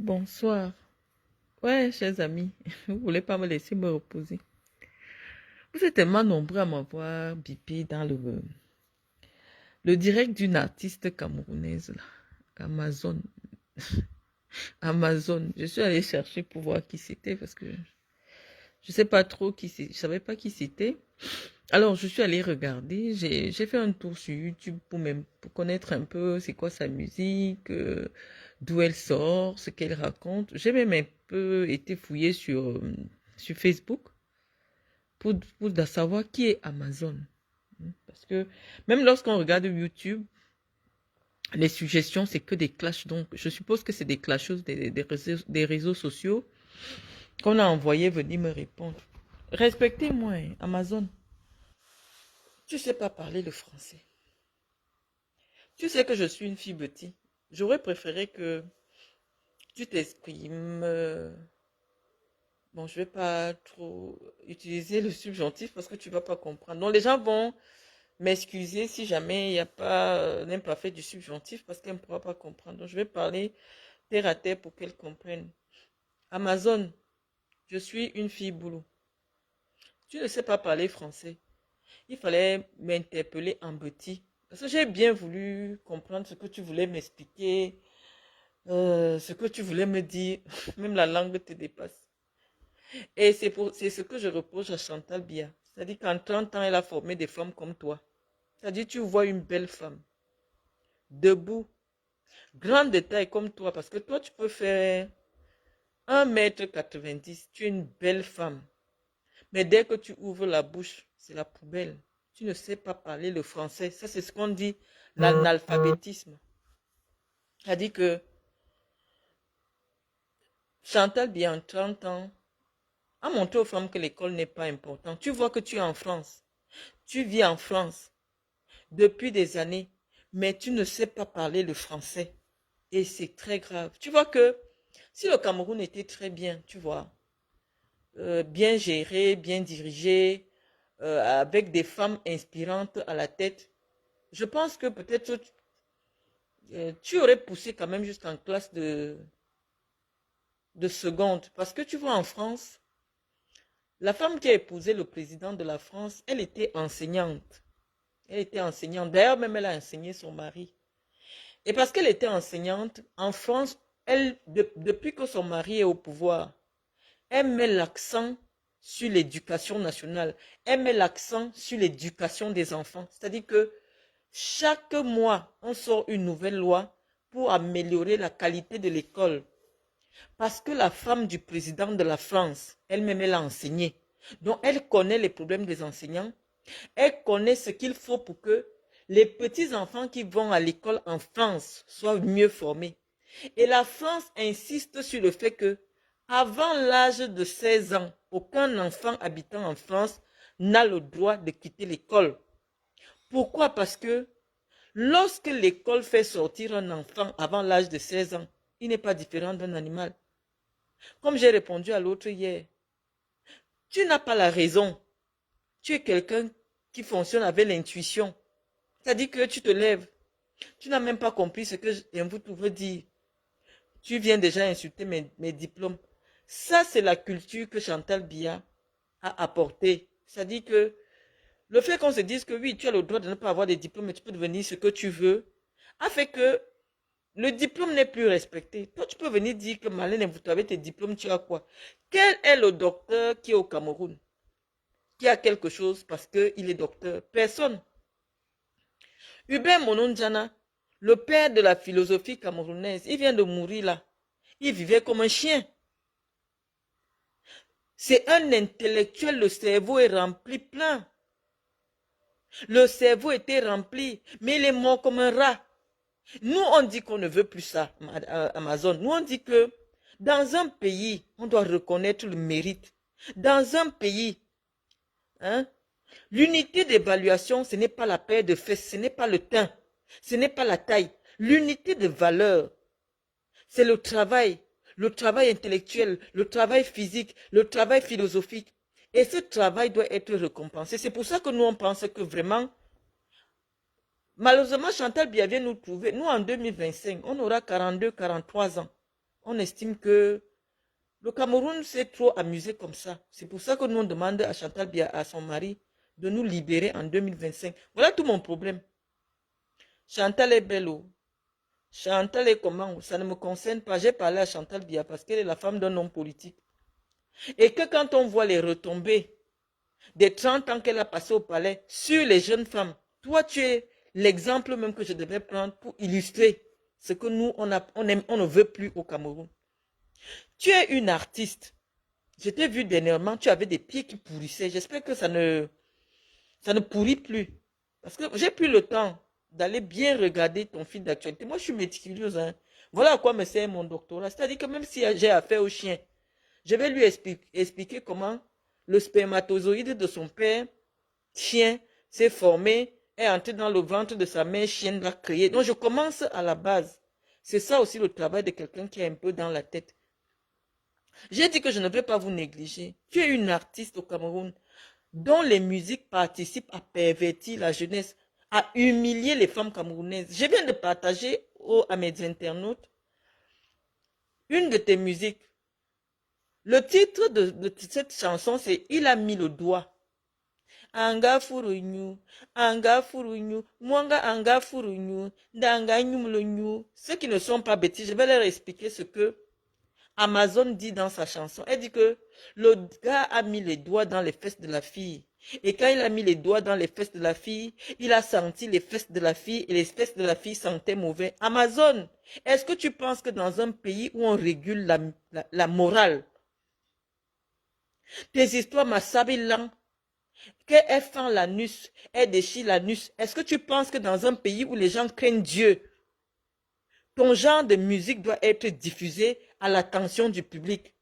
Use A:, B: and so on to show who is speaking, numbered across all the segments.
A: Bonsoir. Ouais, chers amis, vous voulez pas me laisser me reposer. Vous êtes tellement nombreux à m'avoir bipé dans le direct d'une artiste camerounaise, là. Amazon. Amazon. Je suis allée chercher pour voir qui c'était parce que je sais pas trop qui c'est. Je savais pas qui c'était. Alors, je suis allée regarder. J'ai fait un tour sur YouTube pour connaître un peu c'est quoi sa musique, d'où elle sort, ce qu'elle raconte. J'ai même un peu été fouillée sur Facebook pour savoir qui est Amazon. Parce que même lorsqu'on regarde YouTube, les suggestions, c'est que des clashs. Donc, je suppose que c'est des clasheuses des réseaux sociaux qu'on a envoyé venir me répondre. Respectez-moi, hein, Amazon. Tu sais pas parler le français. Tu sais que je suis une fille petite. J'aurais préféré que tu t'exprimes. Bon, je vais pas trop utiliser le subjonctif parce que tu vas pas comprendre. Donc, les gens vont m'excuser si jamais il n'y a pas l'imparfait du subjonctif parce qu'elle ne pourra pas comprendre. Donc, je vais parler terre à terre pour qu'elle comprenne. Amazon, je suis une fille boulot. Tu ne sais pas parler français. Il fallait m'interpeller en petit. Parce que j'ai bien voulu comprendre ce que tu voulais m'expliquer, ce que tu voulais me dire. Même la langue te dépasse. Et c'est ce que je reproche à Chantal Bia. C'est-à-dire qu'en 30 ans, elle a formé des femmes comme toi. C'est-à-dire tu vois une belle femme, debout, grande de taille comme toi, parce que toi, tu peux faire 1,90 m. Tu es une belle femme. Mais dès que tu ouvres la bouche, c'est la poubelle. Tu ne sais pas parler le français. Ça, c'est ce qu'on dit l'analphabétisme. C'est-à-dire que Chantal, bien en 30 ans, a montré aux femmes que l'école n'est pas importante. Tu vois que tu es en France. Tu vis en France depuis des années, mais tu ne sais pas parler le français. Et c'est très grave. Tu vois que si le Cameroun était très bien, tu vois, bien géré, bien dirigé, avec des femmes inspirantes à la tête, je pense que peut-être tu aurais poussé quand même jusqu'en classe de seconde. Parce que tu vois, en France, la femme qui a épousé le président de la France, elle était enseignante. Elle était enseignante. D'ailleurs, même elle a enseigné son mari. Et parce qu'elle était enseignante, en France, depuis que son mari est au pouvoir, elle met l'accent sur l'éducation nationale. Elle met l'accent sur l'éducation des enfants. C'est-à-dire que chaque mois, on sort une nouvelle loi pour améliorer la qualité de l'école. Parce que la femme du président de la France, elle-même, elle a enseigné. Donc, elle connaît les problèmes des enseignants. Elle connaît ce qu'il faut pour que les petits-enfants qui vont à l'école en France soient mieux formés. Et la France insiste sur le fait que, avant l'âge de 16 ans, aucun enfant habitant en France n'a le droit de quitter l'école. Pourquoi? Parce que lorsque l'école fait sortir un enfant avant l'âge de 16 ans, il n'est pas différent d'un animal. Comme j'ai répondu à l'autre hier, tu n'as pas la raison. Tu es quelqu'un qui fonctionne avec l'intuition. C'est-à-dire que tu te lèves. Tu n'as même pas compris ce que vous veut dire. Tu viens déjà insulter mes diplômes. Ça, c'est la culture que Chantal Biya a apportée. C'est-à-dire que le fait qu'on se dise que oui, tu as le droit de ne pas avoir de diplôme, mais tu peux devenir ce que tu veux, a fait que le diplôme n'est plus respecté. Toi, tu peux venir dire que Malène, vous avez tes diplômes, tu as quoi? Quel est le docteur qui est au Cameroun, qui a quelque chose parce qu'il est docteur? Personne. Hubert Mononjana, le père de la philosophie camerounaise, il vient de mourir là. Il vivait comme un chien. C'est un intellectuel, le cerveau est rempli plein. Le cerveau était rempli, mais il est mort comme un rat. Nous, on dit qu'on ne veut plus ça, Amazon. Nous, on dit que dans un pays, on doit reconnaître le mérite. Dans un pays, hein, l'unité d'évaluation, ce n'est pas la paire de fesses, ce n'est pas le teint, ce n'est pas la taille. L'unité de valeur, c'est le travail intellectuel, le travail physique, le travail philosophique. Et ce travail doit être récompensé. C'est pour ça que nous, on pense que vraiment, malheureusement, Chantal Biya vient nous trouver. Nous, en 2025, on aura 42, 43 ans. On estime que le Cameroun s'est trop amusé comme ça. C'est pour ça que nous on demande à Chantal Biya, à son mari, de nous libérer en 2025. Voilà tout mon problème. Chantal est belle. Oh. Chantal est comment? Ça ne me concerne pas. J'ai parlé à Chantal Biya parce qu'elle est la femme d'un homme politique. Et que quand on voit les retombées des 30 ans qu'elle a passé au palais sur les jeunes femmes, toi tu es l'exemple même que je devais prendre pour illustrer ce que nous on ne veut plus au Cameroun. Tu es une artiste. Je t'ai vu dernièrement, tu avais des pieds qui pourrissaient. J'espère que ça ne pourrit plus. Parce que j'ai plus le temps d'aller bien regarder ton fil d'actualité. Moi, je suis méticuleuse. Hein. Voilà à quoi me sert mon doctorat. C'est-à-dire que même si j'ai affaire au chien, je vais lui expliquer comment le spermatozoïde de son père, chien, s'est formé, est entré dans le ventre de sa mère, chienne l'a créé. Donc, je commence à la base. C'est ça aussi le travail de quelqu'un qui est un peu dans la tête. J'ai dit que je ne vais pas vous négliger. Tu es une artiste au Cameroun dont les musiques participent à pervertir la jeunesse, à humilier les femmes camerounaises. Je viens de partager à mes internautes une de tes musiques. Le titre de cette chanson, c'est Il a mis le doigt. Anga furunyu, mwanga anga furunyu, danga nyumlunyu. Ceux qui ne sont pas bêtis, je vais leur expliquer ce que Amazon dit dans sa chanson. Elle dit que le gars a mis les doigts dans les fesses de la fille. Et quand il a mis les doigts dans les fesses de la fille, il a senti les fesses de la fille et les fesses de la fille sentaient mauvais. Amazon, est-ce que tu penses que dans un pays où on régule la morale, tes histoires massabilan, qu'elle fend l'anus, elle déchire l'anus, est-ce que tu penses que dans un pays où les gens craignent Dieu, ton genre de musique doit être diffusé à l'attention du public?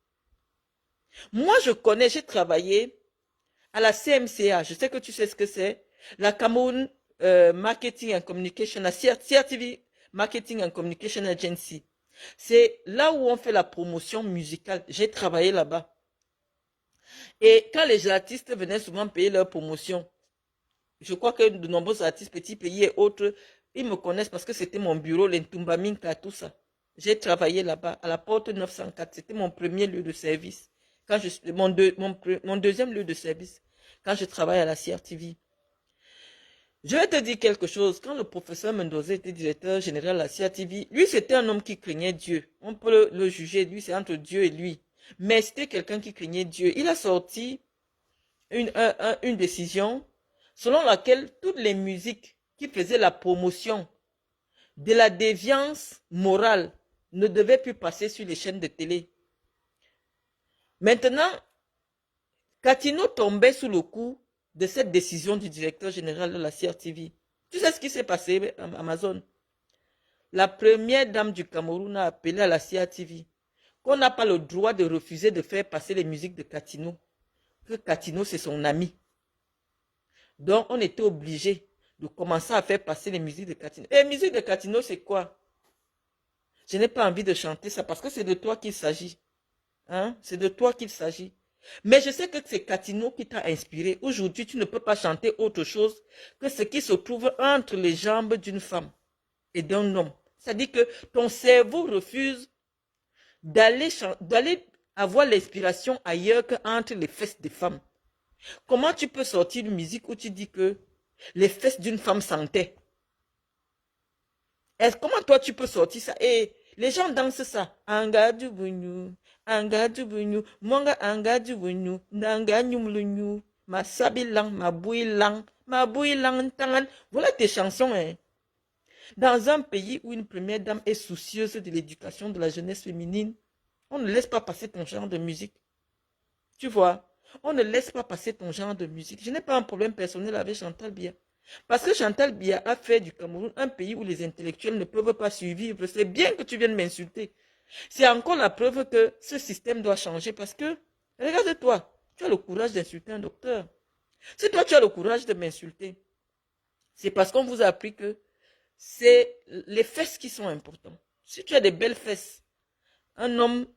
A: Moi, je connais, j'ai travaillé à la CMCA. Je sais que tu sais ce que c'est. La Cameroun Marketing and Communication, la CRTV Marketing and Communication Agency. C'est là où on fait la promotion musicale. J'ai travaillé là-bas. Et quand les artistes venaient souvent payer leur promotion, je crois que de nombreux artistes, petits pays et autres, ils me connaissent parce que c'était mon bureau, l'Entumba Minka, tout ça. J'ai travaillé là-bas, à la porte 904. C'était mon premier lieu de service. Quand mon deuxième lieu de service, quand je travaille à la CRTV. Je vais te dire quelque chose. Quand le professeur Mendoza était directeur général de la CRTV, lui, c'était un homme qui craignait Dieu. On peut le juger, lui, c'est entre Dieu et lui. Mais c'était quelqu'un qui craignait Dieu. Il a sorti une décision selon laquelle toutes les musiques qui faisaient la promotion de la déviance morale ne devaient plus passer sur les chaînes de télé. Maintenant, Katino tombait sous le coup de cette décision du directeur général de la CRTV. Tu sais ce qui s'est passé à Amazon? La première dame du Cameroun a appelé à la CRTV qu'on n'a pas le droit de refuser de faire passer les musiques de Katino. Que Katino, c'est son ami. Donc, on était obligé de commencer à faire passer les musiques de Katino. Et les musiques de Katino, c'est quoi? Je n'ai pas envie de chanter ça parce que c'est de toi qu'il s'agit. Hein? C'est de toi qu'il s'agit. Mais je sais que c'est Katino qui t'a inspiré. Aujourd'hui, tu ne peux pas chanter autre chose que ce qui se trouve entre les jambes d'une femme et d'un homme. C'est-à-dire que ton cerveau refuse d'aller avoir l'inspiration ailleurs qu'entre les fesses des femmes. Comment tu peux sortir une musique où tu dis que les fesses d'une femme sentaient? Comment toi tu peux sortir ça? Et les gens dansent ça. Anga du bunyu, anga du bunyu, mwanga anga du bunyu, nanga nyumlunyu, ma sabilang, ma bouilang tangan. Voilà tes chansons, hein. Dans un pays où une première dame est soucieuse de l'éducation de la jeunesse féminine, on ne laisse pas passer ton genre de musique. Tu vois? On ne laisse pas passer ton genre de musique. Je n'ai pas un problème personnel avec Chantal Biya. Parce que Chantal Biya a fait du Cameroun un pays où les intellectuels ne peuvent pas survivre. C'est bien que tu viennes m'insulter. C'est encore la preuve que ce système doit changer parce que, regarde-toi, tu as le courage d'insulter un docteur. Si toi tu as le courage de m'insulter, c'est parce qu'on vous a appris que c'est les fesses qui sont importantes. Si tu as des belles fesses, un homme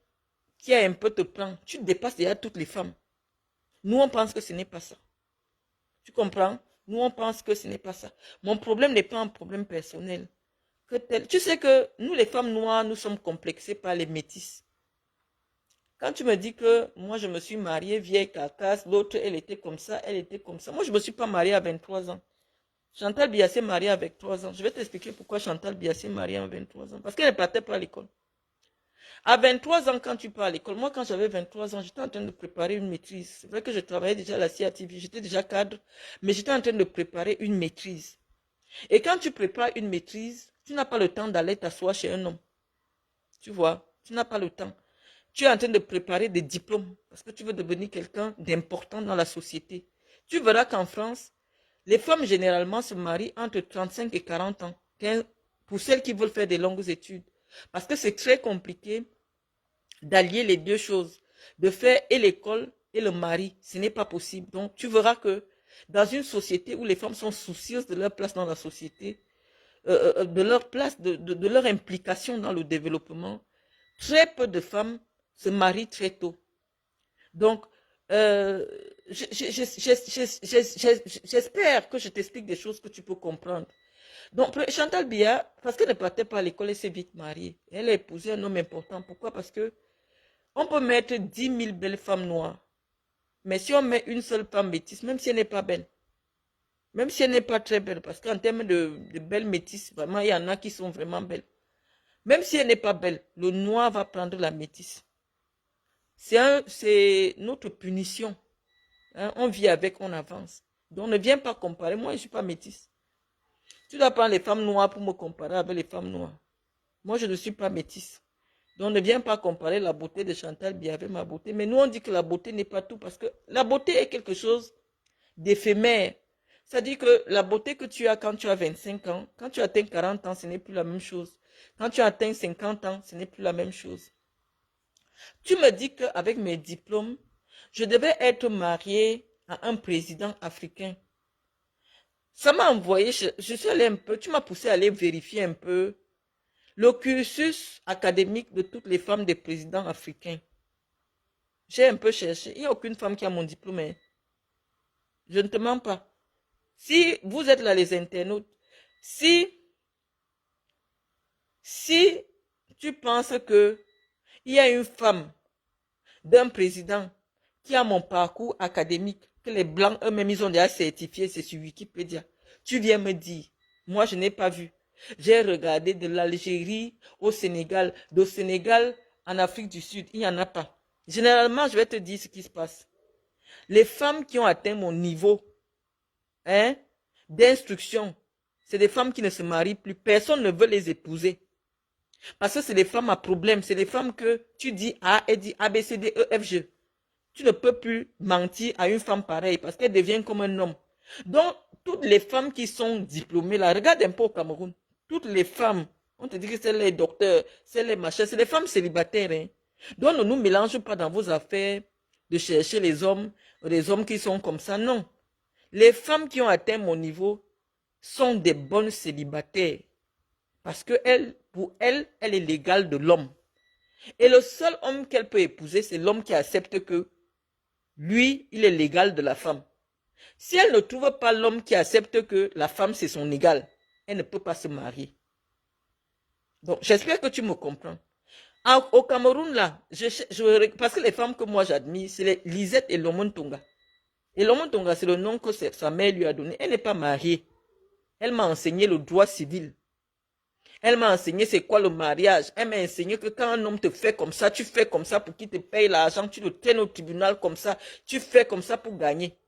A: qui a un peu te prend, tu dépasses déjà toutes les femmes. Nous, on pense que ce n'est pas ça. Tu comprends? Nous, on pense que ce n'est pas ça. Mon problème n'est pas un problème personnel. Tu sais que nous, les femmes noires, nous sommes complexées par les métisses. Quand tu me dis que moi, je me suis mariée vieille carcasse, l'autre, elle était comme ça, elle était comme ça. Moi, je ne me suis pas mariée à 23 ans. Chantal Biya s'est mariée à 23 ans. Je vais t'expliquer pourquoi Chantal Biya s'est mariée à 23 ans. Parce qu'elle ne partait pas à l'école. À 23 ans, quand tu pars à l'école, moi, quand j'avais 23 ans, j'étais en train de préparer une maîtrise. C'est vrai que je travaillais déjà à la CATV, j'étais déjà cadre, mais j'étais en train de préparer une maîtrise. Et quand tu prépares une maîtrise, tu n'as pas le temps d'aller t'asseoir chez un homme. Tu vois, tu n'as pas le temps. Tu es en train de préparer des diplômes parce que tu veux devenir quelqu'un d'important dans la société. Tu verras qu'en France, les femmes généralement se marient entre 35 et 40 ans pour celles qui veulent faire des longues études. Parce que c'est très compliqué d'allier les deux choses, de faire et l'école et le mari. Ce n'est pas possible. Donc, tu verras que dans une société où les femmes sont soucieuses de leur place dans la société, de leur place, de leur implication dans le développement, très peu de femmes se marient très tôt. Donc, j'espère que je t'explique des choses que tu peux comprendre. Donc, Chantal Biya, parce qu'elle ne partait pas à l'école, elle s'est vite mariée. Elle a épousé un homme important. Pourquoi? Parce que on peut mettre 10 000 belles femmes noires. Mais si on met une seule femme métisse, même si elle n'est pas belle, même si elle n'est pas très belle, parce qu'en termes de belles métisses, vraiment, il y en a qui sont vraiment belles. Même si elle n'est pas belle, le noir va prendre la métisse. C'est notre punition. Hein? On vit avec, on avance. Donc ne viens pas comparer. Moi, je ne suis pas métisse. Tu dois prendre les femmes noires pour me comparer avec les femmes noires. Moi, je ne suis pas métisse. Donc ne viens pas comparer la beauté de Chantal Biya avec ma beauté. Mais nous, on dit que la beauté n'est pas tout parce que la beauté est quelque chose d'éphémère. C'est-à-dire que la beauté que tu as quand tu as 25 ans, quand tu atteins 40 ans, ce n'est plus la même chose. Quand tu atteins 50 ans, ce n'est plus la même chose. Tu me dis qu'avec mes diplômes, je devais être mariée à un président africain. Ça m'a envoyé, je suis allée un peu, tu m'as poussé à aller vérifier un peu le cursus académique de toutes les femmes des présidents africains. J'ai un peu cherché, il n'y a aucune femme qui a mon diplôme. Hein. Je ne te mens pas. Si vous êtes là les internautes, si tu penses que il y a une femme d'un président qui a mon parcours académique, que les Blancs eux-mêmes, ils ont déjà certifié, c'est sur Wikipédia. Tu viens me dire, moi je n'ai pas vu. J'ai regardé de l'Algérie au Sénégal, du Sénégal en Afrique du Sud, il n'y en a pas. Généralement, je vais te dire ce qui se passe. Les femmes qui ont atteint mon niveau hein, d'instruction, c'est des femmes qui ne se marient plus. Personne ne veut les épouser. Parce que c'est des femmes à problème. C'est des femmes que tu dis A, elle dit A, B, C, D, E, F, G. Tu ne peux plus mentir à une femme pareille parce qu'elle devient comme un homme. Donc, toutes les femmes qui sont diplômées, là, regarde un peu au Cameroun. Toutes les femmes, on te dit que c'est les docteurs, c'est les machins, c'est les femmes célibataires. Hein. Donc, ne nous mélange pas dans vos affaires de chercher les hommes qui sont comme ça. Non. Les femmes qui ont atteint mon niveau sont des bonnes célibataires. Parce que pour elle, elle est l'égale de l'homme. Et le seul homme qu'elle peut épouser, c'est l'homme qui accepte que lui, il est l'égal de la femme. Si elle ne trouve pas l'homme qui accepte que la femme, c'est son égal, elle ne peut pas se marier. Donc, j'espère que tu me comprends. Au Cameroun, là, parce que les femmes que moi j'admire, c'est les Lisette et Lomon Tonga. Et Lomon Tonga, c'est le nom que sa mère lui a donné. Elle n'est pas mariée. Elle m'a enseigné le droit civil. Elle m'a enseigné c'est quoi le mariage. Elle m'a enseigné que quand un homme te fait comme ça, tu fais comme ça pour qu'il te paye l'argent, tu le traînes au tribunal comme ça, tu fais comme ça pour gagner.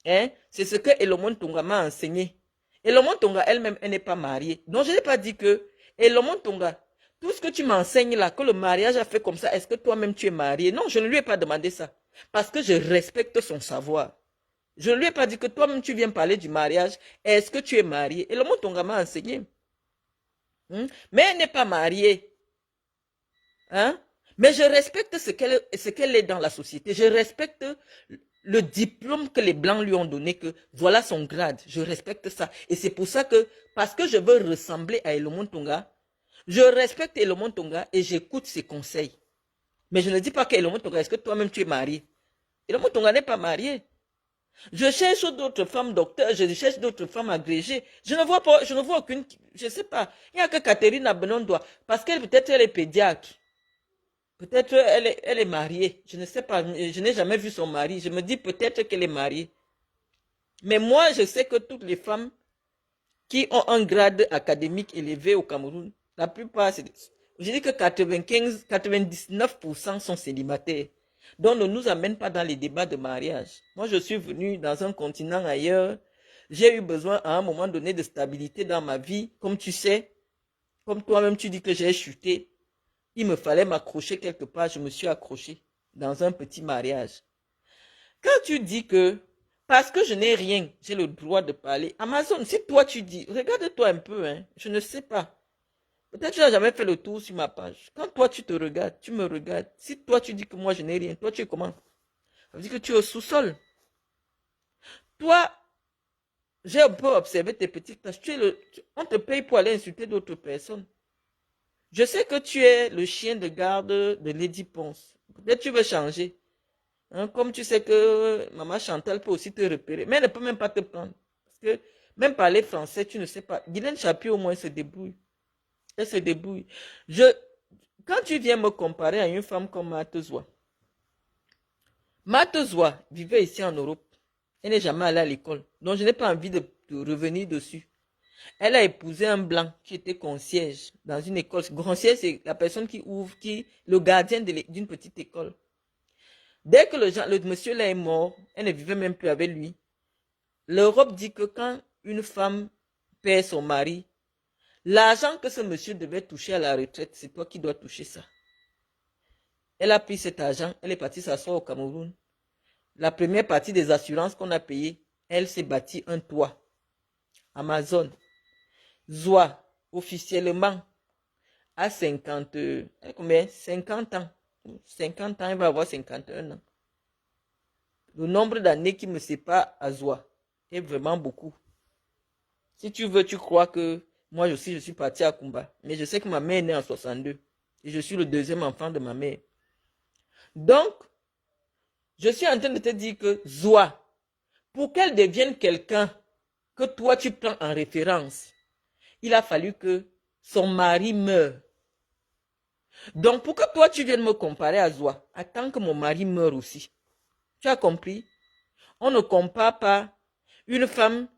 A: Hein? C'est ce que Elomon Tonga m'a enseigné. Elomon Tonga elle-même, elle n'est pas mariée. Donc je n'ai pas dit que Elomon Tonga, tout ce que tu m'enseignes là, que le mariage a fait comme ça, est-ce que toi-même tu es marié? Non, je ne lui ai pas demandé ça. Parce que je respecte son savoir. Je ne lui ai pas dit que toi-même tu viens parler du mariage, est-ce que tu es marié? Elomon Tonga m'a enseigné. Mais elle n'est pas mariée. Hein? Mais je respecte ce qu'elle est dans la société. Je respecte le diplôme que les Blancs lui ont donné, que voilà son grade. Je respecte ça. Et c'est pour ça que, parce que je veux ressembler à Elomon Tonga, je respecte Elomon Tonga et j'écoute ses conseils. Mais je ne dis pas qu'Elomon Tonga, est-ce que toi-même tu es marié? Elomon Tonga n'est pas marié. Je cherche d'autres femmes docteurs, je cherche d'autres femmes agrégées. Je ne vois pas, je ne vois aucune, je ne sais pas. Il n'y a que Catherine Abenondoa, parce qu'elle peut-être elle est pédiatre. Peut-être elle est mariée. Je ne sais pas, je n'ai jamais vu son mari. Je me dis peut-être qu'elle est mariée. Mais moi, je sais que toutes les femmes qui ont un grade académique élevé au Cameroun, la plupart, je dis que 95, 99% sont célibataires. Donc, ne nous amène pas dans les débats de mariage. Moi, je suis venu dans un continent ailleurs. J'ai eu besoin à un moment donné de stabilité dans ma vie. Comme tu sais, comme toi-même tu dis que j'ai chuté, il me fallait m'accrocher quelque part. Je me suis accroché dans un petit mariage. Quand tu dis que parce que je n'ai rien, j'ai le droit de parler. Amazon, si toi tu dis, regarde-toi un peu, hein, je ne sais pas. Peut-être que tu n'as jamais fait le tour sur ma page. Quand toi tu te regardes, tu me regardes. Si toi tu dis que moi je n'ai rien, toi tu es comment? Ça veut dire que tu es au sous-sol. Toi, j'ai un peu observé tes petites tâches. On te paye pour aller insulter d'autres personnes. Je sais que tu es le chien de garde de Lady Ponce. Peut-être tu veux changer. Hein, comme tu sais que maman Chantal peut aussi te repérer. Mais elle ne peut même pas te prendre. Parce que même parler français, tu ne sais pas. Guylaine Chapuis au moins se débrouille. Elle se débrouille. Quand tu viens me comparer à une femme comme Matezoa, Matezoa vivait ici en Europe. Elle n'est jamais allée à l'école. Donc je n'ai pas envie de revenir dessus. Elle a épousé un blanc qui était concierge dans une école. Concierge, c'est la personne qui ouvre, le gardien d'une petite école. Dès que le monsieur là est mort, elle ne vivait même plus avec lui. L'Europe dit que quand une femme perd son mari, l'argent que ce monsieur devait toucher à la retraite, c'est toi qui dois toucher ça. Elle a pris cet argent, elle est partie s'asseoir au Cameroun. La première partie des assurances qu'on a payées, elle s'est bâtie un toit. Amazon. Zoa, officiellement, à 50, combien? 50 ans. 50 ans, elle va avoir 51 ans. Le nombre d'années qui me sépare à Zoa est vraiment beaucoup. Si tu veux, tu crois que moi aussi, je suis parti à Kumba. Mais je sais que ma mère est née en 62. Et je suis le deuxième enfant de ma mère. Donc, je suis en train de te dire que Zoa, pour qu'elle devienne quelqu'un que toi tu prends en référence, il a fallu que son mari meure. Donc, pour que toi tu viennes me comparer à Zoa, attends que mon mari meure aussi. Tu as compris? On ne compare pas une femme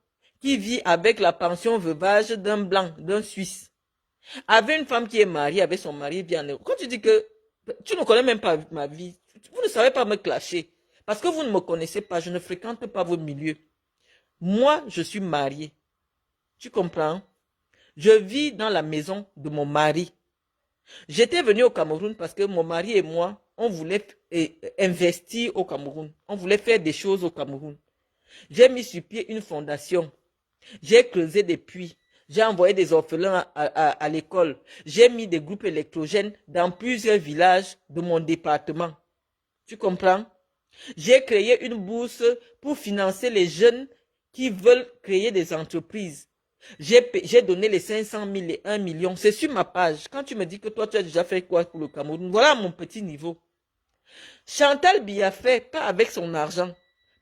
A: qui vit avec la pension veuvage d'un blanc, d'un Suisse, avec une femme qui est mariée avec son mari bien. Quand tu dis que tu ne connais même pas ma vie, vous ne savez pas me clasher. Parce que vous ne me connaissez pas, je ne fréquente pas vos milieux. Moi, je suis mariée. Tu comprends? Je vis dans la maison de mon mari. J'étais venue au Cameroun parce que mon mari et moi, on voulait investir au Cameroun. On voulait faire des choses au Cameroun. J'ai mis sur pied une fondation. J'ai creusé des puits. J'ai envoyé des orphelins à l'école. J'ai mis des groupes électrogènes dans plusieurs villages de mon département. Tu comprends? J'ai créé une bourse pour financer les jeunes qui veulent créer des entreprises. J'ai donné les 500 000 et 1 million. C'est sur ma page. Quand tu me dis que toi, tu as déjà fait quoi pour le Cameroun, voilà mon petit niveau. Chantal Biya fait, pas avec son argent,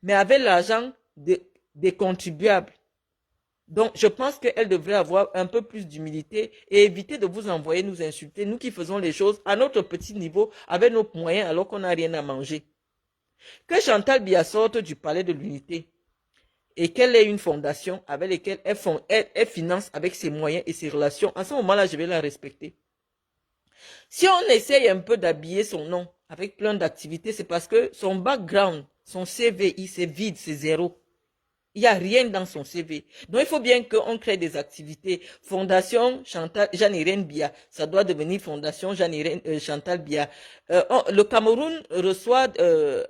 A: mais avec l'argent des contribuables. Donc, je pense qu'elle devrait avoir un peu plus d'humilité et éviter de vous envoyer nous insulter, nous qui faisons les choses à notre petit niveau, avec nos moyens, alors qu'on n'a rien à manger. Que Chantal Biya sorte du palais de l'unité et qu'elle ait une fondation avec laquelle elle finance avec ses moyens et ses relations, à ce moment-là, je vais la respecter. Si on essaye un peu d'habiller son nom avec plein d'activités, c'est parce que son background, son CVI, c'est vide, c'est zéro. Il n'y a rien dans son CV. Donc, il faut bien qu'on crée des activités. Fondation Jeanne-Irène Biya. Ça doit devenir Fondation Chantal Biya. Le Cameroun reçoit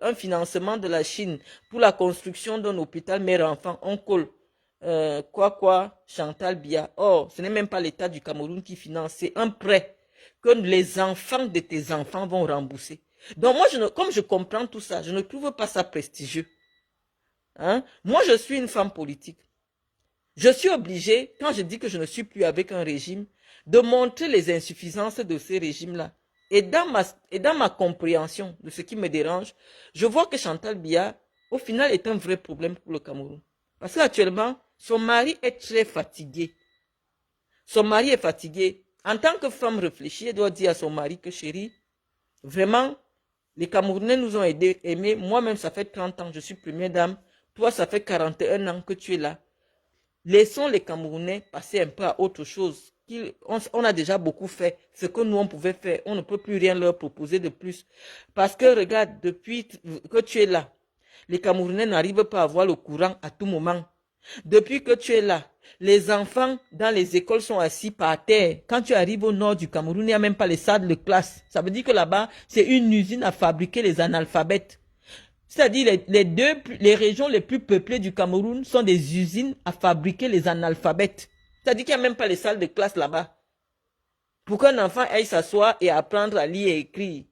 A: un financement de la Chine pour la construction d'un hôpital mère-enfant. On colle. Chantal Biya. Or, ce n'est même pas l'État du Cameroun qui finance. C'est un prêt que les enfants de tes enfants vont rembourser. Donc, moi, comme je comprends tout ça, je ne trouve pas ça prestigieux. Hein? Moi, je suis une femme politique. Je suis obligée, quand je dis que je ne suis plus avec un régime, de montrer les insuffisances de ces régimes-là. Et dans ma compréhension de ce qui me dérange, je vois que Chantal Biya au final, est un vrai problème pour le Cameroun. Parce qu'actuellement, son mari est très fatigué. Son mari est fatigué. En tant que femme réfléchie, elle doit dire à son mari que chérie, vraiment, les Camerounais nous ont aimés. Moi-même, ça fait 30 ans, je suis première dame. Toi, ça fait 41 ans que tu es là. Laissons les Camerounais passer un peu à autre chose. On a déjà beaucoup fait. Ce que nous, on pouvait faire, on ne peut plus rien leur proposer de plus. Parce que, regarde, depuis que tu es là, les Camerounais n'arrivent pas à avoir le courant à tout moment. Depuis que tu es là, les enfants dans les écoles sont assis par terre. Quand tu arrives au nord du Cameroun, il n'y a même pas les salles de classe. Ça veut dire que là-bas, c'est une usine à fabriquer les analphabètes. C'est-à-dire les régions les plus peuplées du Cameroun sont des usines à fabriquer les analphabètes. C'est-à-dire qu'il n'y a même pas les salles de classe là-bas. Pour qu'un enfant aille s'asseoir et apprendre à lire et écrire.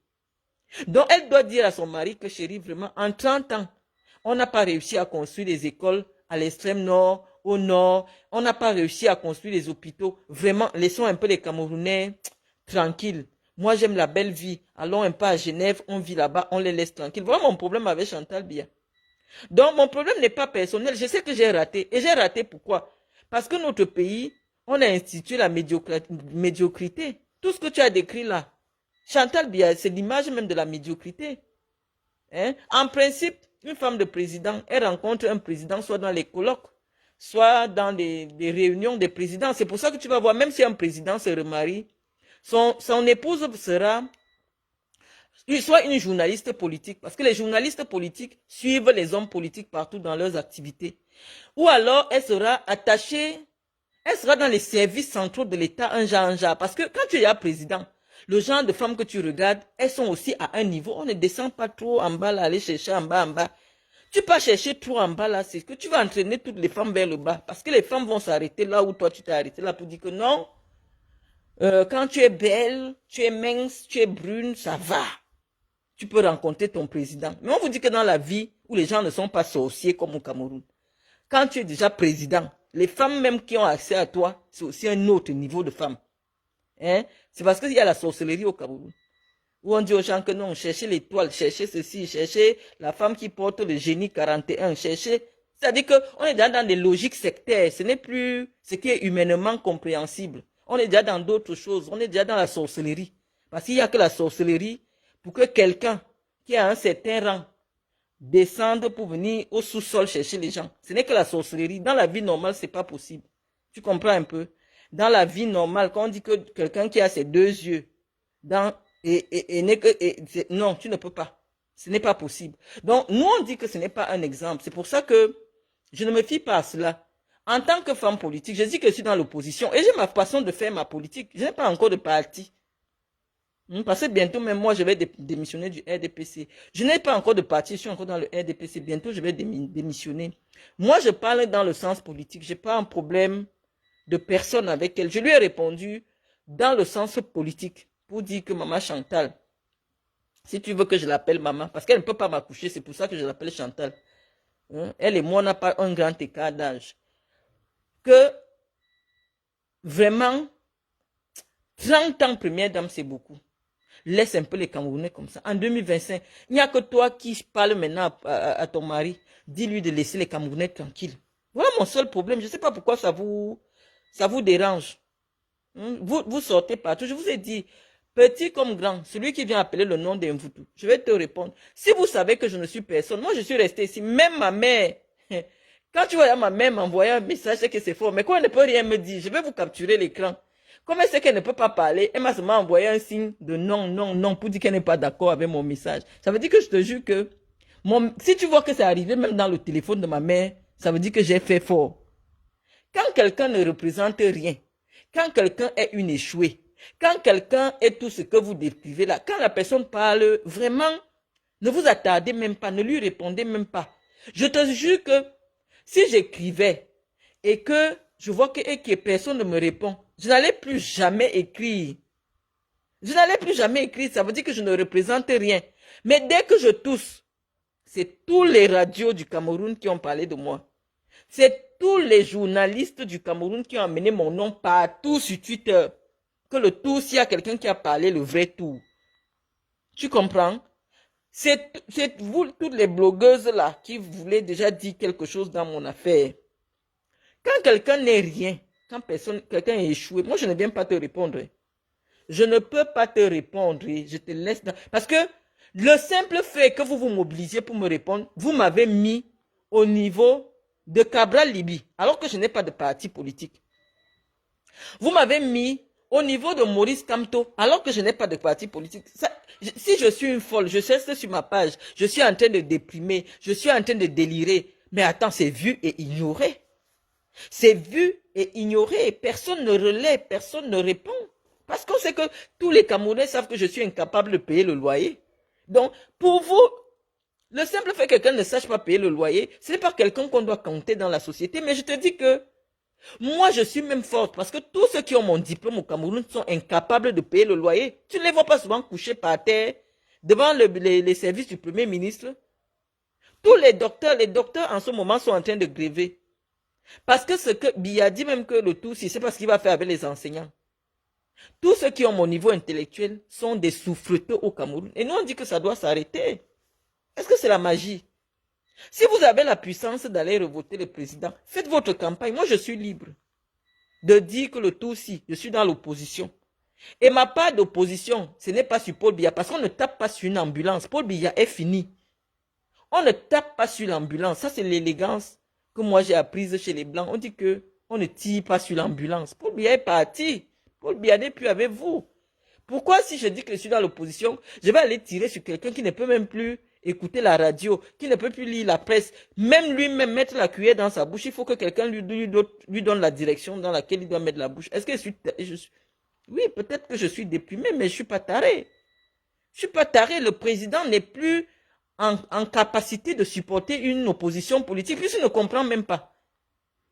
A: Donc, elle doit dire à son mari que chérie, vraiment, en 30 ans, on n'a pas réussi à construire des écoles à l'extrême nord, au nord. On n'a pas réussi à construire des hôpitaux. Vraiment, laissons un peu les Camerounais tranquilles. Moi, j'aime la belle vie. Allons un peu à Genève, on vit là-bas, on les laisse tranquilles. Voilà mon problème avec Chantal Biya. Donc, mon problème n'est pas personnel. Je sais que j'ai raté. Et j'ai raté pourquoi? Parce que notre pays, on a institué la médiocrité. Tout ce que tu as décrit là, Chantal Biya, c'est l'image même de la médiocrité. Hein? En principe, une femme de président, elle rencontre un président soit dans les colloques, soit dans des réunions des présidents. C'est pour ça que tu vas voir, même si un président se remarie, son épouse sera soit une journaliste politique, parce que les journalistes politiques suivent les hommes politiques partout dans leurs activités. Ou alors, elle sera attachée, elle sera dans les services centraux de l'État, un genre. Parce que quand tu es président, le genre de femmes que tu regardes, elles sont aussi à un niveau. On ne descend pas trop en bas, là, aller chercher en bas, en bas. Tu peux pas chercher trop en bas, là, c'est que tu vas entraîner toutes les femmes vers le bas. Parce que les femmes vont s'arrêter là où toi tu t'es arrêté, là, pour dire que non, quand tu es belle, tu es mince, tu es brune, ça va. Tu peux rencontrer ton président. Mais on vous dit que dans la vie où les gens ne sont pas sorciers comme au Cameroun, quand tu es déjà président, les femmes même qui ont accès à toi, c'est aussi un autre niveau de femmes. Hein? C'est parce qu'il y a la sorcellerie au Cameroun. Où on dit aux gens que non, cherchez l'étoile, cherchez ceci, cherchez la femme qui porte le génie 41, cherchez. C'est-à-dire qu'on est déjà dans des logiques sectaires. Ce n'est plus ce qui est humainement compréhensible. On est déjà dans d'autres choses. On est déjà dans la sorcellerie. Parce qu'il n'y a que la sorcellerie pour que quelqu'un qui a un certain rang descende pour venir au sous-sol chercher les gens. Ce n'est que la sorcellerie. Dans la vie normale, ce n'est pas possible. Tu comprends un peu? Dans la vie normale, quand on dit que quelqu'un qui a ses deux yeux, non, tu ne peux pas. Ce n'est pas possible. Donc, nous, on dit que ce n'est pas un exemple. C'est pour ça que je ne me fie pas à cela. En tant que femme politique, je dis que je suis dans l'opposition et j'ai ma façon de faire ma politique. Je n'ai pas encore de parti. Parce que bientôt, même moi, je vais démissionner du RDPC. Je n'ai pas encore de parti, je suis encore dans le RDPC. Bientôt, je vais démissionner. Moi, je parle dans le sens politique. Je n'ai pas un problème de personne avec elle. Je lui ai répondu dans le sens politique pour dire que maman Chantal, si tu veux que je l'appelle maman, parce qu'elle ne peut pas m'accoucher, c'est pour ça que je l'appelle Chantal. Elle et moi, on n'a pas un grand écart d'âge. Que vraiment, 30 ans première dame, c'est beaucoup. Laisse un peu les Camerounais comme ça. En 2025, il n'y a que toi qui parles maintenant à ton mari. Dis-lui de laisser les Camerounais tranquilles. Voilà mon seul problème. Je ne sais pas pourquoi ça vous dérange. Vous sortez partout. Je vous ai dit, petit comme grand, celui qui vient appeler le nom d'un Mvutu, je vais te répondre. Si vous savez que je ne suis personne, moi je suis resté ici. Même ma mère, quand tu vois ma mère m'envoyer un message, c'est que c'est faux. Mais quand elle ne peut rien me dire, je vais vous capturer l'écran. Comme elle sait qu'elle ne peut pas parler, elle m'a seulement envoyé un signe de non, non, non, pour dire qu'elle n'est pas d'accord avec mon message. Ça veut dire que je te jure que, si tu vois que c'est arrivé même dans le téléphone de ma mère, ça veut dire que j'ai fait fort. Quand quelqu'un ne représente rien, quand quelqu'un est une échouée, quand quelqu'un est tout ce que vous décrivez là, quand la personne parle, vraiment, ne vous attardez même pas, ne lui répondez même pas. Je te jure que si j'écrivais et que je vois que personne ne me répond, je n'allais plus jamais écrire. Je n'allais plus jamais écrire, ça veut dire que je ne représente rien. Mais dès que je tousse, c'est tous les radios du Cameroun qui ont parlé de moi. C'est tous les journalistes du Cameroun qui ont amené mon nom partout sur Twitter. Que le tour, s'il y a quelqu'un qui a parlé, le vrai tour. Tu comprends? C'est vous, toutes les blogueuses là, qui voulaient déjà dire quelque chose dans mon affaire. Quand quelqu'un n'est rien, quand quelqu'un est échoué, moi je ne viens pas te répondre. Je ne peux pas te répondre. Je te laisse dans... Parce que le simple fait que vous vous mobilisiez pour me répondre, vous m'avez mis au niveau de Cabral Libi, alors que je n'ai pas de parti politique. Vous m'avez mis au niveau de Maurice Kamto, alors que je n'ai pas de parti politique. Si je suis une folle, je reste sur ma page, je suis en train de déprimer, je suis en train de délirer. Mais attends, c'est vu et ignoré. C'est vu et ignoré. Personne ne relaie, personne ne répond. Parce qu'on sait que tous les Camerounais savent que je suis incapable de payer le loyer. Donc, pour vous, le simple fait que quelqu'un ne sache pas payer le loyer, ce n'est pas quelqu'un qu'on doit compter dans la société. Mais je te dis que moi, je suis même forte parce que tous ceux qui ont mon diplôme au Cameroun sont incapables de payer le loyer. Tu ne les vois pas souvent couchés par terre devant les services du Premier ministre. Tous les docteurs en ce moment sont en train de gréver. Parce que ce que Biya dit même que le tout, c'est pas ce qu'il va faire avec les enseignants. Tous ceux qui ont mon niveau intellectuel sont des souffreteux au Cameroun. Et nous, on dit que ça doit s'arrêter. Est-ce que c'est la magie? Si vous avez la puissance d'aller revoter le président, faites votre campagne. Moi, je suis libre de dire que le tout, si je suis dans l'opposition. Et ma part d'opposition, ce n'est pas sur Paul Biya, parce qu'on ne tape pas sur une ambulance. Paul Biya est fini. On ne tape pas sur l'ambulance. Ça, c'est l'élégance que moi j'ai apprise chez les Blancs. On dit que on ne tire pas sur l'ambulance. Paul Biya est parti. Paul Biya n'est plus avec vous. Pourquoi si je dis que je suis dans l'opposition, je vais aller tirer sur quelqu'un qui ne peut même plus écouter la radio, qui ne peut plus lire la presse, même lui-même mettre la cuillère dans sa bouche, il faut que quelqu'un lui donne la direction dans laquelle il doit mettre la bouche. Est-ce que je suis... Oui, peut-être que je suis déprimé, mais je ne suis pas taré. Je ne suis pas taré. Le président n'est plus en capacité de supporter une opposition politique, puisqu'il ne comprend même pas.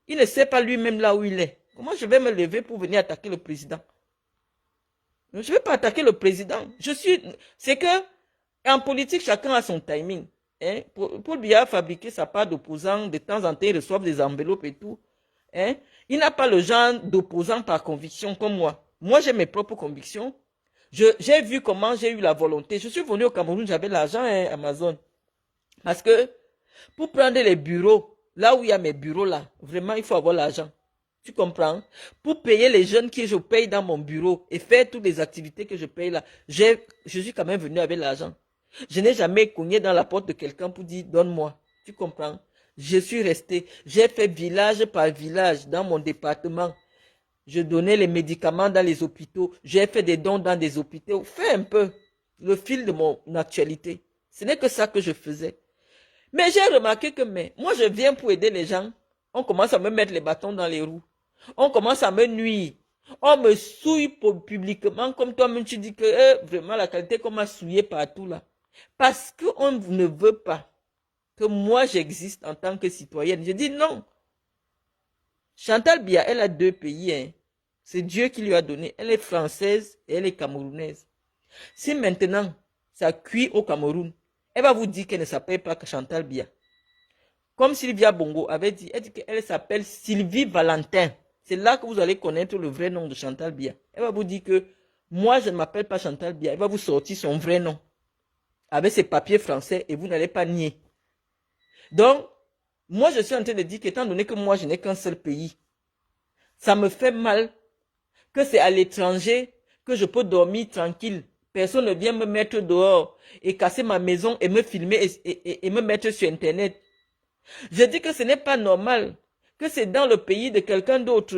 A: Il ne sait pas lui-même là où il est. Comment je vais me lever pour venir attaquer le président? Je ne vais pas attaquer le président. C'est que, en politique, chacun a son timing. Hein? Paul Biya a fabriqué sa part d'opposant. De temps en temps, ils reçoivent des enveloppes et tout. Hein? Il n'a pas le genre d'opposant par conviction comme moi. Moi, j'ai mes propres convictions. J'ai vu comment j'ai eu la volonté. Je suis venu au Cameroun, j'avais l'argent, hein, Amazon. Parce que, pour prendre les bureaux, là où il y a mes bureaux là, vraiment, il faut avoir l'argent. Tu comprends? Pour payer les jeunes que je paye dans mon bureau et faire toutes les activités que je paye là, je suis quand même venu avec l'argent. Je n'ai jamais cogné dans la porte de quelqu'un pour dire donne-moi. Tu comprends? Je suis resté. J'ai fait village par village dans mon département. Je donnais les médicaments dans les hôpitaux. J'ai fait des dons dans des hôpitaux. Fais un peu le fil de mon actualité. Ce n'est que ça que je faisais. Mais j'ai remarqué que moi, je viens pour aider les gens. On commence à me mettre les bâtons dans les roues. On commence à me nuire. On me souille publiquement, comme toi-même tu dis que vraiment la qualité qu'on m'a souillé partout là. Parce qu'on ne veut pas que moi j'existe en tant que citoyenne. Je dis non. Chantal Biya, elle a 2 pays. Hein. C'est Dieu qui lui a donné. Elle est française et elle est camerounaise. Si maintenant ça cuit au Cameroun, elle va vous dire qu'elle ne s'appelle pas Chantal Biya. Comme Sylvia Bongo avait dit, elle dit qu'elle s'appelle Sylvie Valentin. C'est là que vous allez connaître le vrai nom de Chantal Biya. Elle va vous dire que moi, je ne m'appelle pas Chantal Biya. Elle va vous sortir son vrai nom. Avec ses papiers français et vous n'allez pas nier. Donc, moi, je suis en train de dire qu'étant donné que moi, je n'ai qu'un seul pays, ça me fait mal que c'est à l'étranger que je peux dormir tranquille. Personne ne vient me mettre dehors et casser ma maison et me filmer et me mettre sur Internet. Je dis que ce n'est pas normal, que c'est dans le pays de quelqu'un d'autre,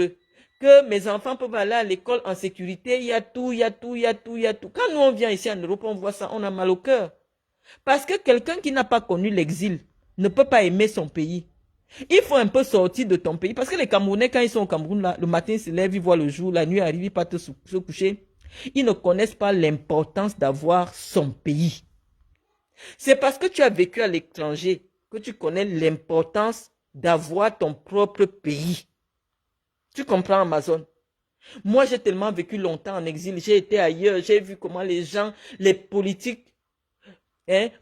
A: que mes enfants peuvent aller à l'école en sécurité, il y a tout, il y a tout, il y a tout, il y a tout. Quand nous on vient ici en Europe, on voit ça, on a mal au cœur. Parce que quelqu'un qui n'a pas connu l'exil ne peut pas aimer son pays. Il faut un peu sortir de ton pays. Parce que les Camerounais, quand ils sont au Cameroun, là, le matin, ils se lèvent, ils voient le jour, la nuit arrive, ils partent se coucher. Ils ne connaissent pas l'importance d'avoir son pays. C'est parce que tu as vécu à l'étranger que tu connais l'importance d'avoir ton propre pays. Tu comprends, Amazon? Moi, j'ai tellement vécu longtemps en exil. J'ai été ailleurs. J'ai vu comment les gens, les politiques,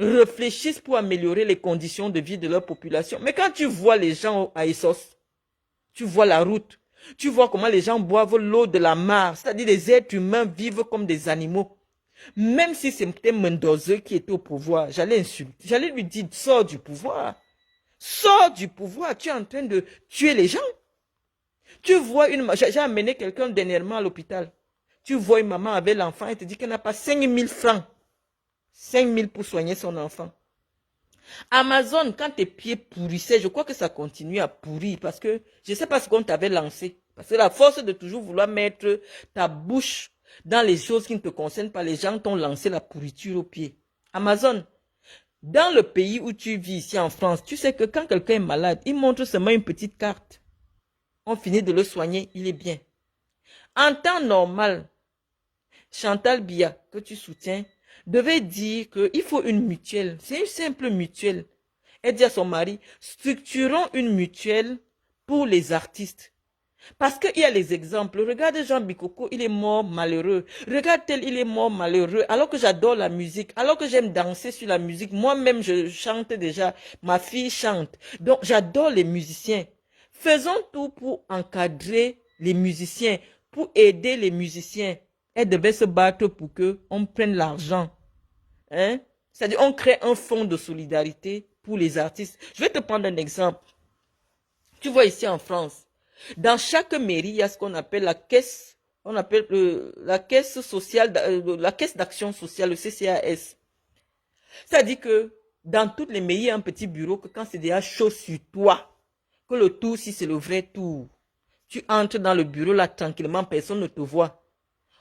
A: réfléchissent pour améliorer les conditions de vie de leur population. Mais quand tu vois les gens à Essos, tu vois la route, tu vois comment les gens boivent l'eau de la mare, c'est-à-dire les êtres humains vivent comme des animaux. Même si c'était Mendoza qui était au pouvoir, j'allais insulter. J'allais lui dire, sors du pouvoir. Sors du pouvoir. Tu es en train de tuer les gens. Tu vois j'ai amené quelqu'un dernièrement à l'hôpital. Tu vois une maman avec l'enfant et te dit qu'elle n'a pas 5 000 francs. 5 000 pour soigner son enfant. Amazon, quand tes pieds pourrissaient, je crois que ça continue à pourrir parce que je ne sais pas ce qu'on t'avait lancé. Parce que la force de toujours vouloir mettre ta bouche dans les choses qui ne te concernent pas, les gens t'ont lancé la pourriture aux pieds. Amazon, dans le pays où tu vis, ici en France, tu sais que quand quelqu'un est malade, il montre seulement une petite carte. On finit de le soigner, il est bien. En temps normal, Chantal Biya, que tu soutiens, devait dire qu'il faut une mutuelle. C'est une simple mutuelle. Elle dit à son mari, structurons une mutuelle pour les artistes. Parce qu'il y a les exemples. Regarde Jean Bikoko, il est mort malheureux. Regarde tel, il est mort malheureux. Alors que j'adore la musique, alors que j'aime danser sur la musique. Moi-même, je chante déjà. Ma fille chante. Donc, j'adore les musiciens. Faisons tout pour encadrer les musiciens, pour aider les musiciens. Elle devait se battre pour qu'on prenne l'argent. Hein? C'est-à-dire, on crée un fonds de solidarité pour les artistes. Je vais te prendre un exemple. Tu vois ici en France, dans chaque mairie, il y a ce qu'on appelle la caisse, la caisse sociale, la caisse d'action sociale, le CCAS. C'est-à-dire que dans toutes les mairies, il y a un petit bureau que quand c'est déjà chaud sur toi, que le tour, si c'est le vrai tour, tu entres dans le bureau là tranquillement, personne ne te voit.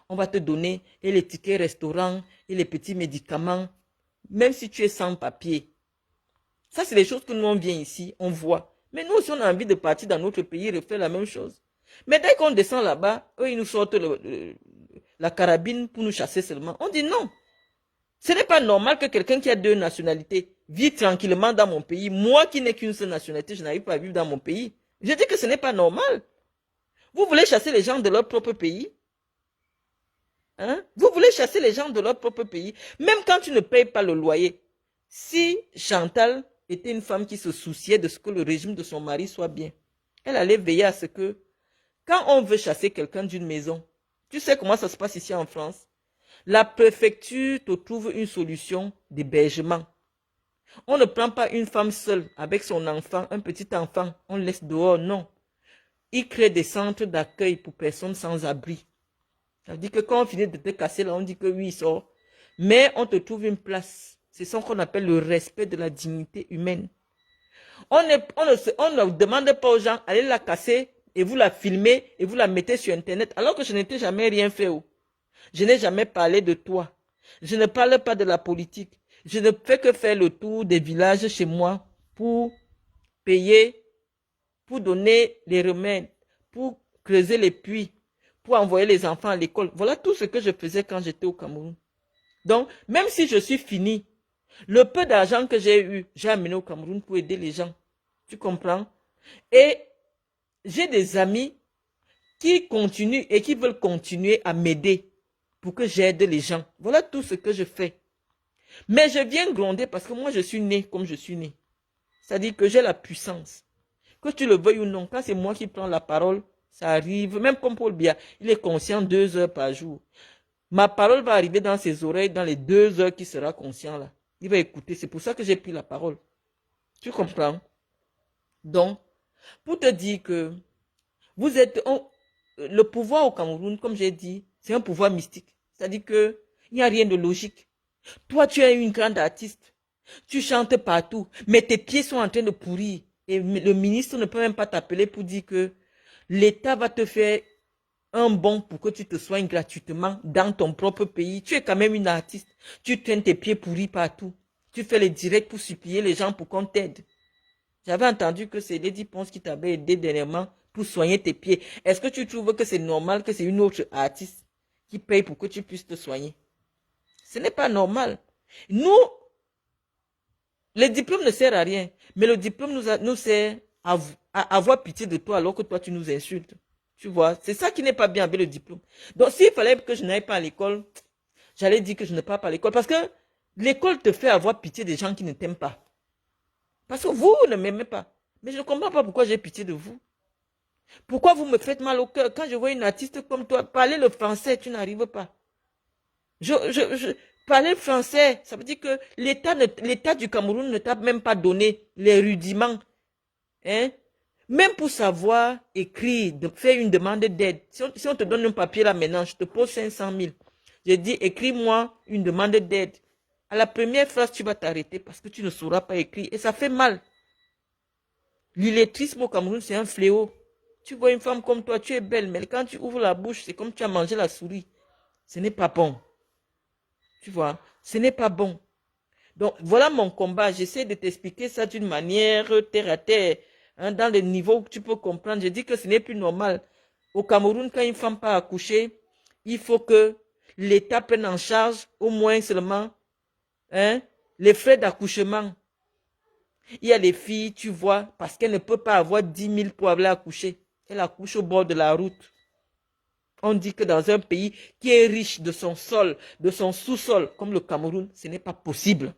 A: On va te donner et les tickets restaurant et les petits médicaments, même si tu es sans papier. Ça, c'est les choses que nous, on vient ici, on voit. Mais nous aussi, on a envie de partir dans notre pays et refaire la même chose. Mais dès qu'on descend là-bas, eux, ils nous sortent la carabine pour nous chasser seulement. On dit non. Ce n'est pas normal que quelqu'un qui a 2 nationalités vit tranquillement dans mon pays. Moi qui n'ai qu'une seule nationalité, je n'arrive pas à vivre dans mon pays. Je dis que ce n'est pas normal. Vous voulez chasser les gens de leur propre pays? Hein? Vous voulez chasser les gens de leur propre pays? Même quand tu ne payes pas le loyer. Si Chantal était une femme qui se souciait de ce que le régime de son mari soit bien, elle allait veiller à ce que, quand on veut chasser quelqu'un d'une maison, tu sais comment ça se passe ici en France? La préfecture te trouve une solution d'hébergement. On ne prend pas une femme seule avec son enfant, un petit enfant, on le laisse dehors, non. Ils créent des centres d'accueil pour personnes sans abri. Ça veut dire que quand on finit de te casser là, on dit que oui, il sort. Mais on te trouve une place. C'est ce qu'on appelle le respect de la dignité humaine. On ne demande pas aux gens, allez la casser et vous la filmez et vous la mettez sur Internet, alors que je n'ai jamais rien fait. Je n'ai jamais parlé de toi. Je ne parle pas de la politique. Je ne fais que faire le tour des villages chez moi pour payer, pour donner les remèdes, pour creuser les puits, pour envoyer les enfants à l'école. Voilà tout ce que je faisais quand j'étais au Cameroun. Donc, même si je suis fini, le peu d'argent que j'ai eu, j'ai amené au Cameroun pour aider les gens. Tu comprends? Et j'ai des amis qui continuent et qui veulent continuer à m'aider pour que j'aide les gens. Voilà tout ce que je fais. Mais je viens gronder parce que moi, je suis né comme je suis né. C'est-à-dire que j'ai la puissance. Que tu le veuilles ou non, quand c'est moi qui prends la parole, ça arrive. Même comme Paul Biya, il est conscient 2 heures par jour. Ma parole va arriver dans ses oreilles dans les 2 heures qu'il sera conscient là. Il va écouter. C'est pour ça que j'ai pris la parole. Tu comprends? Donc, pour te dire que vous êtes... le pouvoir au Cameroun, comme j'ai dit, c'est un pouvoir mystique. C'est-à-dire que il n'y a rien de logique. Toi, tu es une grande artiste. Tu chantes partout, mais tes pieds sont en train de pourrir. Et le ministre ne peut même pas t'appeler pour dire que l'État va te faire un bon pour que tu te soignes gratuitement dans ton propre pays. Tu es quand même une artiste. Tu traînes tes pieds pourris partout. Tu fais les directs pour supplier les gens pour qu'on t'aide. J'avais entendu que c'est Lady Ponce qui t'avait aidé dernièrement pour soigner tes pieds. Est-ce que tu trouves que c'est normal que c'est une autre artiste qui paye pour que tu puisses te soigner? Ce n'est pas normal. Nous, le diplôme ne sert à rien. Mais le diplôme nous sert à avoir pitié de toi alors que toi tu nous insultes. Tu vois, c'est ça qui n'est pas bien avec le diplôme. Donc s'il fallait que je n'aille pas à l'école, j'allais dire que je ne pars pas à l'école. Parce que l'école te fait avoir pitié des gens qui ne t'aiment pas. Parce que vous ne m'aimez pas. Mais je ne comprends pas pourquoi j'ai pitié de vous. Pourquoi vous me faites mal au cœur? Quand je vois une artiste comme toi, parler le français, tu n'arrives pas. Parler français, ça veut dire que l'État du Cameroun ne t'a même pas donné les rudiments. Hein? Même pour savoir écrire, faire une demande d'aide. Si on te donne un papier là maintenant, je te pose 500 000. Je dis, écris-moi une demande d'aide. À la première phrase, tu vas t'arrêter parce que tu ne sauras pas écrire. Et ça fait mal. L'illettrisme au Cameroun, c'est un fléau. Tu vois une femme comme toi, tu es belle, mais quand tu ouvres la bouche, c'est comme tu as mangé la souris. Ce n'est pas bon. Tu vois, ce n'est pas bon. Donc, voilà mon combat. J'essaie de t'expliquer ça d'une manière terre à terre, hein, dans le niveau où tu peux comprendre. Je dis que ce n'est plus normal. Au Cameroun, quand une femme part accoucher, il faut que l'État prenne en charge au moins seulement, hein, les frais d'accouchement. Il y a des filles, tu vois, parce qu'elles ne peuvent pas avoir 10 000 pour aller accoucher. Elles accouchent au bord de la route. On dit que dans un pays qui est riche de son sol, de son sous-sol, comme le Cameroun, ce n'est pas possible.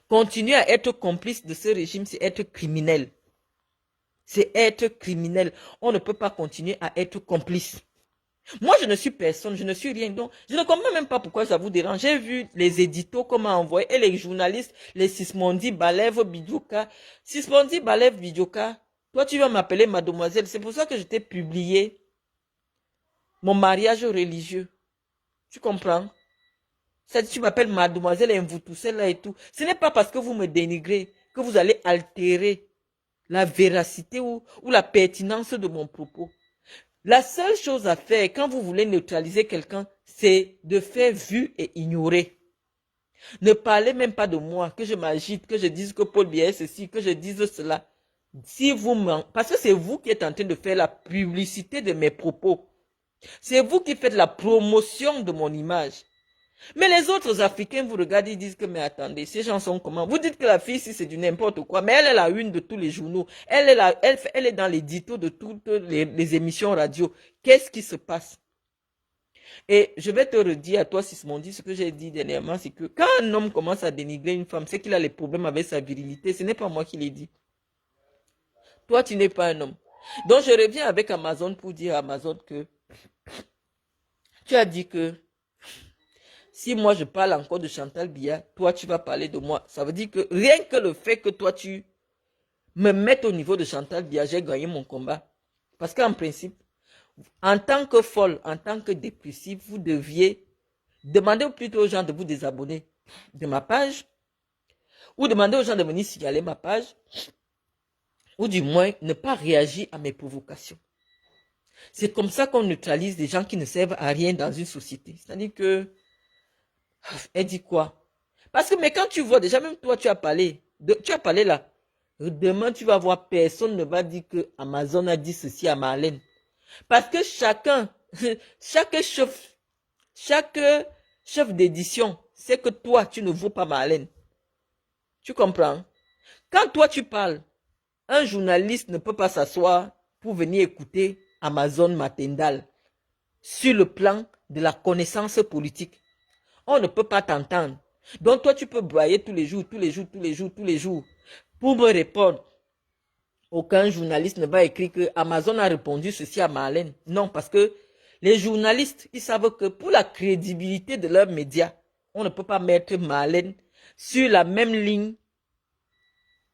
A: Continuer à être complice de ce régime, c'est être criminel. C'est être criminel. On ne peut pas continuer à être complice. Moi, je ne suis personne, je ne suis rien. Donc, je ne comprends même pas pourquoi ça vous dérange. J'ai vu les éditos, comment envoyer, et les journalistes, les Sismondi, Balev, Bidjoka. Sismondi, Balev, Bidjoka, toi, tu vas m'appeler mademoiselle. C'est pour ça que je t'ai publié mon mariage religieux. Tu comprends? Tu m'appelles mademoiselle Mvoutousela et tout. Ce n'est pas parce que vous me dénigrez que vous allez altérer la véracité ou la pertinence de mon propos. La seule chose à faire quand vous voulez neutraliser quelqu'un, c'est de faire vu et ignorer. Ne parlez même pas de moi, que je m'agite, que je dise que Paul Biya est ceci, que je dise cela. Si vous parce que c'est vous qui êtes en train de faire la publicité de mes propos. C'est vous qui faites la promotion de mon image. Mais les autres Africains vous regardent, ils disent que, mais attendez, ces gens sont comment? Vous dites que la fille, si c'est du n'importe quoi, mais elle est la une de tous les journaux. Elle est dans l'édito de toutes les émissions radio. Qu'est-ce qui se passe? Et je vais te redire à toi, Sismondi, ce que j'ai dit dernièrement, c'est que quand un homme commence à dénigrer une femme, c'est qu'il a les problèmes avec sa virilité. Ce n'est pas moi qui l'ai dit. Toi, tu n'es pas un homme. Donc, je reviens avec Amazon pour dire à Amazon que tu as dit que si moi je parle encore de Chantal Biya, toi tu vas parler de moi. Ça veut dire que rien que le fait que toi tu me mettes au niveau de Chantal Biya, j'ai gagné mon combat. Parce qu'en principe, en tant que folle, en tant que dépressive, vous deviez demander plutôt aux gens de vous désabonner de ma page, ou demander aux gens de venir signaler ma page, ou du moins ne pas réagir à mes provocations. C'est comme ça qu'on neutralise des gens qui ne servent à rien dans une société. C'est-à-dire que elle dit quoi? Parce que, mais quand tu vois, déjà même toi, tu as parlé là. Demain, tu vas voir, personne ne va dire que Amazon a dit ceci à Marlène. Parce que chaque chef d'édition sait que toi, tu ne vaux pas Marlène. Tu comprends? Quand toi, tu parles, un journaliste ne peut pas s'asseoir pour venir écouter Amazon Matendal sur le plan de la connaissance politique. On ne peut pas t'entendre. Donc toi, tu peux broyer tous les jours. Pour me répondre, aucun journaliste ne va écrire que Amazon a répondu ceci à Marlène. Non, parce que les journalistes, ils savent que pour la crédibilité de leurs médias, on ne peut pas mettre Marlène sur la même ligne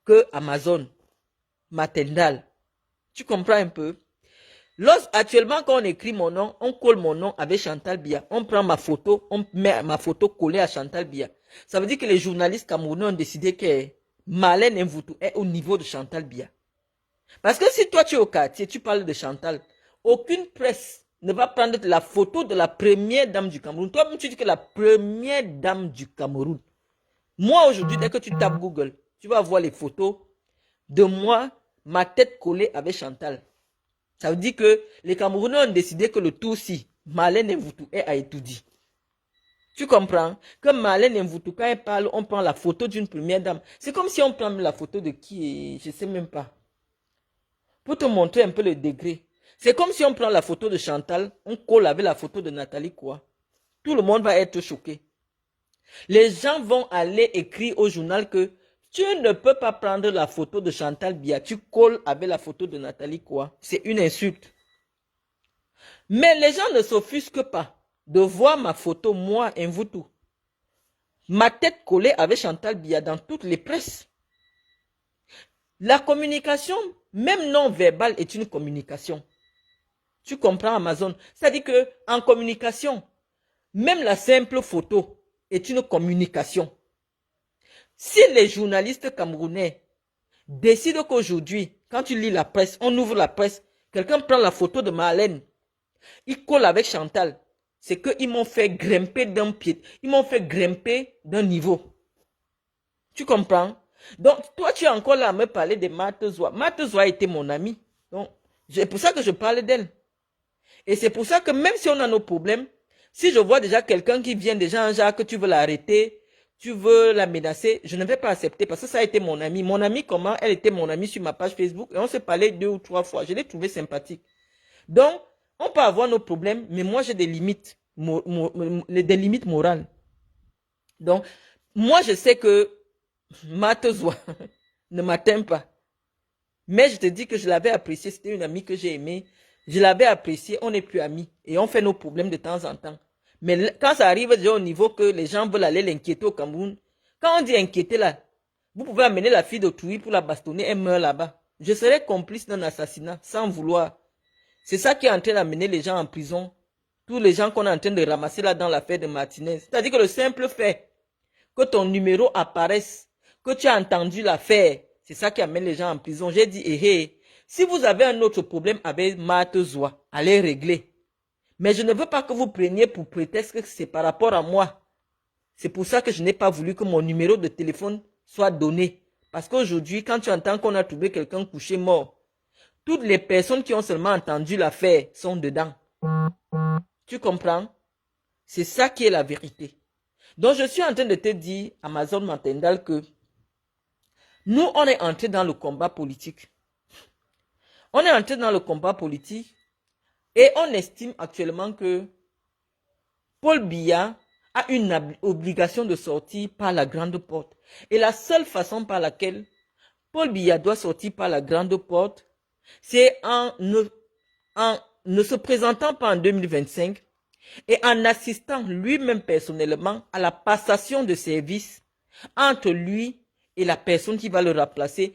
A: que Amazon, Matendal. Tu comprends un peu? Actuellement, quand on écrit mon nom, on colle mon nom avec Chantal Biya. On prend ma photo, on met ma photo collée à Chantal Biya. Ça veut dire que les journalistes camerounais ont décidé que Marlène Mvoutou est au niveau de Chantal Biya. Parce que si toi tu es au quartier, tu parles de Chantal, aucune presse ne va prendre la photo de la première dame du Cameroun. Toi-même, tu dis que la première dame du Cameroun. Moi, aujourd'hui, dès que tu tapes Google, tu vas voir les photos de moi, ma tête collée avec Chantal. Ça veut dire que les Camerounais ont décidé que le Tutsi, Marlène Mvoutou, est à étudier. Tu comprends? Que Marlène Mvoutou, quand elle parle, on prend la photo d'une première dame. C'est comme si on prend la photo de qui, je ne sais même pas. Pour te montrer un peu le degré. C'est comme si on prend la photo de Chantal, on colle avec la photo de Nathalie quoi. Tout le monde va être choqué. Les gens vont aller écrire au journal que tu ne peux pas prendre la photo de Chantal Biya, tu colles avec la photo de Nathalie quoi. C'est une insulte. Mais les gens ne s'offusquent pas. de voir ma photo, moi, Mvutu, ma tête collée avec Chantal Biya dans toutes les presses. La communication, même non verbale, est une communication. Tu comprends, Amazon? C'est-à-dire qu'en communication, même la simple photo est une communication. Si les journalistes camerounais décident qu'aujourd'hui, quand tu lis la presse, on ouvre la presse, quelqu'un prend la photo de Marlène, il colle avec Chantal, c'est qu'ils m'ont fait grimper d'un pied, ils m'ont fait grimper d'un niveau. Tu comprends? Donc, toi, tu es encore là à me parler de Marthe Zoua. Marthe Zoua était mon amie. Donc, c'est pour ça que je parle d'elle. Et c'est pour ça que même si on a nos problèmes, si je vois déjà quelqu'un qui vient déjà un genre que tu veux l'arrêter, tu veux la menacer, je ne vais pas accepter parce que ça a été mon amie. Mon amie, comment? Elle était mon amie sur ma page Facebook et on s'est parlé 2 ou 3 fois. Je l'ai trouvée sympathique. Donc, on peut avoir nos problèmes, mais moi j'ai des limites, des limites morales. Donc, moi je sais que Marthe Zoua ne m'atteint pas. Mais je te dis que je l'avais appréciée, c'était une amie que j'ai aimée. Je l'avais appréciée, on n'est plus amis. Et on fait nos problèmes de temps en temps. Mais quand ça arrive déjà au niveau que les gens veulent aller l'inquiéter au Cameroun, quand on dit inquiéter là, vous pouvez amener la fille d'autrui pour la bastonner, elle meurt là-bas. Je serais complice d'un assassinat, sans vouloir. C'est ça qui est en train d'amener les gens en prison. Tous les gens qu'on est en train de ramasser là dans l'affaire de Martinez. C'est-à-dire que le simple fait que ton numéro apparaisse, que tu as entendu l'affaire, c'est ça qui amène les gens en prison. J'ai dit, si vous avez un autre problème avec Marthe Zoua, allez régler. Mais je ne veux pas que vous preniez pour prétexte que c'est par rapport à moi. C'est pour ça que je n'ai pas voulu que mon numéro de téléphone soit donné. Parce qu'aujourd'hui, quand tu entends qu'on a trouvé quelqu'un couché mort, toutes les personnes qui ont seulement entendu l'affaire sont dedans. Tu comprends? C'est ça qui est la vérité. Donc, je suis en train de te dire, Amazon Mantendal, que nous, on est entré dans le combat politique. On est entré dans le combat politique et on estime actuellement que Paul Biya a une obligation de sortir par la grande porte. Et la seule façon par laquelle Paul Biya doit sortir par la grande porte, c'est en ne se présentant pas en 2025 et en assistant lui-même personnellement à la passation de services entre lui et la personne qui va le remplacer.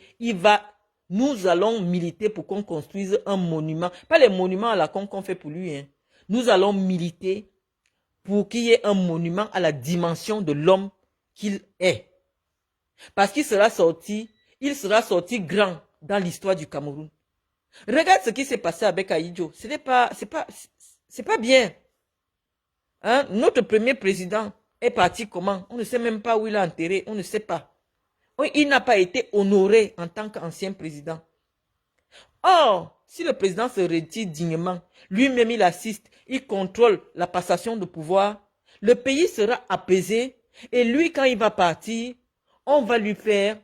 A: Nous allons militer pour qu'on construise un monument. Pas les monuments à la con qu'on fait pour lui. Hein. Nous allons militer pour qu'il y ait un monument à la dimension de l'homme qu'il est. Parce qu'il sera sorti grand dans l'histoire du Cameroun. Regarde ce qui s'est passé avec Ahidjo. C'est pas bien. Hein? Notre premier président est parti comment? On ne sait même pas où il a enterré. On ne sait pas. Il n'a pas été honoré en tant qu'ancien président. Or, si le président se retire dignement, lui-même il assiste, il contrôle la passation de pouvoir, le pays sera apaisé et lui, quand il va partir, on va lui faire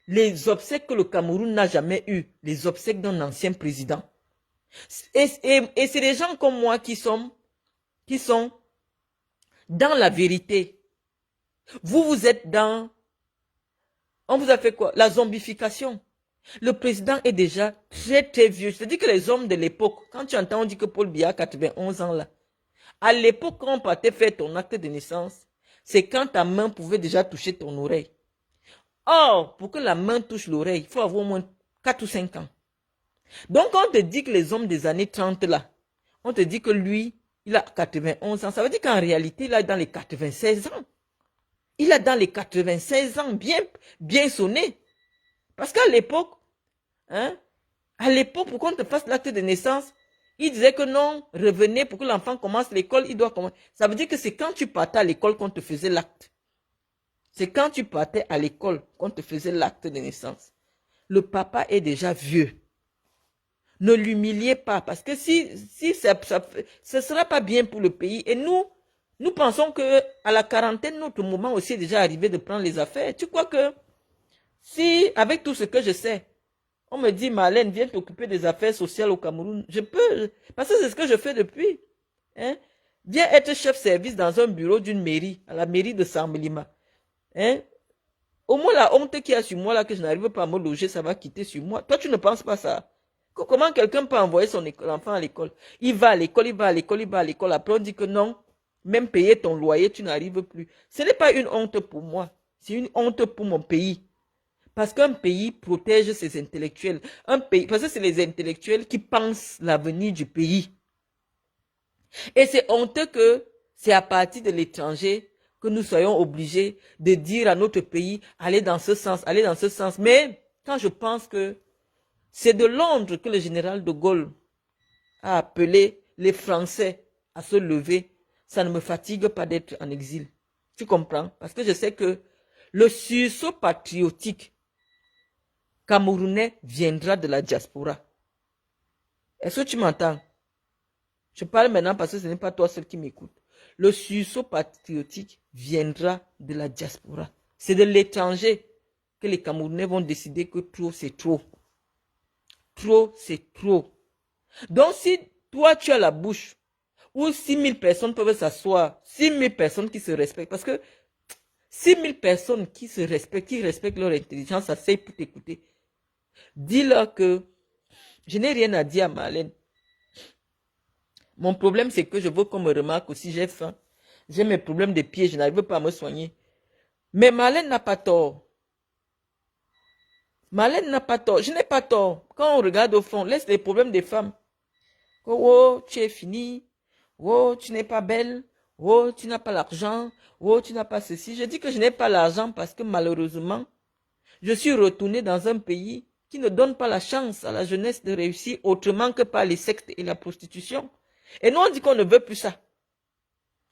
A: les obsèques que le Cameroun n'a jamais eu, les obsèques d'un ancien président. Et c'est des gens comme moi qui sont dans la vérité. Vous êtes dans... On vous a fait quoi? La zombification. Le président est déjà très très vieux. Je te dis que les hommes de l'époque, quand tu entends, on dit que Paul Biya a 91 ans là. À l'époque, quand on partait faire ton acte de naissance, c'est quand ta main pouvait déjà toucher ton oreille. Or, pour que la main touche l'oreille, il faut avoir au moins 4 ou 5 ans. Donc, on te dit que les hommes des années 30 là, on te dit que lui, il a 91 ans. Ça veut dire qu'en réalité, il est dans les 96 ans. Il a dans les 96 ans, bien sonné. Parce qu'à l'époque, pour qu'on te fasse l'acte de naissance, il disait que non, revenez pour que l'enfant commence l'école, il doit commencer. Ça veut dire que c'est quand tu partais à l'école qu'on te faisait l'acte. C'est quand tu partais à l'école qu'on te faisait l'acte de naissance. Le papa est déjà vieux. Ne l'humiliez pas, parce que si ce ne sera pas bien pour le pays. Et nous pensons que à la quarantaine, notre moment aussi est déjà arrivé de prendre les affaires. Tu crois que si, avec tout ce que je sais, on me dit, Marlène, viens t'occuper des affaires sociales au Cameroun, je peux, parce que c'est ce que je fais depuis. Hein? Viens être chef service dans un bureau d'une mairie, à la mairie de Samblima. Hein? Au moins la honte qu'il y a sur moi, là, que je n'arrive pas à me loger, ça va quitter sur moi. Toi, tu ne penses pas ça? Comment quelqu'un peut envoyer son enfant à l'école? Il va à l'école, après on dit que non, Même payer ton loyer, tu n'arrives plus. Ce n'est pas une honte pour moi. C'est une honte pour mon pays. Parce qu'un pays protège ses intellectuels. Un pays, parce que c'est les intellectuels qui pensent l'avenir du pays. Et c'est honteux que c'est à partir de l'étranger que nous soyons obligés de dire à notre pays, allez dans ce sens, allez dans ce sens. Mais quand je pense que c'est de Londres que le général de Gaulle a appelé les Français à se lever, ça ne me fatigue pas d'être en exil. Tu comprends? Parce que je sais que le sursaut patriotique camerounais viendra de la diaspora. Est-ce que tu m'entends? Je parle maintenant parce que ce n'est pas toi seul qui m'écoute. Le sursaut patriotique viendra de la diaspora. C'est de l'étranger que les Camerounais vont décider que trop, c'est trop. Trop, c'est trop. Donc, si toi, tu as la bouche, où 6000 personnes peuvent s'asseoir, 6000 personnes qui se respectent, parce que 6000 personnes qui se respectent, qui respectent leur intelligence, s'asseyent pour t'écouter. Dis-leur que je n'ai rien à dire à Marlène. Mon problème, c'est que je veux qu'on me remarque aussi, j'ai faim. J'ai mes problèmes de pieds, je n'arrive pas à me soigner. Mais Marlène n'a pas tort. Marlène n'a pas tort. Je n'ai pas tort. Quand on regarde au fond, laisse les problèmes des femmes. Oh, tu es fini. Oh, tu n'es pas belle. Oh, tu n'as pas l'argent. Oh, tu n'as pas ceci. Je dis que je n'ai pas l'argent parce que malheureusement, je suis retourné dans un pays qui ne donne pas la chance à la jeunesse de réussir autrement que par les sectes et la prostitution. Et nous, on dit qu'on ne veut plus ça.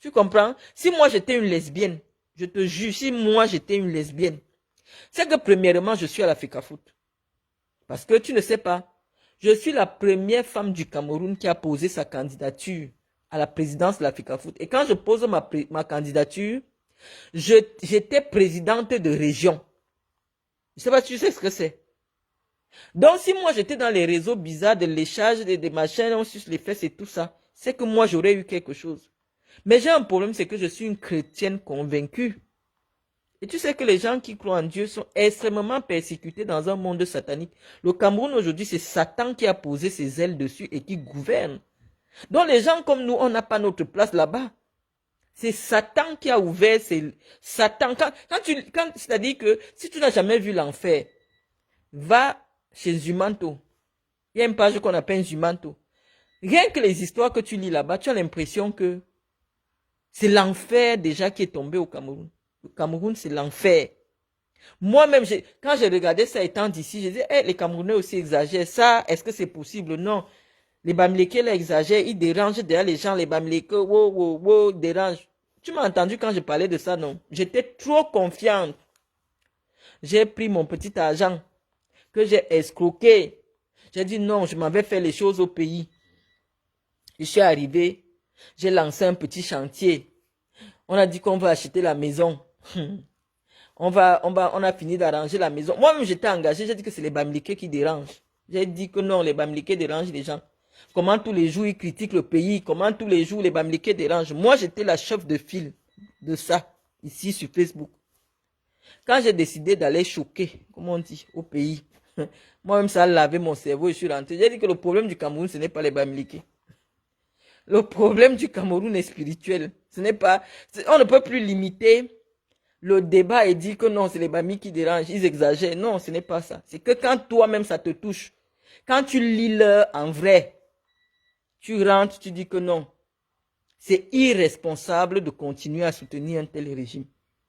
A: Tu comprends? Si moi, j'étais une lesbienne, je te jure, si moi, j'étais une lesbienne, c'est que premièrement, je suis à l'Africa Foot. Parce que tu ne sais pas, je suis la première femme du Cameroun qui a posé sa candidature à la présidence de l'Africa Foot. Et quand je pose ma candidature, j'étais présidente de région. Je ne sais pas si tu sais ce que c'est. Donc, si moi, j'étais dans les réseaux bizarres de léchage, des machins, on suce les fesses et tout ça, c'est que moi, j'aurais eu quelque chose. Mais j'ai un problème, c'est que je suis une chrétienne convaincue. Et tu sais que les gens qui croient en Dieu sont extrêmement persécutés dans un monde satanique. Le Cameroun aujourd'hui, c'est Satan qui a posé ses ailes dessus et qui gouverne. Donc les gens comme nous, on n'a pas notre place là-bas. C'est Satan qui a ouvert ses... Satan, c'est-à-dire que si tu n'as jamais vu l'enfer, va chez Zumanto. Il y a une page qu'on appelle Zumanto. Rien que les histoires que tu lis là-bas, tu as l'impression que c'est l'enfer déjà qui est tombé au Cameroun. Le Cameroun, c'est l'enfer. Moi-même, quand j'ai regardé ça étant d'ici, je disais, hey, les Camerounais aussi exagèrent. Ça, est-ce que c'est possible? Non. Les Bamileke là exagèrent, ils dérangent derrière les gens, les Bamileke, wow, dérangent. Tu m'as entendu quand je parlais de ça, non? J'étais trop confiante. J'ai pris mon petit argent que j'ai escroqué. J'ai dit non, je m'en vais faire les choses au pays. Je suis arrivé, j'ai lancé un petit chantier. On a dit qu'on va acheter la maison. On a fini d'arranger la maison. Moi-même, j'étais engagé. J'ai dit que c'est les Bamileke qui dérangent. J'ai dit que non, les Bamileke dérangent les gens. Comment tous les jours ils critiquent le pays. Comment tous les jours les Bamileke dérangent. Moi, j'étais la chef de file de ça, ici sur Facebook. Quand j'ai décidé d'aller choquer, comme on dit, au pays, moi-même, ça a lavé mon cerveau et je suis rentré. J'ai dit que le problème du Cameroun, ce n'est pas les Bamileke. Le problème du Cameroun est spirituel. Ce n'est pas... On ne peut plus limiter le débat et dire que non, c'est les Bami qui dérangent, ils exagèrent. Non, ce n'est pas ça. C'est que quand toi-même, ça te touche, quand tu lis l'heure en vrai, tu rentres, tu dis que non. C'est irresponsable de continuer à soutenir un tel régime.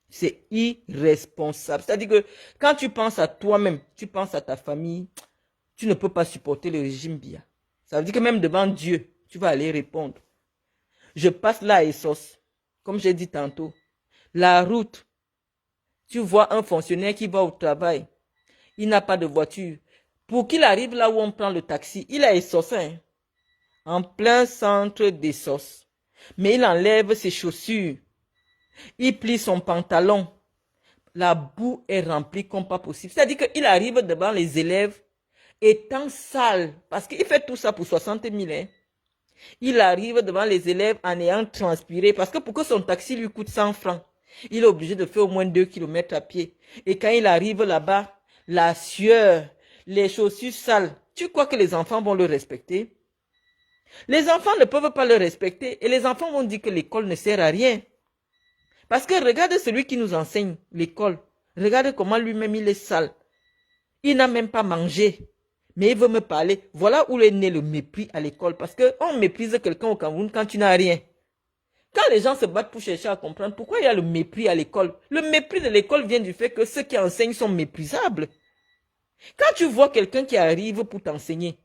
A: C'est irresponsable. C'est-à-dire que quand tu penses à toi-même, tu penses à ta famille, tu ne peux pas supporter le régime Biya. Ça veut dire que même devant Dieu, tu vas aller répondre. Je passe là à Essos, comme j'ai dit tantôt. La route, tu vois un fonctionnaire qui va au travail, il n'a pas de voiture. Pour qu'il arrive là où on prend le taxi, il a Essos, hein, en plein centre d'Essos. Mais il enlève ses chaussures, il plie son pantalon. La boue est remplie comme pas possible. C'est-à-dire qu'il arrive devant les élèves étant sale, parce qu'il fait tout ça pour 60 000. Hein. Il arrive devant les élèves en ayant transpiré, parce que pour que son taxi lui coûte 100 francs, il est obligé de faire au moins 2 kilomètres à pied. Et quand il arrive là-bas, la sueur, les chaussures sales, tu crois que les enfants vont le respecter? Les enfants ne peuvent pas le respecter et les enfants vont dire que l'école ne sert à rien. Parce que regarde celui qui nous enseigne l'école. Regarde comment lui-même il est sale. Il n'a même pas mangé. Mais il veut me parler. Voilà où est né le mépris à l'école. Parce qu'on méprise quelqu'un au Cameroun quand tu n'as rien. Quand les gens se battent pour chercher à comprendre pourquoi il y a le mépris à l'école. Le mépris de l'école vient du fait que ceux qui enseignent sont méprisables. Quand tu vois quelqu'un qui arrive pour t'enseigner,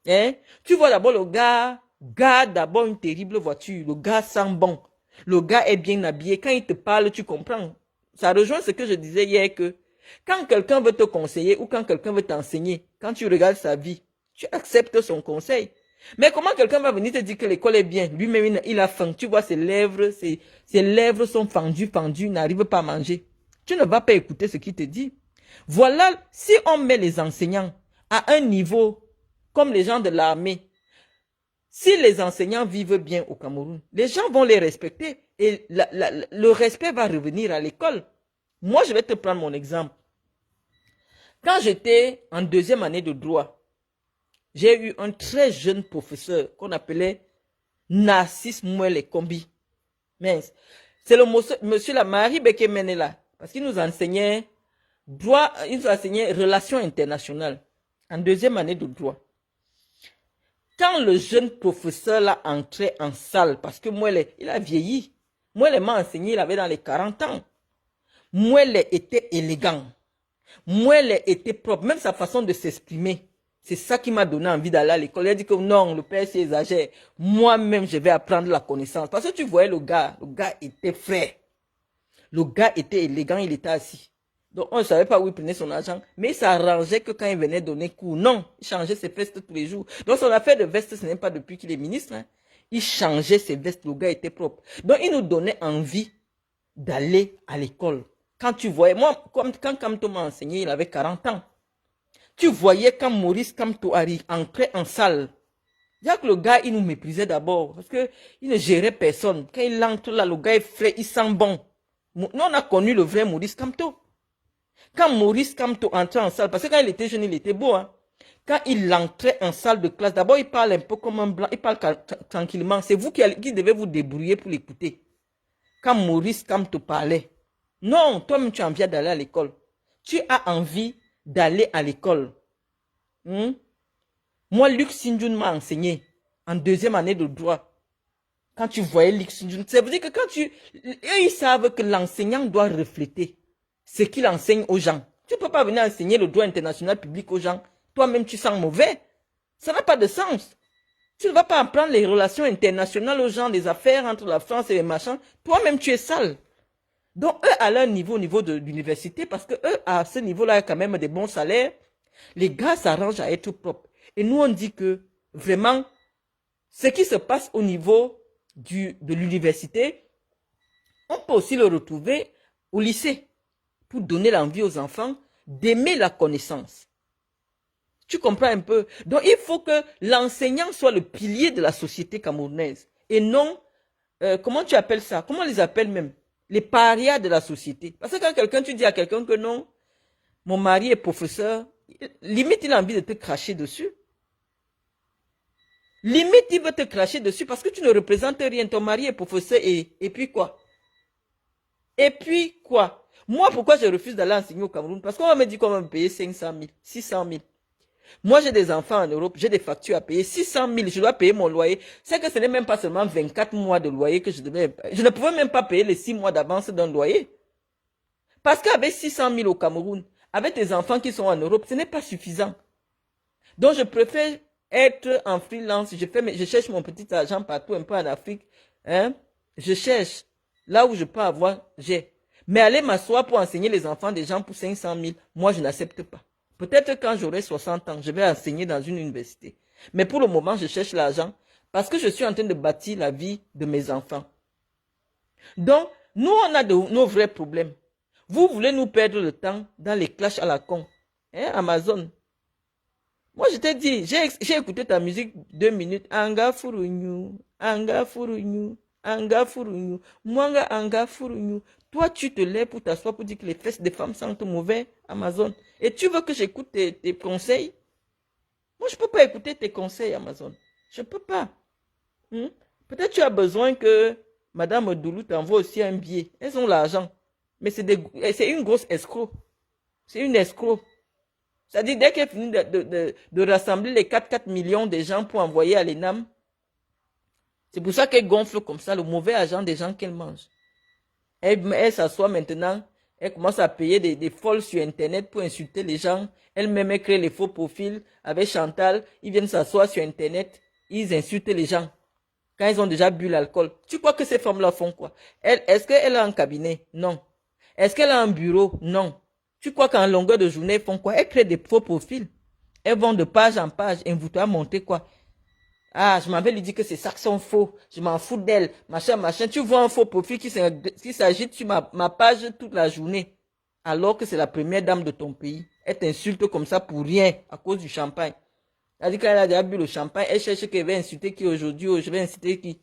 A: hein, tu vois d'abord le gars d'abord une terrible voiture. Le gars sent bon. Le gars est bien habillé. Quand il te parle, tu comprends. Ça rejoint ce que je disais hier que quand quelqu'un veut te conseiller ou quand quelqu'un veut t'enseigner, quand tu regardes sa vie, tu acceptes son conseil. Mais comment quelqu'un va venir te dire que l'école est bien? Lui-même, il a faim. Tu vois, ses lèvres sont fendues, il n'arrive pas à manger. Tu ne vas pas écouter ce qu'il te dit. Voilà, si on met les enseignants à un niveau comme les gens de l'armée, si les enseignants vivent bien au Cameroun, les gens vont les respecter et le respect va revenir à l'école. Moi, je vais te prendre mon exemple. Quand j'étais en deuxième année de droit, j'ai eu un très jeune professeur qu'on appelait Narcisse Mouele Kombi. C'est le monsieur la Marie Bekemenela, parce qu'il nous enseignait droit, il nous enseignait relations internationales en deuxième année de droit. Quand le jeune professeur l'a entré en salle, parce que Mouele, il a vieilli. Mouele m'a enseigné, il avait dans les 40 ans. Mouele était élégant. Mouele était propre, même sa façon de s'exprimer. C'est ça qui m'a donné envie d'aller à l'école. Il a dit que non, le père s'exagère. Moi-même, je vais apprendre la connaissance. Parce que tu voyais le gars était frais. Le gars était élégant, il était assis. Donc, on ne savait pas où il prenait son argent. Mais il s'arrangeait que quand il venait donner cours. Non, il changeait ses vestes tous les jours. Donc, son affaire de veste, ce n'est pas depuis qu'il est ministre. Hein. Il changeait ses vestes, le gars était propre. Donc, il nous donnait envie d'aller à l'école. Quand tu voyais, moi, quand Kamto m'a enseigné, il avait 40 ans. Tu voyais quand Maurice Kamto entrait en salle. Déjà que le gars, il nous méprisait d'abord. Parce qu'il ne gérait personne. Quand il entre là, le gars est frais, il sent bon. Nous, on a connu le vrai Maurice Kamto. Quand Maurice Kamto entrait en salle, parce que quand il était jeune, il était beau. Hein. Quand il entrait en salle de classe, d'abord, il parle un peu comme un blanc. Il parle tranquillement. C'est vous qui devez vous débrouiller pour l'écouter. Quand Maurice Kamto parlait. Non, toi-même, tu as envie d'aller à l'école. Tu as envie d'aller à l'école. Moi, Luc Sinjun m'a enseigné en deuxième année de droit. Quand tu voyais Luc Sinjun, ça veut dire que ils savent que l'enseignant doit refléter ce qu'il enseigne aux gens. Tu ne peux pas venir enseigner le droit international public aux gens. Toi-même, tu sens mauvais. Ça n'a pas de sens. Tu ne vas pas apprendre les relations internationales aux gens, les affaires entre la France et les machins. Toi-même, tu es sale. Donc, eux, à leur niveau, au niveau de l'université, parce que eux, à ce niveau-là, il y a quand même des bons salaires, les gars s'arrangent à être propres. Et nous, on dit que, vraiment, ce qui se passe au niveau de l'université, on peut aussi le retrouver au lycée, pour donner l'envie aux enfants d'aimer la connaissance. Tu comprends un peu? Donc, il faut que l'enseignant soit le pilier de la société camerounaise. Et non, comment tu appelles ça? Comment on les appelle même? Les parias de la société. Parce que quand quelqu'un, tu dis à quelqu'un que non, mon mari est professeur, limite il a envie de te cracher dessus. Limite il veut te cracher dessus parce que tu ne représentes rien. Ton mari est professeur et puis quoi? Et puis quoi? Moi, pourquoi je refuse d'aller enseigner au Cameroun? Parce qu'on va me dire qu'on va me payer 500 000, 600 000. Moi, j'ai des enfants en Europe, j'ai des factures à payer. 600 000, je dois payer mon loyer. C'est que ce n'est même pas seulement 24 mois de loyer que je devais. Je ne pouvais même pas payer les 6 mois d'avance d'un loyer. Parce qu'avec 600 000 au Cameroun, avec des enfants qui sont en Europe, ce n'est pas suffisant. Donc, je préfère être en freelance. Je cherche mon petit argent partout, un peu en Afrique. Hein? Je cherche là où je peux avoir, j'ai. Mais aller m'asseoir pour enseigner les enfants des gens pour 500 000, moi, je n'accepte pas. Peut-être quand j'aurai 60 ans, je vais enseigner dans une université. Mais pour le moment, je cherche l'argent parce que je suis en train de bâtir la vie de mes enfants. Donc, nous, on a nos vrais problèmes. Vous voulez nous perdre le temps dans les clashs à la con. Hein, Amazon. Moi, je t'ai dit, j'ai écouté ta musique 2 minutes. Anga furunyu, anga furunyu, anga furunyu, mwanga anga furunyu. Toi, tu te lèves pour t'asseoir pour dire que les fesses des femmes sentent mauvais, Amazon. Et tu veux que j'écoute tes conseils? Moi, je ne peux pas écouter tes conseils, Amazon. Je ne peux pas. Hmm? Peut-être tu as besoin que Madame Doulou t'envoie aussi un billet. Elles ont l'argent. Mais c'est une grosse escroc. C'est une escroc. C'est-à-dire, dès qu'elle finit de rassembler les 4 millions de gens pour envoyer à l'ENAM, c'est pour ça qu'elle gonfle comme ça le mauvais argent des gens qu'elle mange. Elle s'assoit maintenant, elle commence à payer des folles sur Internet pour insulter les gens. Elle-même, elle crée les faux profils avec Chantal. Ils viennent s'asseoir sur Internet, ils insultent les gens. Quand ils ont déjà bu l'alcool. Tu crois que ces femmes-là font quoi? Est-ce qu'elle a un cabinet? Non. Est-ce qu'elle a un bureau? Non. Tu crois qu'en longueur de journée, elles font quoi? Elles créent des faux profils. Elles vont de page en page. Et vous doit montrer quoi? Ah, je m'avais lui dit que c'est ça qui sont faux. Je m'en fous d'elle. Machin, machin. Tu vois un faux profil qui s'agite sur ma page toute la journée. Alors que c'est la première dame de ton pays. Elle t'insulte comme ça pour rien, à cause du champagne. Elle dit qu'elle a déjà bu le champagne. Elle cherche qu'elle va insulter qui aujourd'hui. Je vais insulter qui?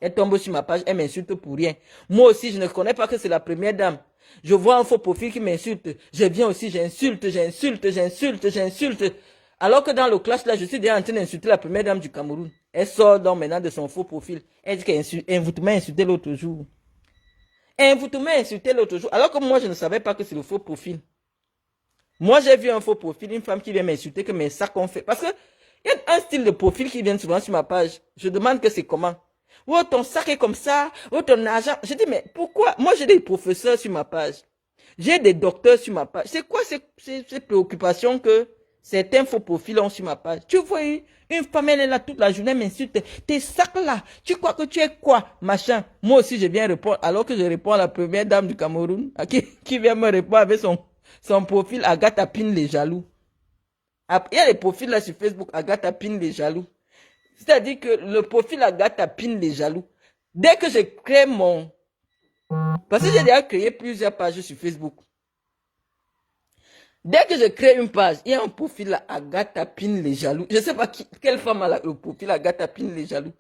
A: Elle tombe sur ma page. Elle m'insulte pour rien. Moi aussi, je ne connais pas que c'est la première dame. Je vois un faux profil qui m'insulte. Je viens aussi, j'insulte. Alors que dans le clash, là, je suis déjà en train d'insulter la première dame du Cameroun. Elle sort donc maintenant de son faux profil. Elle dit qu'elle m'a insulté l'autre jour. M'a insulté l'autre jour. Alors que moi, je ne savais pas que c'est le faux profil. Moi, j'ai vu un faux profil, une femme qui vient m'insulter que mes sacs ont fait. Parce que il y a un style de profil qui vient souvent sur ma page. Je demande que c'est comment. Oh, ton sac est comme ça. Oh, ton argent. Je dis, mais pourquoi? Moi, j'ai des professeurs sur ma page. J'ai des docteurs sur ma page. C'est quoi ces préoccupations que certains faux profils ont sur ma page? Tu vois, une femme, elle est là toute la journée, m'insulte. Tes sacs là, tu crois que tu es quoi? Machin. Moi aussi, je viens répondre, alors que je réponds à la première dame du Cameroun, qui vient me répondre avec son profil Agatha Pin les jaloux. Il y a les profils là sur Facebook, Agatha Pin les jaloux. C'est-à-dire que le profil Agatha Pin les jaloux, dès que je crée parce que j'ai déjà créé plusieurs pages sur Facebook. Dès que je crée une page, il y a un profil là, Agatha Pin les jaloux. Je ne sais pas quelle femme a le profil Agatha Pin les jaloux.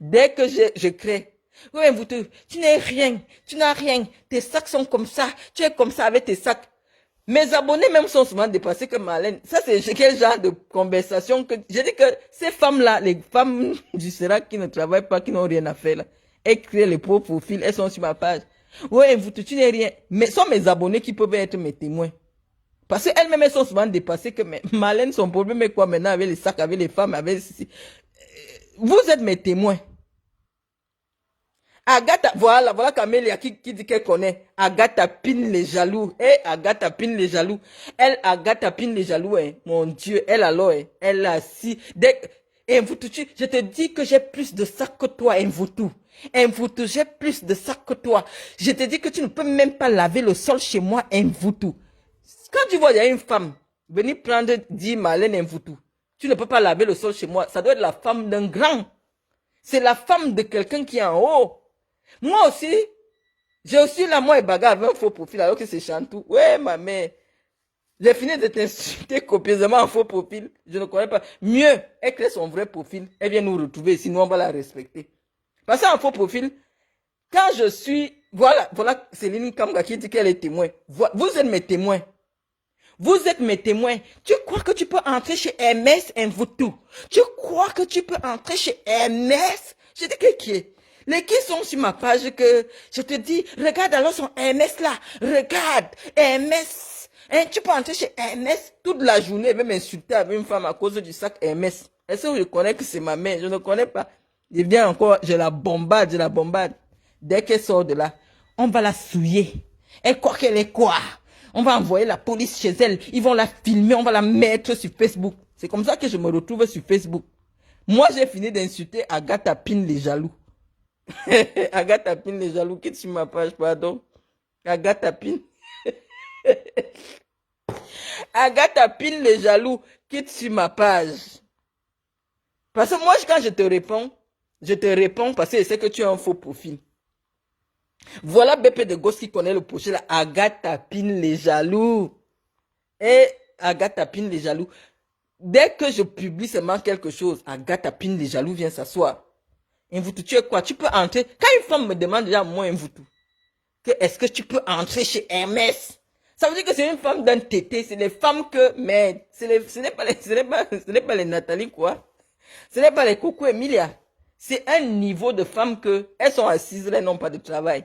A: Dès que je crée, oui, tu n'es rien, tu n'as rien, tes sacs sont comme ça, tu es comme ça avec tes sacs. Mes abonnés même sont souvent dépassés que Marlène. Ça, c'est quel genre de conversation que... Je dis que ces femmes-là, les femmes du Serac qui ne travaillent pas, qui n'ont rien à faire, là, elles créent les pauvres profils, elles sont sur ma page. Ouais, tu n'es rien. Mais sont mes abonnés qui peuvent être mes témoins. Parce qu'elles-mêmes, elles sont souvent dépassées que Marlène, son problème est quoi maintenant avec les sacs, avec les femmes, avec... Vous êtes mes témoins. Agatha, voilà Camélia qui dit qu'elle connaît. Agatha Pin les jaloux. Agatha Pin les jaloux. Agatha Pin les jaloux, mon Dieu, elle alors, elle a si. Je te dis que j'ai plus de sacs que toi, Mvutu, j'ai plus de sacs que toi. Je te dis que tu ne peux même pas laver le sol chez moi, Mvutu. Quand tu vois, il y a une femme venir prendre 10 Marlène Mvutu. Tu ne peux pas laver le sol chez moi. Ça doit être la femme d'un grand. C'est la femme de quelqu'un qui est en haut. Moi aussi, j'ai aussi la moi et bagarre avec un faux profil alors que c'est Chantou. Ouais, ma mère. J'ai fini de t'insulter copieusement en faux profil. Je ne connais pas. Mieux, elle crée son vrai profil. Elle vient nous retrouver, sinon on va la respecter. Parce qu'en faux profil, quand je suis... Voilà Céline Kamga qui dit qu'elle est témoin. Vous êtes mes témoins. Vous êtes mes témoins. Tu crois que tu peux entrer chez MS Mvutu? Tu crois que tu peux entrer chez MS? Je dis que qui est? Les qui sont sur ma page que je te dis, regarde alors son MS là, regarde, MS. Hein, tu peux entrer chez MS toute la journée et même insulter avec une femme à cause du sac MS. Est-ce que je connais que c'est ma mère? Je ne connais pas. Je viens encore, je la bombarde. Dès qu'elle sort de là, on va la souiller. Elle croit qu'elle est quoi? On va envoyer la police chez elle. Ils vont la filmer, on va la mettre sur Facebook. C'est comme ça que je me retrouve sur Facebook. Moi, j'ai fini d'insulter Agatha Pin les jaloux. Agatha Pin les jaloux, quitte sur ma page, pardon. Agatha Pin. Agatha Pin les jaloux, quitte sur ma page. Parce que moi, quand je te réponds parce que je sais que tu as un faux profil. Voilà BP de Gosse qui connaît le projet là. Agatha Pin les jaloux. Et Agatha Pin les jaloux. Dès que je publie seulement quelque chose, Agatha Pin les jaloux vient s'asseoir. Mvutu, tu es quoi? Tu peux entrer. Quand une femme me demande déjà, moi, Mvutu, que est-ce que tu peux entrer chez Hermès? Ça veut dire que c'est une femme d'un tété. C'est les femmes que, mais, ce n'est pas les Nathalie, quoi.
B: Ce n'est pas les Coco Emilia. C'est un niveau de femmes que elles sont assises, elles n'ont pas de travail.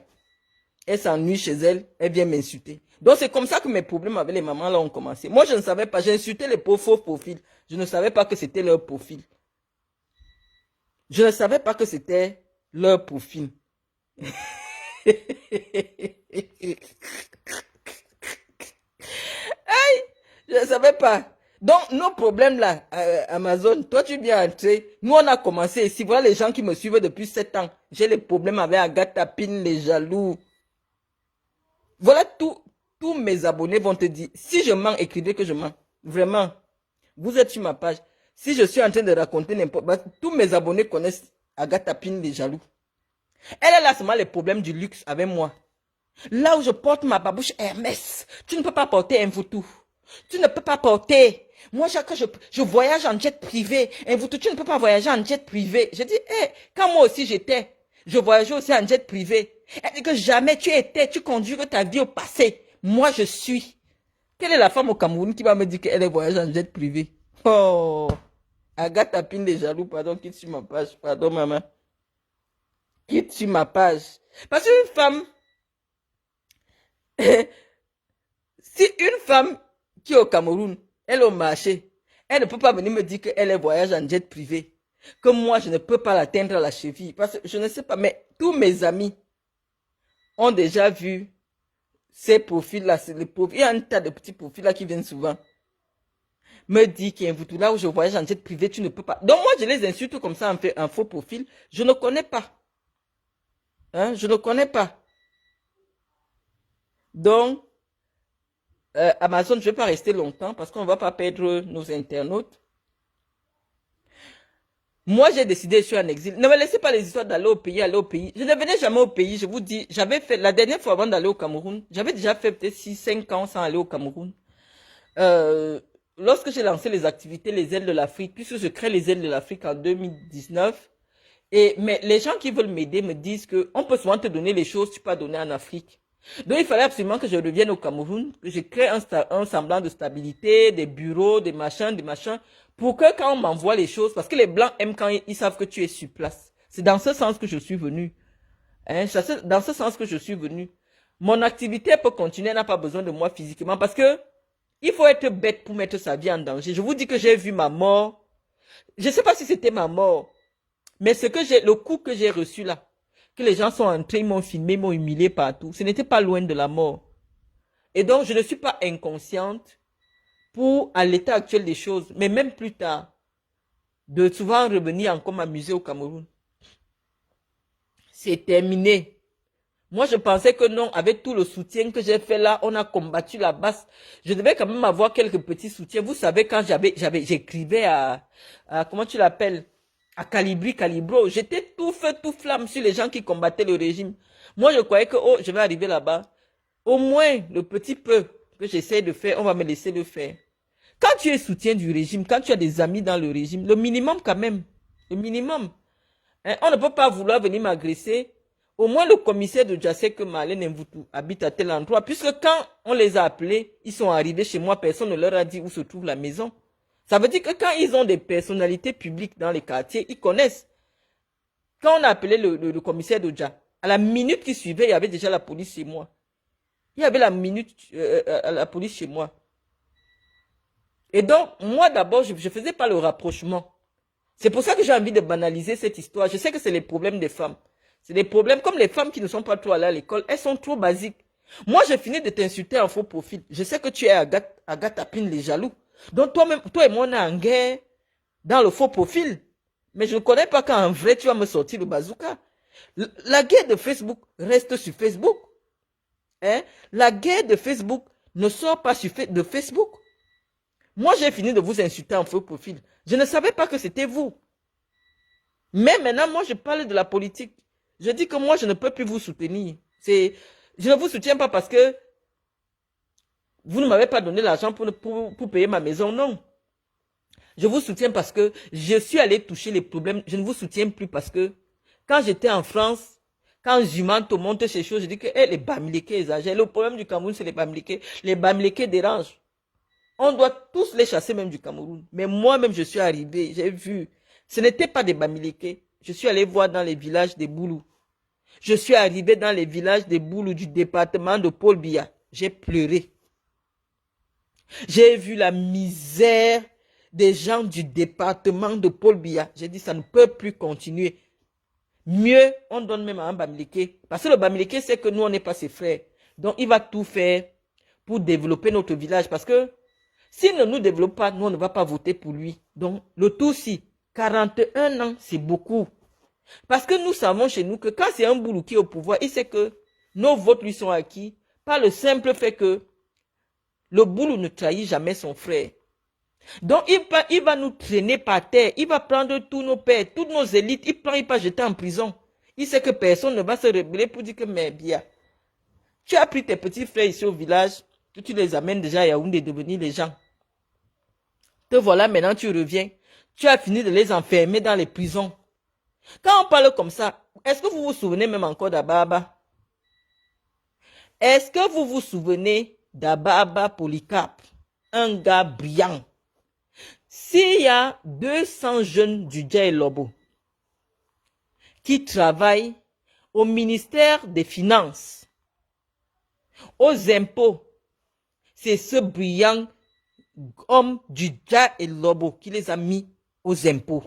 B: Elles s'ennuient chez elles, elles viennent m'insulter. Donc c'est comme ça que mes problèmes avec les mamans là ont commencé. Moi je ne savais pas, j'ai insulté les faux profils. Je ne savais pas que c'était leur profil. Je ne savais pas que c'était leur profil. Je ne savais pas. Donc, nos problèmes là, Amazon, toi tu viens entrer. Nous, on a commencé ici. Voilà les gens qui me suivent depuis 7 ans. J'ai les problèmes avec Agatha Pin, les jaloux. Voilà tous mes abonnés vont te dire. Si je mens, écrivez que je mens. Vraiment. Vous êtes sur ma page. Si je suis en train de raconter n'importe quoi, tous mes abonnés connaissent Agatha Pin, les jaloux. Elle a là seulement les problèmes du luxe avec moi. Là où je porte ma babouche Hermès, tu ne peux pas porter un vautour. Tu ne peux pas porter. Moi, chaque je voyage en jet privé. Un vautour, tu ne peux pas voyager en jet privé. Je dis, quand moi aussi j'étais, je voyageais aussi en jet privé. Elle dit que jamais tu conduis ta vie au passé. Moi, je suis. Quelle est la femme au Cameroun qui va me dire qu'elle est voyage en jet privé? Oh, Agatha Pin des jaloux, pardon, quitte sur ma page. Pardon, maman. Quitte sur ma page. Parce qu'une femme, si une femme qui est au Cameroun, elle est au marché, elle ne peut pas venir me dire qu'elle est voyage en jet privé. Que moi, je ne peux pas l'atteindre à la cheville. Parce que je ne sais pas, mais tous mes amis ont déjà vu ces profils-là. Il y a un tas de petits profils-là qui viennent souvent me dire qu'il y a un voutou là où je voyage en jet privé, tu ne peux pas. Donc moi, je les insulte comme ça en faux profil. Je ne connais pas. Hein, je ne connais pas. Donc, Amazon, je ne vais pas rester longtemps parce qu'on ne va pas perdre nos internautes. Moi, j'ai décidé, je suis en exil. Ne me laissez pas les histoires d'aller au pays, aller au pays. Je ne venais jamais au pays, je vous dis. J'avais fait, la dernière fois avant d'aller au Cameroun, j'avais déjà fait peut-être 6-5 ans sans aller au Cameroun. Lorsque j'ai lancé les activités, les ailes de l'Afrique, puisque je crée les ailes de l'Afrique en 2019, mais les gens qui veulent m'aider me disent que on peut souvent te donner les choses que tu peux donner en Afrique. Donc il fallait absolument que je revienne au Cameroun, que je crée un semblant de stabilité, des bureaux, des machins, pour que quand on m'envoie les choses, parce que les Blancs aiment quand ils savent que tu es sur place. C'est dans ce sens que je suis venu. Hein, c'est dans ce sens que je suis venu. Mon activité peut continuer, elle n'a pas besoin de moi physiquement, parce que il faut être bête pour mettre sa vie en danger. Je vous dis que j'ai vu ma mort. Je ne sais pas si c'était ma mort, mais le coup que j'ai reçu là, que les gens sont entrés, ils m'ont filmé, ils m'ont humilié partout, ce n'était pas loin de la mort. Et donc, je ne suis pas inconsciente pour, à l'état actuel des choses, mais même plus tard, de souvent revenir encore m'amuser au Cameroun. C'est terminé. Moi, je pensais que non, avec tout le soutien que j'ai fait là, on a combattu la basse. Je devais quand même avoir quelques petits soutiens. Vous savez, quand j'écrivais comment tu l'appelles? À Calibro. J'étais tout feu, tout flamme sur les gens qui combattaient le régime. Moi, je croyais que, oh, je vais arriver là-bas. Au moins, le petit peu que j'essaie de faire, on va me laisser le faire. Quand tu es soutien du régime, quand tu as des amis dans le régime, le minimum quand même, le minimum. Hein, on ne peut pas vouloir venir m'agresser. Au moins, le commissaire de Dja sait que Marlène Mvoutou habite à tel endroit. Puisque quand on les a appelés, ils sont arrivés chez moi, personne ne leur a dit où se trouve la maison. Ça veut dire que quand ils ont des personnalités publiques dans les quartiers, ils connaissent. Quand on a appelé le commissaire de Dja, à la minute qui suivait, il y avait déjà la police chez moi. Il y avait la police chez moi. Et donc, moi d'abord, je ne faisais pas le rapprochement. C'est pour ça que j'ai envie de banaliser cette histoire. Je sais que c'est les problèmes des femmes. C'est des problèmes comme les femmes qui ne sont pas trop allées à l'école. Elles sont trop basiques. Moi, j'ai fini de t'insulter en faux profil. Je sais que tu es Agatha Pin, les jaloux. Donc, toi et moi, on est en guerre dans le faux profil. Mais je ne connais pas qu'en vrai, tu vas me sortir le bazooka. La guerre de Facebook reste sur Facebook. Hein? La guerre de Facebook ne sort pas de Facebook. Moi, j'ai fini de vous insulter en faux profil. Je ne savais pas que c'était vous. Mais maintenant, moi, je parle de la politique. Je dis que moi, je ne peux plus vous soutenir. Je ne vous soutiens pas parce que vous ne m'avez pas donné l'argent pour payer ma maison, non. Je vous soutiens parce que je suis allé toucher les problèmes. Je ne vous soutiens plus parce que quand j'étais en France, quand Jumanto monte ces choses, je dis que les Bamileke exagèrent. Le problème du Cameroun, c'est les Bamileke. Les Bamileke dérangent. On doit tous les chasser même du Cameroun. Mais moi-même, je suis arrivé, j'ai vu Ce n'était pas des Bamileke. Je suis allé voir dans les villages des Boulous. Je suis arrivé dans les villages des Boulous du département de Paul Biya. J'ai pleuré. J'ai vu la misère des gens du département de Paul Biya. J'ai dit, ça ne peut plus continuer. Mieux, on donne même à un Bamileke. Parce que le Bamileke sait que nous, on n'est pas ses frères. Donc, il va tout faire pour développer notre village. Parce que s'il ne nous développe pas, nous, on ne va pas voter pour lui. Donc, le tout, si 41 ans, c'est beaucoup. Parce que nous savons chez nous que quand c'est un Boulou qui est au pouvoir, il sait que nos votes lui sont acquis par le simple fait que le Boulou ne trahit jamais son frère. Donc, il va nous traîner par terre. Il va prendre tous nos pères, toutes nos élites. Il va jeter en prison. Il sait que personne ne va se rebeller pour dire que, mais bien, tu as pris tes petits frères ici au village, que tu les amènes déjà à Yaoundé devenir les gens. Te voilà, maintenant tu reviens. Tu as fini de les enfermer dans les prisons. Quand on parle comme ça, est-ce que vous vous souvenez même encore d'Ababa? Est-ce que vous vous souvenez d'Ababa Polycarpe? Un gars brillant. S'il y a 200 jeunes du Djaï Lobo qui travaillent au ministère des Finances, aux impôts, c'est ce brillant homme du Djaï Lobo qui les a mis aux impôts.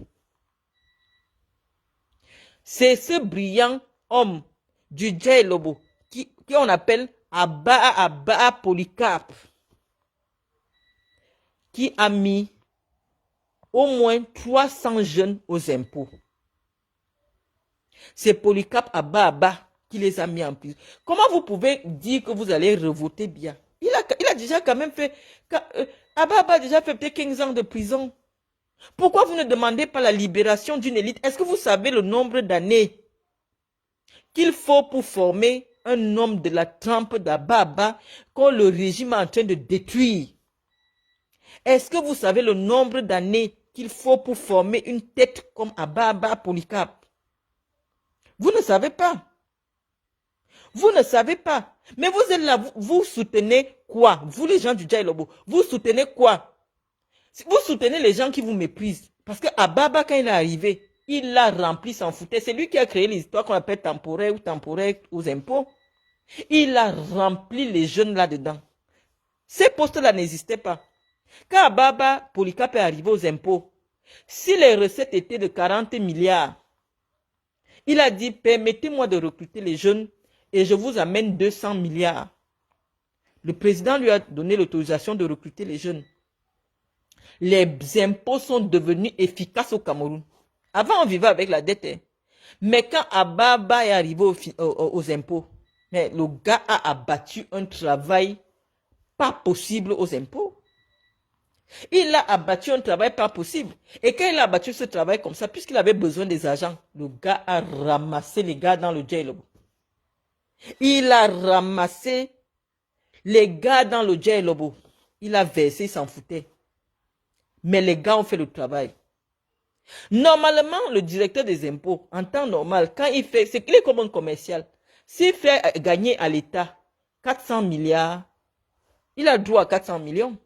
B: C'est ce brillant homme du Djaï Lobo qui on appelle Abba Polycarpe qui a mis au moins 300 jeunes aux impôts. C'est Polycarpe Abba qui les a mis en prison. Comment vous pouvez dire que vous allez revoter bien? Il a déjà quand même fait... Abba a déjà fait peut-être 15 ans de prison. Pourquoi vous ne demandez pas la libération d'une élite? Est-ce que vous savez le nombre d'années qu'il faut pour former un homme de la trempe d'Abba que le régime est en train de détruire? Est-ce que vous savez le nombre d'années qu'il faut pour former une tête comme Abba Polycarpe? Vous ne savez pas. Vous ne savez pas. Mais vous êtes là, vous soutenez quoi? Vous les gens du Djaï Lobo, vous soutenez quoi? Vous soutenez les gens qui vous méprisent. Parce que Ababa, quand il est arrivé, il l'a rempli, s'en foutait. C'est lui qui a créé les histoires qu'on appelle temporaires ou temporaires aux impôts. Il a rempli les jeunes là-dedans. Ces postes-là n'existaient pas. Quand Ababa Polycarpe est arrivé aux impôts, si les recettes étaient de 40 milliards, il a dit, permettez-moi de recruter les jeunes et je vous amène 200 milliards. Le président lui a donné l'autorisation de recruter les jeunes. Les impôts sont devenus efficaces au Cameroun. Avant, on vivait avec la dette. Hein. Mais quand Ababa est arrivé aux impôts, mais le gars a abattu un travail pas possible aux impôts. Il a abattu un travail pas possible. Et quand il a abattu ce travail comme ça, puisqu'il avait besoin des agents, le gars a ramassé les gars dans le Djaï Lobo. Il a ramassé les gars dans le Djaï Lobo. Il a versé, il s'en foutait. Mais les gars ont fait le travail. Normalement, le directeur des impôts, en temps normal, quand il fait, c'est qu'il est comme un commercial. S'il fait gagner à l'État 400 milliards, il a droit à 400 millions.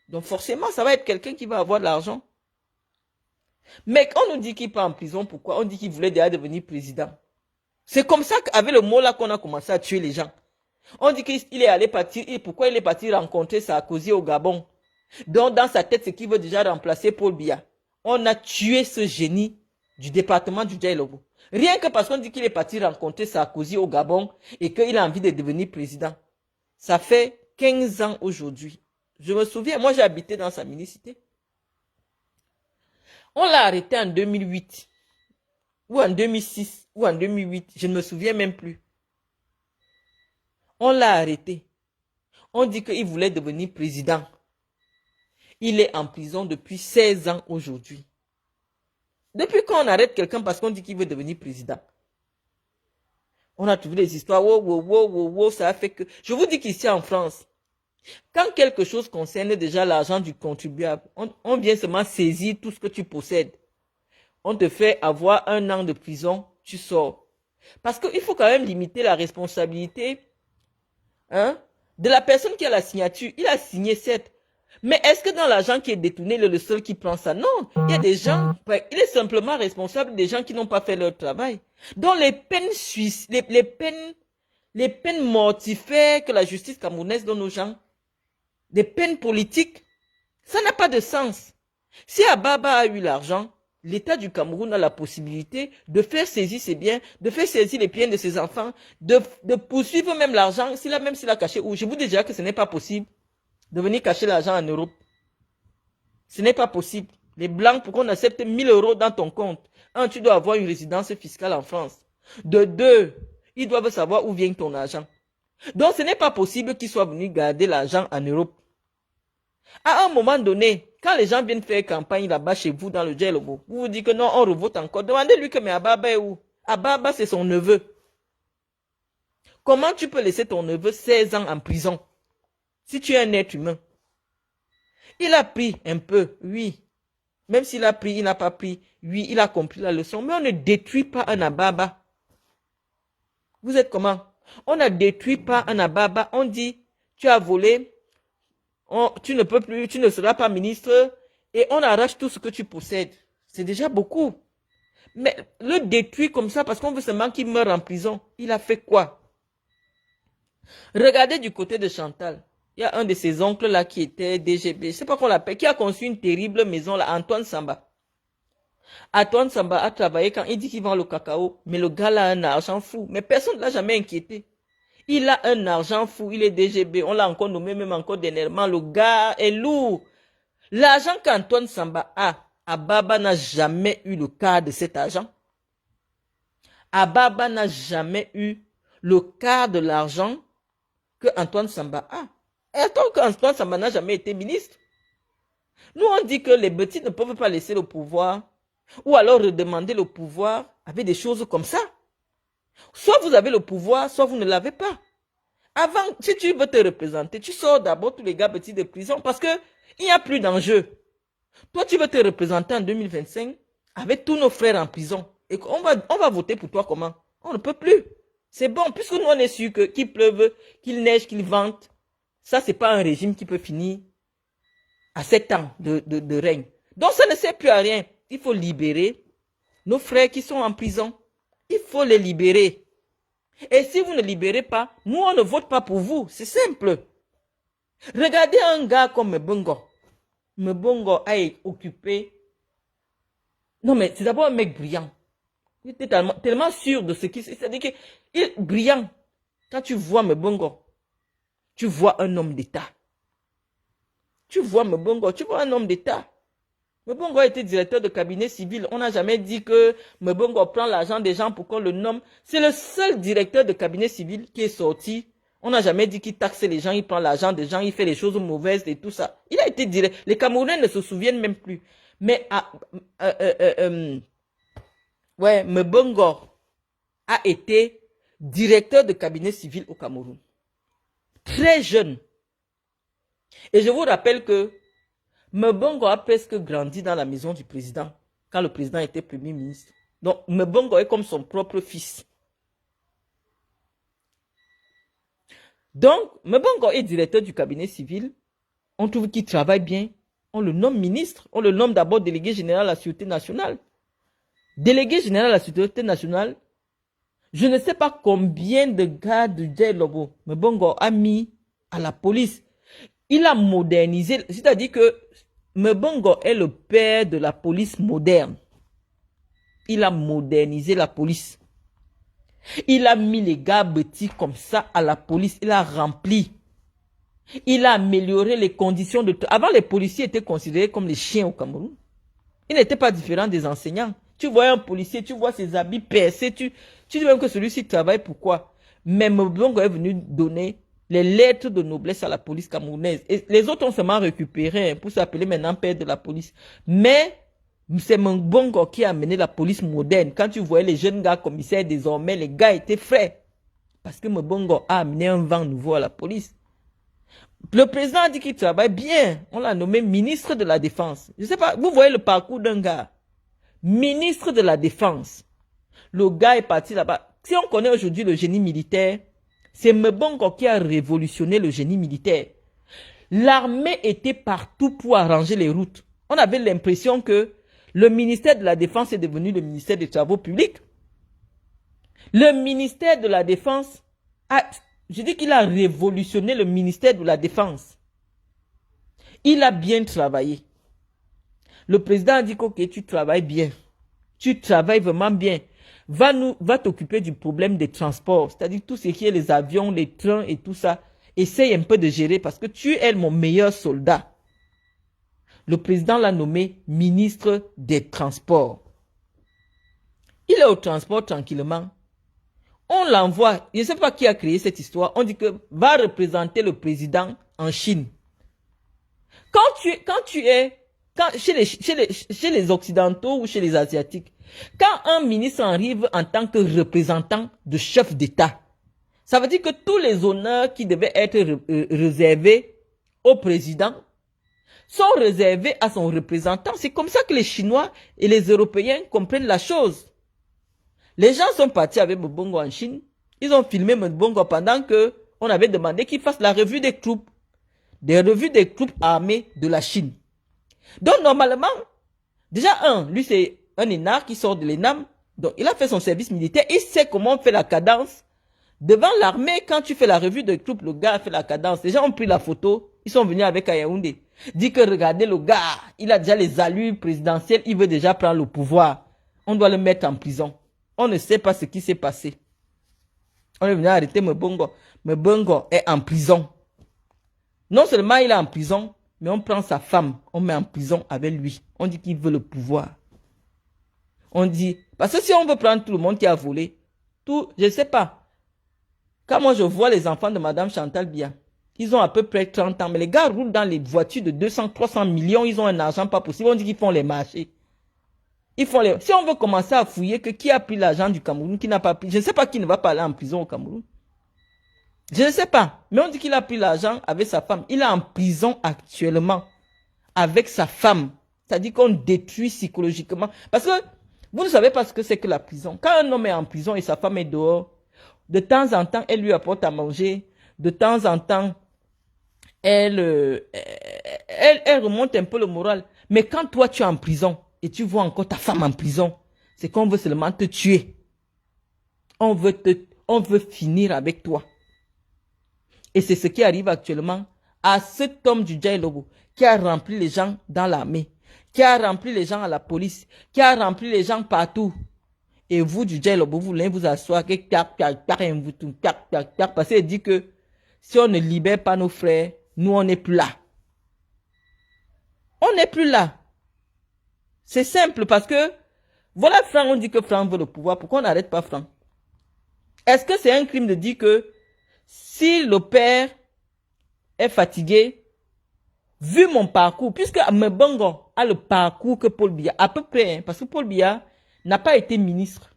B: Donc forcément, ça va être quelqu'un qui va avoir de l'argent. Mais on nous dit qu'il part en prison, pourquoi? On dit qu'il voulait déjà devenir président. C'est comme ça qu'avec le mot là qu'on a commencé à tuer les gens. On dit qu'il est allé partir, et pourquoi il est parti rencontrer Sarkozy au Gabon? Donc dans sa tête, c'est qu'il veut déjà remplacer Paul Biya. On a tué ce génie du département du Djaï Lobo. Rien que parce qu'on dit qu'il est parti rencontrer Sarkozy au Gabon et qu'il a envie de devenir président. Ça fait 15 ans aujourd'hui. Je me souviens, moi j'ai habité dans sa minicité. On l'a arrêté en 2008, ou en 2006, ou en 2008, je ne me souviens même plus. On l'a arrêté. On dit qu'il voulait devenir président. Il est en prison depuis 16 ans aujourd'hui. Depuis quand on arrête quelqu'un parce qu'on dit qu'il veut devenir président? On a trouvé des histoires, ça a fait que... Je vous dis qu'ici en France, quand quelque chose concerne déjà l'argent du contribuable, on vient seulement saisir tout ce que tu possèdes. On te fait avoir 1 an de prison, tu sors. Parce qu'il faut quand même limiter la responsabilité de la personne qui a la signature. Il a signé 7. Mais est-ce que dans l'argent qui est détourné, il est le seul qui prend ça? Non, il y a des gens, il est simplement responsable des gens qui n'ont pas fait leur travail. Donc les peines suisses, les peines mortifères que la justice camerounaise donne aux gens, des peines politiques, ça n'a pas de sens. Si Ababa a eu l'argent, l'État du Cameroun a la possibilité de faire saisir ses biens, de faire saisir les biens de ses enfants, de poursuivre même l'argent, même s'il a caché. Ou je vous dis déjà que ce n'est pas possible de venir cacher l'argent en Europe. Ce n'est pas possible. Les Blancs, pour qu'on accepte 1000 € dans ton compte, un, tu dois avoir une résidence fiscale en France. De deux, ils doivent savoir où vient ton argent. Donc, ce n'est pas possible qu'ils soient venus garder l'argent en Europe. À un moment donné, quand les gens viennent faire campagne là-bas chez vous dans le Djelobo, vous vous dites que non, on revote encore. Demandez-lui que mais Ababa est où? Ababa, c'est son neveu. Comment tu peux laisser ton neveu 16 ans en prison si tu es un être humain? Il a pris un peu, oui. Même s'il a pris, il n'a pas pris, oui, il a compris la leçon. Mais on ne détruit pas un Ababa. Vous êtes comment? On ne détruit pas un Ababa. On dit, tu as volé, tu ne peux plus, tu ne seras pas ministre, et on arrache tout ce que tu possèdes. C'est déjà beaucoup. Mais le détruire comme ça, parce qu'on veut seulement qu'il meure en prison, il a fait quoi? Regardez du côté de Chantal. Il y a un de ses oncles là qui était DGB, je ne sais pas qu'on l'appelle, qui a conçu une terrible maison là, Antoine Samba. Antoine Samba a travaillé quand il dit qu'il vend le cacao, mais le gars là a un argent fou. Mais personne ne l'a jamais inquiété. Il a un argent fou, il est DGB, on l'a encore nommé même encore dernièrement, le gars est lourd. L'argent qu'Antoine Samba a, Ababa n'a jamais eu le quart de cet argent. Ababa n'a jamais eu le quart de l'argent que Antoine Samba a. Et attends qu'Antoine Samba n'a jamais été ministre. Nous on dit que les petits ne peuvent pas laisser le pouvoir, ou alors redemander le pouvoir avec des choses comme ça. Soit vous avez le pouvoir, soit vous ne l'avez pas. Avant, si tu veux te représenter, tu sors d'abord tous les gars petits de prison parce que il n'y a plus d'enjeu. Toi, tu veux te représenter en 2025 avec tous nos frères en prison. Et on va voter pour toi comment? On ne peut plus. C'est bon, puisque nous on est sûr que qu'il pleuve, qu'il neige, qu'il vente, ça c'est pas un régime qui peut finir à 7 ans de règne. Donc ça ne sert plus à rien. Il faut libérer nos frères qui sont en prison. Il faut les libérer. Et si vous ne libérez pas, nous on ne vote pas pour vous. C'est simple. Regardez un gars comme Mbongo. Mbongo a occupé. Non mais c'est d'abord un mec brillant. Il était tellement sûr de ce qu'il... C'est-à-dire qu'il est brillant. Quand tu vois Mbongo, tu vois un homme d'État. Tu vois Mbongo, tu vois un homme d'État. Mbongo a été directeur de cabinet civil. On n'a jamais dit que Mbongo prend l'argent des gens pour qu'on le nomme. C'est le seul directeur de cabinet civil qui est sorti. On n'a jamais dit qu'il taxe les gens, il prend l'argent des gens, il fait les choses mauvaises et tout ça. Il a été directeur. Les Camerounais ne se souviennent même plus. Mais Mbongo a été directeur de cabinet civil au Cameroun. Très jeune. Et je vous rappelle que Mbongo a presque grandi dans la maison du président, quand le président était premier ministre. Donc, Mbongo est comme son propre fils. Donc, Mbongo est directeur du cabinet civil. On trouve qu'il travaille bien. On le nomme ministre. On le nomme d'abord délégué général à la Sûreté nationale. Délégué général à la Sûreté nationale, je ne sais pas combien de gars du Djelobo Mbongo a mis à la police. Il a modernisé, c'est-à-dire que Mbongo est le père de la police moderne. Il a modernisé la police. Il a mis les gars petits comme ça à la police. Il a rempli. Il a amélioré les conditions de... Avant, les policiers étaient considérés comme les chiens au Cameroun. Ils n'étaient pas différents des enseignants. Tu vois un policier, tu vois ses habits percés, tu dis même que celui-ci travaille pourquoi. Mais Mbongo est venu donner les lettres de noblesse à la police camerounaise. Et les autres ont seulement récupéré pour s'appeler maintenant père de la police. Mais c'est Mbongo qui a amené la police moderne. Quand tu voyais les jeunes gars commissaires désormais, les gars étaient frais. Parce que Mbongo a amené un vent nouveau à la police. Le président a dit qu'il travaille bien. On l'a nommé ministre de la Défense. Je ne sais pas, vous voyez le parcours d'un gars. Ministre de la Défense. Le gars est parti là-bas. Si on connaît aujourd'hui le génie militaire, c'est Mbongo qui a révolutionné le génie militaire. L'armée était partout pour arranger les routes. On avait l'impression que le ministère de la Défense est devenu le ministère des Travaux publics. Le ministère de la Défense je dis qu'il a révolutionné le ministère de la Défense. Il a bien travaillé. Le président a dit que ok, tu travailles bien. Tu travailles vraiment bien. Va t'occuper du problème des transports. C'est-à-dire tout ce qui est les avions, les trains et tout ça. Essaye un peu de gérer parce que tu es mon meilleur soldat. Le président l'a nommé ministre des Transports. Il est au transport tranquillement. On l'envoie. Je ne sais pas qui a créé cette histoire. On dit que va représenter le président en Chine. Chez les Occidentaux ou chez les Asiatiques, quand un ministre arrive en tant que représentant de chef d'État, ça veut dire que tous les honneurs qui devaient être réservés au président sont réservés à son représentant. C'est comme ça que les Chinois et les Européens comprennent la chose. Les gens sont partis avec Mbongo en Chine. Ils ont filmé Mbongo pendant que on avait demandé qu'il fasse la revue des troupes. Des revues des troupes armées de la Chine. Donc normalement, déjà lui c'est un énarque qui sort de l'ENAM. Donc il a fait son service militaire. Il sait comment on fait la cadence. Devant l'armée, quand tu fais la revue des troupes, le gars a fait la cadence. Les gens ont pris la photo. Ils sont venus avec Yaoundé. Dit que regardez le gars, il a déjà les allures présidentielles. Il veut déjà prendre le pouvoir. On doit le mettre en prison. On ne sait pas ce qui s'est passé. On est venu arrêter Mbongo. Mbongo est en prison. Non seulement il est en prison, mais on prend sa femme, on met en prison avec lui. On dit qu'il veut le pouvoir. On dit, parce que si on veut prendre tout le monde qui a volé, je ne sais pas. Quand moi je vois les enfants de Madame Chantal Biya, ils ont à peu près 30 ans, mais les gars roulent dans les voitures de 200, 300 millions, ils ont un argent pas possible. On dit qu'ils font les marchés. Si on veut commencer à fouiller que qui a pris l'argent du Cameroun, qui n'a pas pris, je ne sais pas qui ne va pas aller en prison au Cameroun. Je ne sais pas, mais on dit qu'il a pris l'argent avec sa femme. Il est en prison actuellement avec sa femme. C'est-à-dire qu'on détruit psychologiquement. Parce que vous ne savez pas ce que c'est que la prison. Quand un homme est en prison et sa femme est dehors, de temps en temps, elle lui apporte à manger. De temps en temps, elle remonte un peu le moral. Mais quand toi, tu es en prison et tu vois encore ta femme en prison, c'est qu'on veut seulement te tuer. On veut finir avec toi. Et c'est ce qui arrive actuellement à cet homme du Djai-Lobo qui a rempli les gens dans l'armée, qui a rempli les gens à la police, qui a rempli les gens partout. Et vous du Djai-Lobo, vous voulez vous asseoir, parce qu'il dit que si on ne libère pas nos frères, nous on n'est plus là. On n'est plus là. C'est simple parce que, voilà Franck, on dit que Franck veut le pouvoir, pourquoi on n'arrête pas Franck? Est-ce que c'est un crime de dire que si le père est fatigué, vu mon parcours, puisque Mbongo a le parcours que Paul Biya, à peu près, hein, parce que Paul Biya n'a pas été ministre.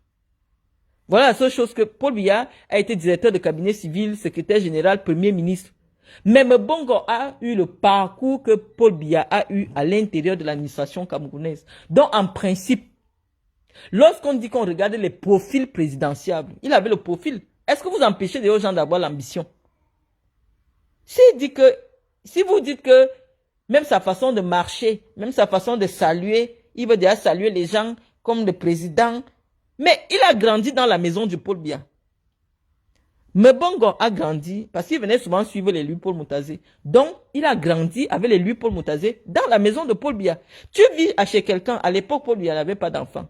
B: Voilà la seule chose que Paul Biya a été directeur de cabinet civil, secrétaire général, premier ministre. Mais Mbongo a eu le parcours que Paul Biya a eu à l'intérieur de l'administration camerounaise. Donc, en principe, lorsqu'on dit qu'on regarde les profils présidentiables, il avait le profil. Est-ce que vous empêchez les gens d'avoir l'ambition? Si vous dites que même sa façon de marcher, même sa façon de saluer, il veut déjà saluer les gens comme le président. Mais il a grandi dans la maison du Paul Biya. Mbongo a grandi parce qu'il venait souvent suivre les Louis Paul Moutazé. Donc, il a grandi avec les Louis Paul Moutazé dans la maison de Paul Biya. Tu vis chez quelqu'un, à l'époque, Paul Biya n'avait pas d'enfant.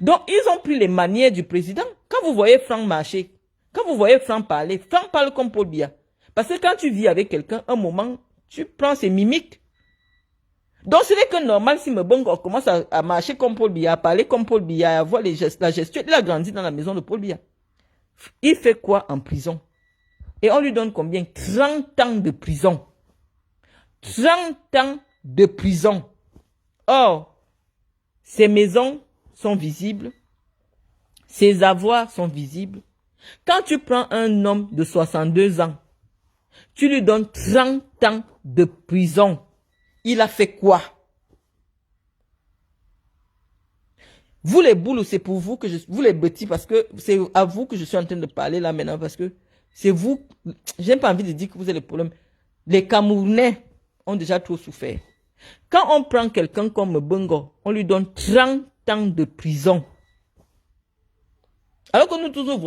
B: Donc, ils ont pris les manières du président. Quand vous voyez Franck marcher, quand vous voyez Franck parler, Franck parle comme Paul Biya. Parce que quand tu vis avec quelqu'un, un moment, tu prends ses mimiques. Donc, ce n'est que normal si Mbongo commence à marcher comme Paul Biya, à parler comme Paul Biya, à voir la gestion. Il a grandi dans la maison de Paul Biya. Il fait quoi en prison? Et on lui donne combien? 30 ans de prison. 30 ans de prison. Or, ses maisons sont visibles. Ses avoirs sont visibles. Quand tu prends un homme de 62 ans, tu lui donnes 30 ans de prison. Il a fait quoi? Vous les boules, c'est pour vous que vous les petits, parce que c'est à vous que je suis en train de parler là maintenant, parce que c'est vous, j'ai pas envie de dire que vous avez le problème. Les Camerounais, ont déjà trop souffert. Quand on prend quelqu'un comme Bongo, on lui donne 30 ans de prison. Alors que nous tous nous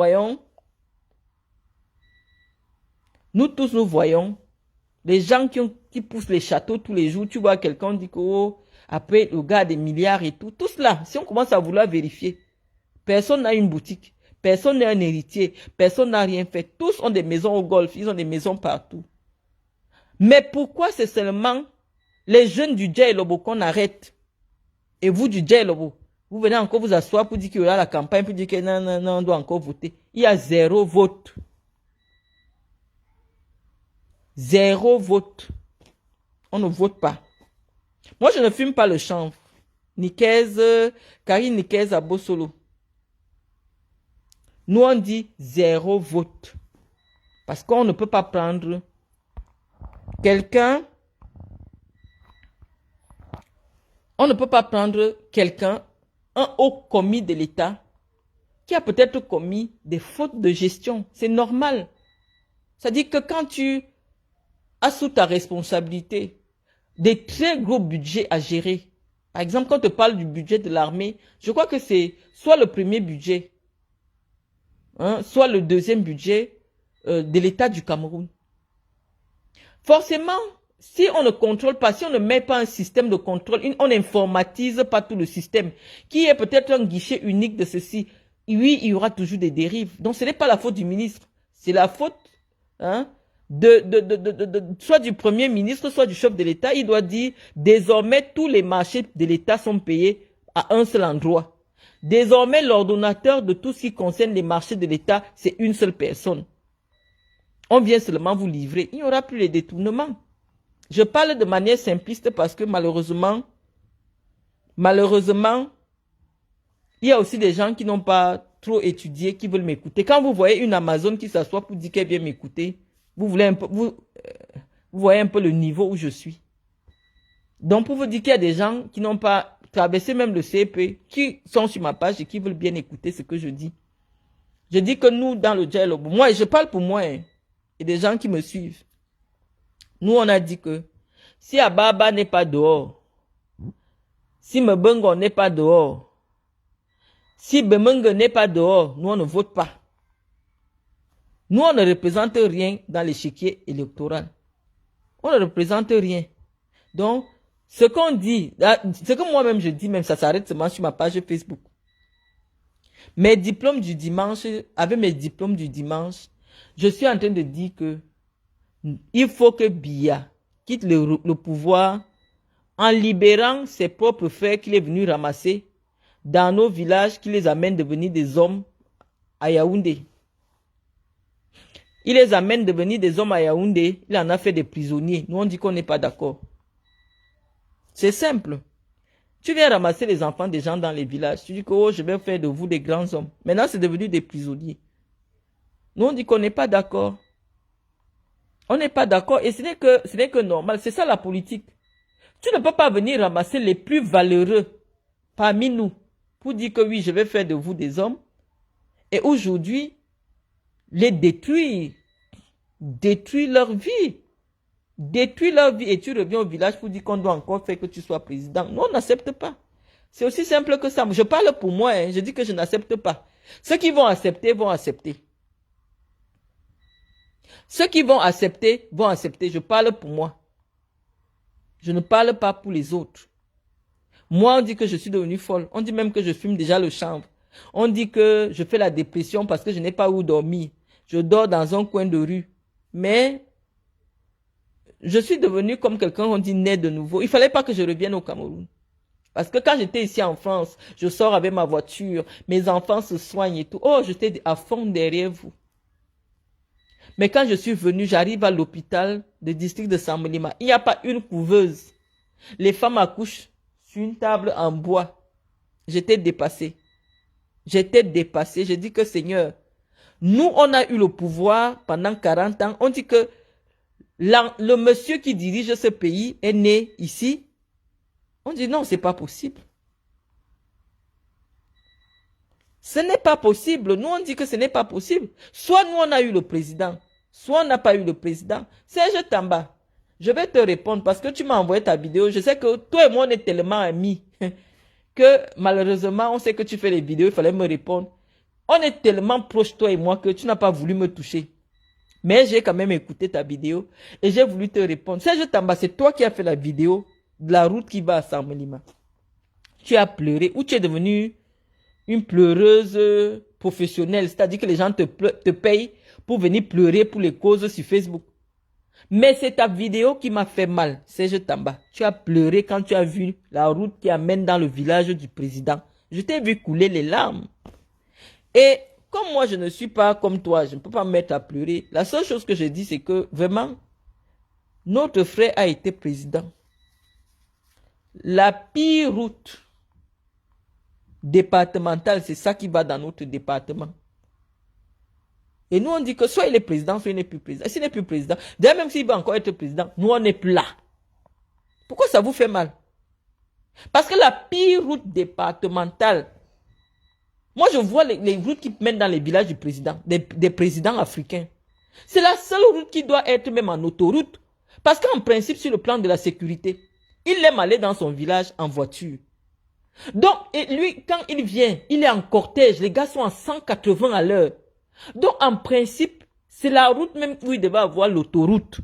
B: voyons, les gens qui poussent les châteaux tous les jours, tu vois quelqu'un dit que oh, après le gars a des milliards et tout. Tout cela, si on commence à vouloir vérifier, personne n'a une boutique, personne n'est un héritier, personne n'a rien fait. Tous ont des maisons au golf, ils ont des maisons partout. Mais pourquoi c'est seulement les jeunes du Djei Lobo qu'on arrête? Et vous du Djei Lobo, vous venez encore vous asseoir pour dire qu'il y aura la campagne, pour dire que non, non, non, on doit encore voter. Il y a 0 vote. 0 vote. On ne vote pas. Moi, je ne fume pas le chanvre. Karine Nikez à Bossolo. Nous, on dit 0 vote. Parce qu'on ne peut pas prendre quelqu'un. On ne peut pas prendre quelqu'un, un haut commis de l'État, qui a peut-être commis des fautes de gestion. C'est normal. C'est-à-dire que quand tu as sous ta responsabilité des très gros budgets à gérer, par exemple, quand on te parle du budget de l'armée, je crois que c'est soit le premier budget, hein, soit le deuxième budget de l'État du Cameroun. Forcément, si on ne contrôle pas, si on ne met pas un système de contrôle, on n'informatise pas tout le système, qui est peut-être un guichet unique de ceci, oui, il y aura toujours des dérives. Donc, ce n'est pas la faute du ministre, c'est la faute hein, soit du premier ministre, soit du chef de l'État. Il doit dire, désormais, tous les marchés de l'État sont payés à un seul endroit. Désormais, l'ordonnateur de tout ce qui concerne les marchés de l'État, c'est une seule personne. On vient seulement vous livrer. Il n'y aura plus les détournements. Je parle de manière simpliste parce que malheureusement, il y a aussi des gens qui n'ont pas trop étudié, qui veulent m'écouter. Quand vous voyez une Amazon qui s'assoit pour dire qu'elle vient m'écouter, vous voyez un peu le niveau où je suis. Donc pour vous dire qu'il y a des gens qui n'ont pas traversé même le CP, qui sont sur ma page et qui veulent bien écouter ce que je dis. Je dis que nous, dans le Djei Lobo, moi, je parle pour moi, hein, et des gens qui me suivent. Nous, on a dit que si Ababa n'est pas dehors, si Mbongo n'est pas dehors, si Bemengue n'est pas dehors, nous, on ne vote pas. Nous, on ne représente rien dans l'échiquier électoral. On ne représente rien. Donc, ce qu'on dit, ce que moi-même je dis, même ça s'arrête seulement sur ma page Facebook. Mes diplômes du dimanche, avec mes diplômes du dimanche, je suis en train de dire que il faut que Biya quitte le pouvoir en libérant ses propres frères qu'il est venu ramasser dans nos villages, qui les amène devenir des hommes à Yaoundé. Il les amène devenir des hommes à Yaoundé, il en a fait des prisonniers. Nous on dit qu'on n'est pas d'accord. C'est simple. Tu viens ramasser les enfants des gens dans les villages, tu dis que oh, je vais faire de vous des grands hommes. Maintenant c'est devenu des prisonniers. Nous on dit qu'on n'est pas d'accord. On n'est pas d'accord et ce n'est que normal. C'est ça la politique. Tu ne peux pas venir ramasser les plus valeureux parmi nous pour dire que oui, je vais faire de vous des hommes. Et aujourd'hui, les détruire leur vie. Détruire leur vie et tu reviens au village pour dire qu'on doit encore faire que tu sois président. Non, on n'accepte pas. C'est aussi simple que ça. Je parle pour moi, hein. Je dis que je n'accepte pas. Ceux qui vont accepter, vont accepter. Ceux qui vont accepter, vont accepter. Je parle pour moi. Je ne parle pas pour les autres. Moi, on dit que je suis devenue folle. On dit même que je fume déjà le chanvre. On dit que je fais la dépression parce que je n'ai pas où dormir. Je dors dans un coin de rue. Mais je suis devenue comme quelqu'un, on dit, né de nouveau. Il ne fallait pas que je revienne au Cameroun. Parce que quand j'étais ici en France, je sors avec ma voiture, mes enfants se soignent et tout. Oh, j'étais à fond derrière vous. Mais quand je suis venue, j'arrive à l'hôpital du district de Samolima. Il n'y a pas une couveuse. Les femmes accouchent sur une table en bois. J'étais dépassée. J'étais dépassée. J'ai dit que Seigneur, nous, on a eu le pouvoir pendant 40 ans. On dit que le monsieur qui dirige ce pays est né ici. On dit non, c'est pas possible. Ce n'est pas possible. Nous, on dit que ce n'est pas possible. Soit nous, on a eu le président, soit on n'a pas eu le président. Serge Tamba, Je vais te répondre parce que tu m'as envoyé ta vidéo. Je sais que toi et moi, on est tellement amis que malheureusement, on sait que tu fais les vidéos, il fallait me répondre. On est tellement proches, toi et moi, que tu n'as pas voulu me toucher. Mais j'ai quand même écouté ta vidéo et j'ai voulu te répondre. Serge Tamba, c'est toi qui as fait la vidéo de la route qui va à Samelima. Tu as pleuré ou tu es devenue une pleureuse professionnelle, c'est-à-dire que les gens te payent pour venir pleurer pour les causes sur Facebook. Mais c'est ta vidéo qui m'a fait mal, Serge Tamba. Tu as pleuré quand tu as vu la route qui amène dans le village du président. Je t'ai vu couler les larmes. Et comme moi, je ne suis pas comme toi, je ne peux pas me mettre à pleurer. La seule chose que je dis, c'est que vraiment, notre frère a été président. La pire route départementale, c'est ça qui va dans notre département. Et nous, on dit que soit il est président, soit il n'est plus président. Et s'il n'est plus président, d'ailleurs, même s'il va encore être président, nous, on n'est plus là. Pourquoi ça vous fait mal? Parce que la pire route départementale, moi, je vois les routes qui mènent dans les villages du président, des présidents africains. C'est la seule route qui doit être même en autoroute. Parce qu'en principe, sur le plan de la sécurité, il aime aller dans son village en voiture. Donc, et lui, quand il vient, il est en cortège. Les gars sont à 180 à l'heure. Donc, en principe, c'est la route même où il devait avoir l'autoroute.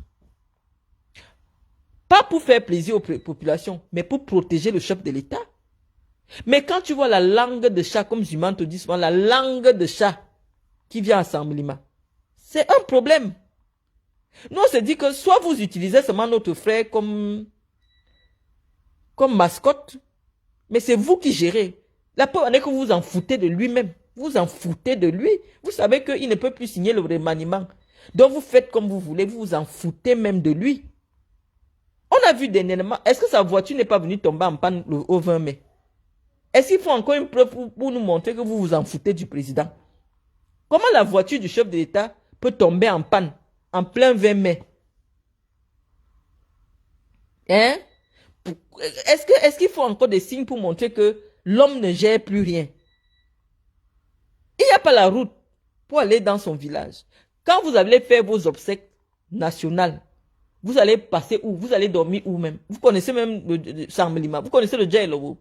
B: Pas pour faire plaisir aux populations, mais pour protéger le chef de l'État. Mais quand tu vois la langue de chat, comme Zuman te dit souvent, la langue de chat qui vient à Samelima, c'est un problème. Nous, on se dit que soit vous utilisez seulement notre frère comme mascotte, mais c'est vous qui gérez. La preuve est que vous vous en foutez de lui-même. Vous en foutez de lui. Vous savez qu'il ne peut plus signer le remaniement. Donc vous faites comme vous voulez. Vous vous en foutez même de lui. On a vu dernièrement. Est-ce que sa voiture n'est pas venue tomber en panne au 20 mai? Est-ce qu'il faut encore une preuve pour nous montrer que vous vous en foutez du président? Comment la voiture du chef de l'État peut tomber en panne en plein 20 mai? Hein? Est-ce qu'il faut encore des signes pour montrer que l'homme ne gère plus rien? Il n'y a pas la route pour aller dans son village. Quand vous allez faire vos obsèques nationales, vous allez passer où? Vous allez dormir où même? Vous connaissez même le Samelima, vous connaissez le Djaïlowo.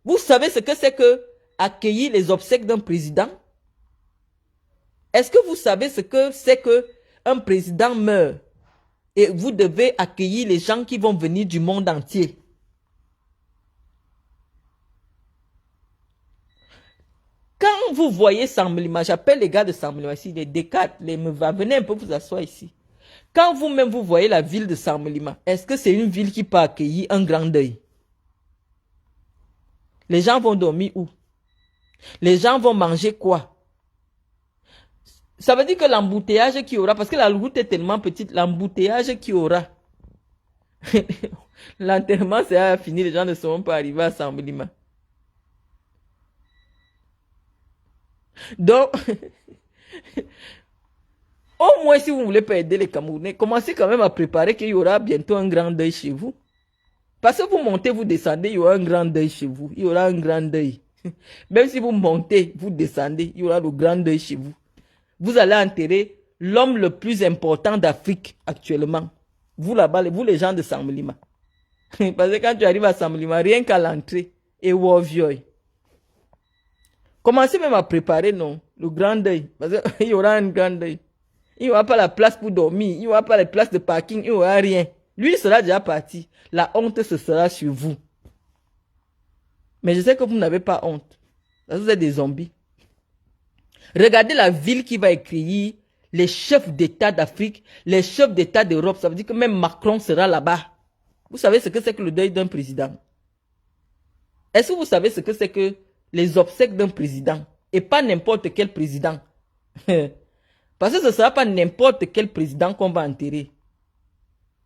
B: Vous savez ce que c'est que accueillir les obsèques d'un président? Est-ce que vous savez ce que c'est que un président meurt et vous devez accueillir les gens qui vont venir du monde entier? Quand vous voyez Samelima, j'appelle les gars de Samelima ici, les D4, venez un peu vous asseoir ici. Quand vous-même vous voyez la ville de Samelima, est-ce que c'est une ville qui peut accueillir un grand deuil? Les gens vont dormir où? Les gens vont manger quoi? Ça veut dire que l'embouteillage qu'il y aura, parce que la route est tellement petite, l'embouteillage qu'il y aura, l'enterrement c'est fini, les gens ne seront pas arrivés à Samelima. Donc, au moins si vous ne voulez pas aider les Camerounais, commencez quand même à préparer qu'il y aura bientôt un grand deuil chez vous. Parce que vous montez, vous descendez, il y aura un grand deuil chez vous. Il y aura un grand deuil. Même si vous montez, vous descendez, il y aura le grand deuil chez vous. Vous allez enterrer l'homme le plus important d'Afrique actuellement. Vous là-bas, vous les gens de Samelima. Parce que quand tu arrives à Samelima, rien qu'à l'entrée, et Wovioy. Commencez même à préparer, non, le grand deuil. Parce qu'il y aura un grand deuil. Il n'y aura pas la place pour dormir. Il n'y aura pas la place de parking. Il n'y aura rien. Lui, il sera déjà parti. La honte, ce sera sur vous. Mais je sais que vous n'avez pas honte. Parce que vous êtes des zombies. Regardez la ville qui va accueillir les chefs d'État d'Afrique, les chefs d'État d'Europe. Ça veut dire que même Macron sera là-bas. Vous savez ce que c'est que le deuil d'un président? Est-ce que vous savez ce que c'est que les obsèques d'un président? Et pas n'importe quel président. Parce que ce ne sera pas n'importe quel président qu'on va enterrer.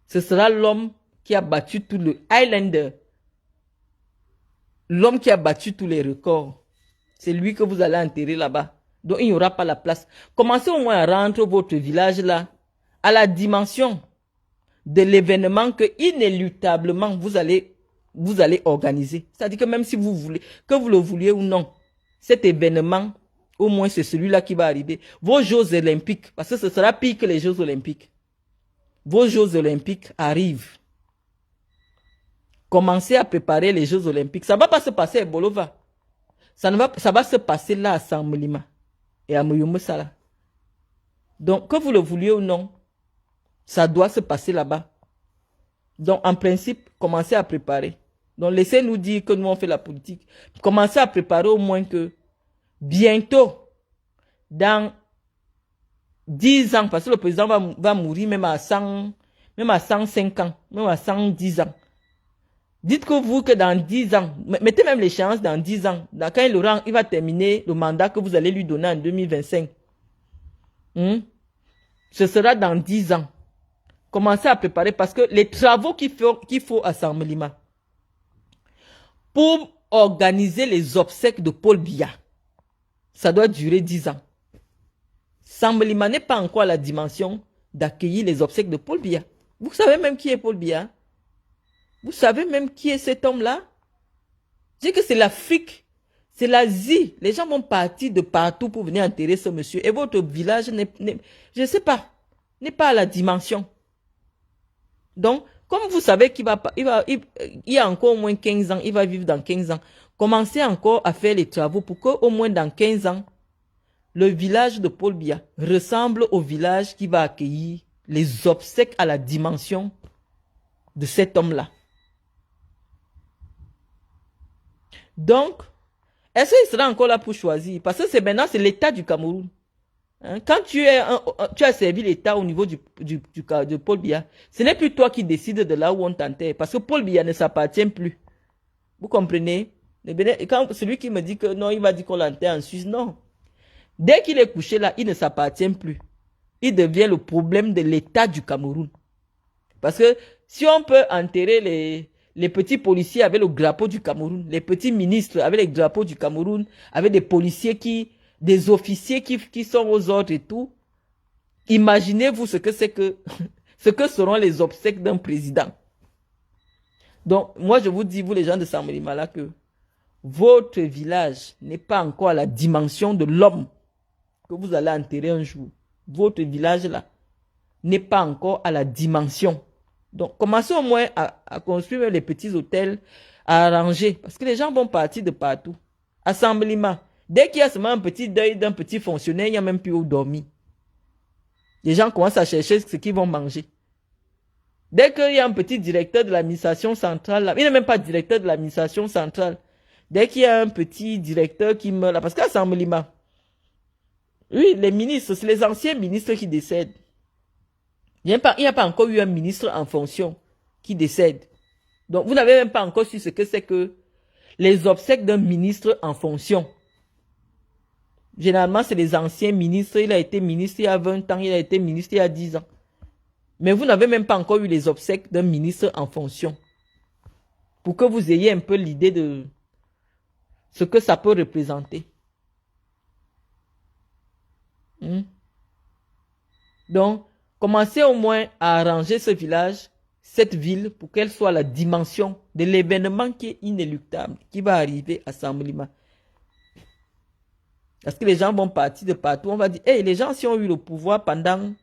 B: Ce sera l'homme qui a battu tout le Highlander. L'homme qui a battu tous les records. C'est lui que vous allez enterrer là-bas. Donc il n'y aura pas la place. Commencez au moins à rendre votre village là à la dimension de l'événement que inéluctablement vous allez organiser. C'est-à-dire que même si vous voulez, que vous le vouliez ou non, cet événement, au moins c'est celui-là qui va arriver. Vos Jeux olympiques, parce que ce sera pire que les Jeux olympiques. vos Jeux olympiques arrivent. Commencez à préparer les Jeux olympiques. Ça ne va pas se passer à Bolova. Ça va se passer là à Samulima et à Muyumesala. Donc, que vous le vouliez ou non, ça doit se passer là-bas. Donc, en principe, commencez à préparer. Donc, laissez-nous dire que nous, on fait la politique. Commencez à préparer au moins que bientôt, dans 10 ans, parce que le président va mourir même à 100, même à 105 ans, même à 110 ans. Dites que vous, que dans 10 ans, mettez même l'échéance dans 10 ans, quand il va terminer le mandat que vous allez lui donner en 2025. Ce sera dans 10 ans. Commencez à préparer parce que les travaux qu'il faut à Samulima pour organiser les obsèques de Paul Biya, ça doit durer 10 ans. Samulima n'est pas encore à la dimension d'accueillir les obsèques de Paul Biya. Vous savez même qui est Paul Biya? Vous savez même qui est cet homme-là? Je dis que c'est l'Afrique, c'est l'Asie. Les gens vont partir de partout pour venir enterrer ce monsieur. Et votre village, je ne sais pas, n'est pas à la dimension. Donc, comme vous savez qu'il y a encore au moins 15 ans, il va vivre dans 15 ans, commencez encore à faire les travaux pour qu'au moins dans 15 ans, le village de Paul Biya ressemble au village qui va accueillir les obsèques à la dimension de cet homme-là. Donc, est-ce qu'il sera encore là pour choisir? Parce que maintenant, c'est l'État du Cameroun. Quand tu as servi l'État au niveau de Paul Biya, ce n'est plus toi qui décides de là où on t'enterre. Parce que Paul Biya ne s'appartient plus. Vous comprenez? Quand celui qui me dit que non, il va dire qu'on l'enterre en Suisse, non. Dès qu'il est couché là, il ne s'appartient plus. Il devient le problème de l'État du Cameroun. Parce que si on peut enterrer les petits policiers avec le drapeau du Cameroun, les petits ministres avec les drapeaux du Cameroun, avec des policiers des officiers qui sont aux ordres et tout, imaginez-vous ce que c'est que, ce que seront les obsèques d'un président. Donc, moi je vous dis, vous les gens de Samulima là, que votre village n'est pas encore à la dimension de l'homme que vous allez enterrer un jour. Votre village là n'est pas encore à la dimension. Donc, commencez au moins à construire les petits hôtels, à arranger. Parce que les gens vont partir de partout. Assemblement. Dès qu'il y a seulement un petit deuil d'un petit fonctionnaire, il n'y a même plus où dormir. Les gens commencent à chercher ce qu'ils vont manger. Dès qu'il y a un petit directeur de l'administration centrale, là, il n'est même pas directeur de l'administration centrale. Dès qu'il y a un petit directeur qui meurt là, parce qu'à Samulima, oui, les ministres, c'est les anciens ministres qui décèdent. Il n'y a pas encore eu un ministre en fonction qui décède. Donc, vous n'avez même pas encore su ce que c'est que les obsèques d'un ministre en fonction. Généralement, c'est les anciens ministres. Il a été ministre il y a 20 ans, il a été ministre il y a 10 ans. Mais vous n'avez même pas encore eu les obsèques d'un ministre en fonction. Pour que vous ayez un peu l'idée de ce que ça peut représenter. Donc, commencez au moins à arranger ce village, cette ville, pour qu'elle soit la dimension de l'événement qui est inéluctable, qui va arriver à Samulima. Parce que les gens vont partir de partout. On va dire, hey, les gens, si ont eu le pouvoir pendant...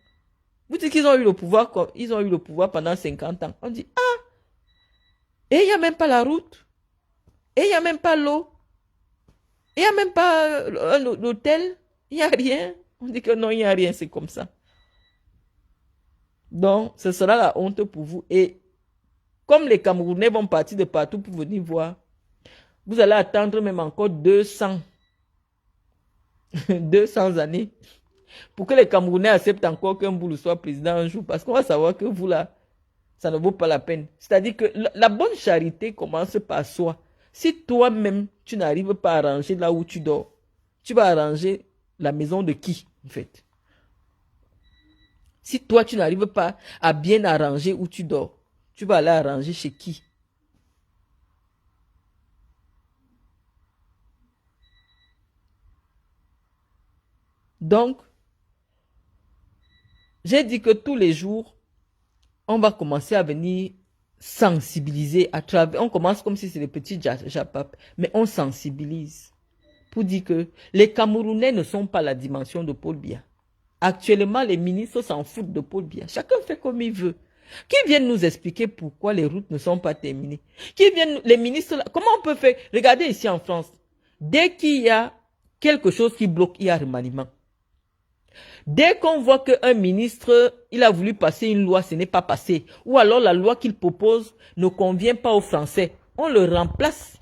B: Vous dites qu'ils ont eu le pouvoir, ils ont eu le pouvoir pendant 50 ans. On dit, ah, et il n'y a même pas la route. Et il n'y a même pas l'eau. Il n'y a même pas l'hôtel. Il n'y a rien. On dit que non, il n'y a rien, c'est comme ça. Donc, ce sera la honte pour vous. Et comme les Camerounais vont partir de partout pour venir voir, vous allez attendre même encore 200 années pour que les Camerounais acceptent encore qu'un boulot soit président un jour. Parce qu'on va savoir que vous là, ça ne vaut pas la peine. C'est-à-dire que la bonne charité commence par soi. Si toi-même, tu n'arrives pas à arranger là où tu dors, tu vas arranger la maison de qui, en fait? Si toi, tu n'arrives pas à bien arranger où tu dors, tu vas aller arranger chez qui? Donc, j'ai dit que tous les jours, on va commencer à venir sensibiliser à travers. On commence comme si c'était les petits japap, mais on sensibilise pour dire que les Camerounais ne sont pas la dimension de Paul Biya. Actuellement, les ministres s'en foutent de Paul Biya. Chacun fait comme il veut. Qui viennent nous expliquer pourquoi les routes ne sont pas terminées? Qui viennent, les ministres, comment on peut faire? Regardez ici en France. Dès qu'il y a quelque chose qui bloque, il y a remaniement. Dès qu'on voit qu'un ministre, il a voulu passer une loi, ce n'est pas passé. Ou alors la loi qu'il propose ne convient pas aux Français. On le remplace.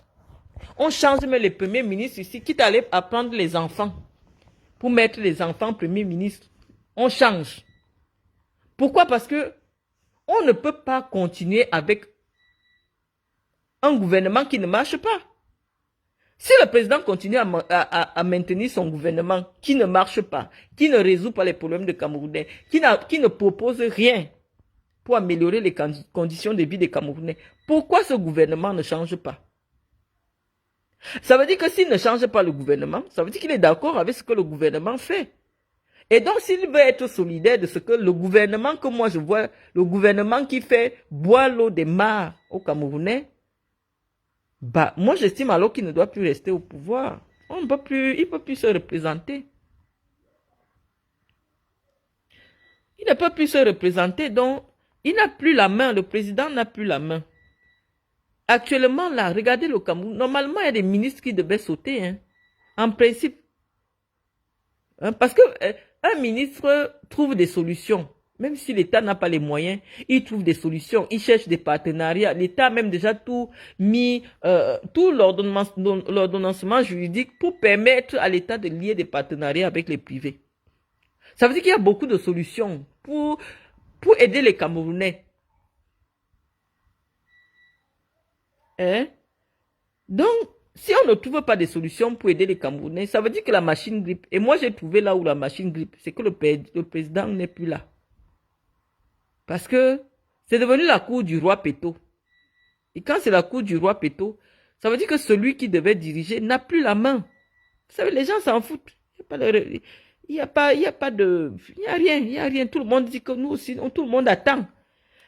B: On change même les premiers ministres ici, quitte à aller apprendre les enfants. Pour mettre les enfants premiers ministres. On change. Pourquoi? Parce que on ne peut pas continuer avec un gouvernement qui ne marche pas. Si le président continue à maintenir son gouvernement qui ne marche pas, qui ne résout pas les problèmes des Camerounais, qui ne propose rien pour améliorer les conditions de vie des Camerounais, pourquoi ce gouvernement ne change pas? Ça veut dire que s'il ne change pas le gouvernement, ça veut dire qu'il est d'accord avec ce que le gouvernement fait. Et donc, s'il veut être solidaire de ce que le gouvernement, que moi je vois, le gouvernement qui fait boire l'eau des mares aux Camerounais, bah, moi j'estime alors qu'il ne doit plus rester au pouvoir. On ne peut plus, il ne peut plus se représenter. Il ne peut plus se représenter, donc il n'a plus la main, le président n'a plus la main. Actuellement, là, regardez le Cameroun. Normalement, il y a des ministres qui devaient sauter, hein, en principe. Hein, parce que un ministre trouve des solutions. Même si l'État n'a pas les moyens, il trouve des solutions, il cherche des partenariats. L'État a même déjà tout mis, tout l'ordonnancement juridique pour permettre à l'État de lier des partenariats avec les privés. Ça veut dire qu'il y a beaucoup de solutions pour aider les Camerounais. Hein? Donc, si on ne trouve pas de solutions pour aider les Camerounais, ça veut dire que la machine grippe. Et moi, j'ai trouvé là où la machine grippe, c'est que le président n'est plus là. Parce que c'est devenu la cour du roi Péto. Et quand c'est la cour du roi Péto, ça veut dire que celui qui devait diriger n'a plus la main. Vous savez, les gens s'en foutent. Il n'y a rien. Tout le monde dit que nous aussi, tout le monde attend.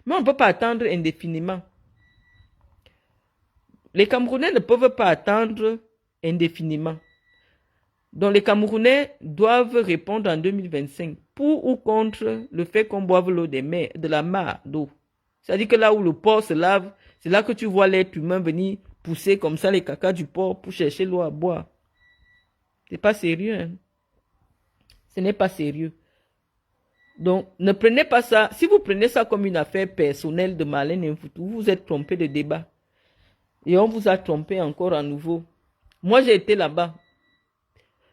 B: Mais on ne peut pas attendre indéfiniment. Les Camerounais ne peuvent pas attendre indéfiniment. Donc les Camerounais doivent répondre en 2025 pour ou contre le fait qu'on boive l'eau des mers, de la mare d'eau. C'est-à-dire que là où le porc se lave, c'est là que tu vois l'être humain venir pousser comme ça les cacas du porc pour chercher l'eau à boire. C'est pas sérieux. Hein? Ce n'est pas sérieux. Donc ne prenez pas ça. Si vous prenez ça comme une affaire personnelle de Marlène Mfoutou, vous vous êtes trompé de débat. Et on vous a trompé encore à nouveau. Moi j'ai été là-bas.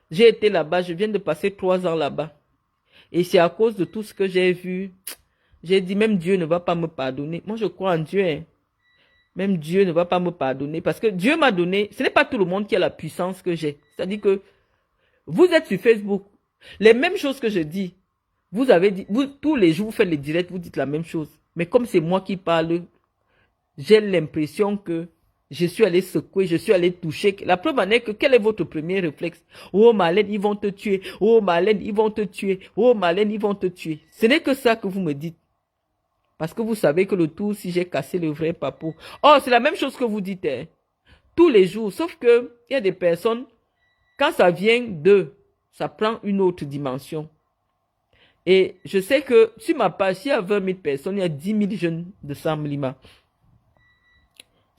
B: J'ai été là-bas, je viens de passer 3 ans là-bas. Et c'est à cause de tout ce que j'ai vu. J'ai dit, même Dieu ne va pas me pardonner. Moi, je crois en Dieu. Hein. Même Dieu ne va pas me pardonner. Parce que Dieu m'a donné, ce n'est pas tout le monde qui a la puissance que j'ai. C'est-à-dire que vous êtes sur Facebook. Les mêmes choses que je dis, vous avez dit, tous les jours, vous faites les directs, vous dites la même chose. Mais comme c'est moi qui parle, j'ai l'impression que je suis allé secouer, je suis allé toucher. La preuve en est que quel est votre premier réflexe? Oh Marlène, ils vont te tuer. Oh Marlène, ils vont te tuer. Oh Marlène, ils vont te tuer. Ce n'est que ça que vous me dites. Parce que vous savez que le tout, si j'ai cassé le vrai papo. Oh, c'est la même chose que vous dites. Hein. Tous les jours. Sauf que il y a des personnes, quand ça vient d'eux, ça prend une autre dimension. Et je sais que sur ma page, s'il y a 20 000 personnes, il y a 10 000 jeunes de Samblima.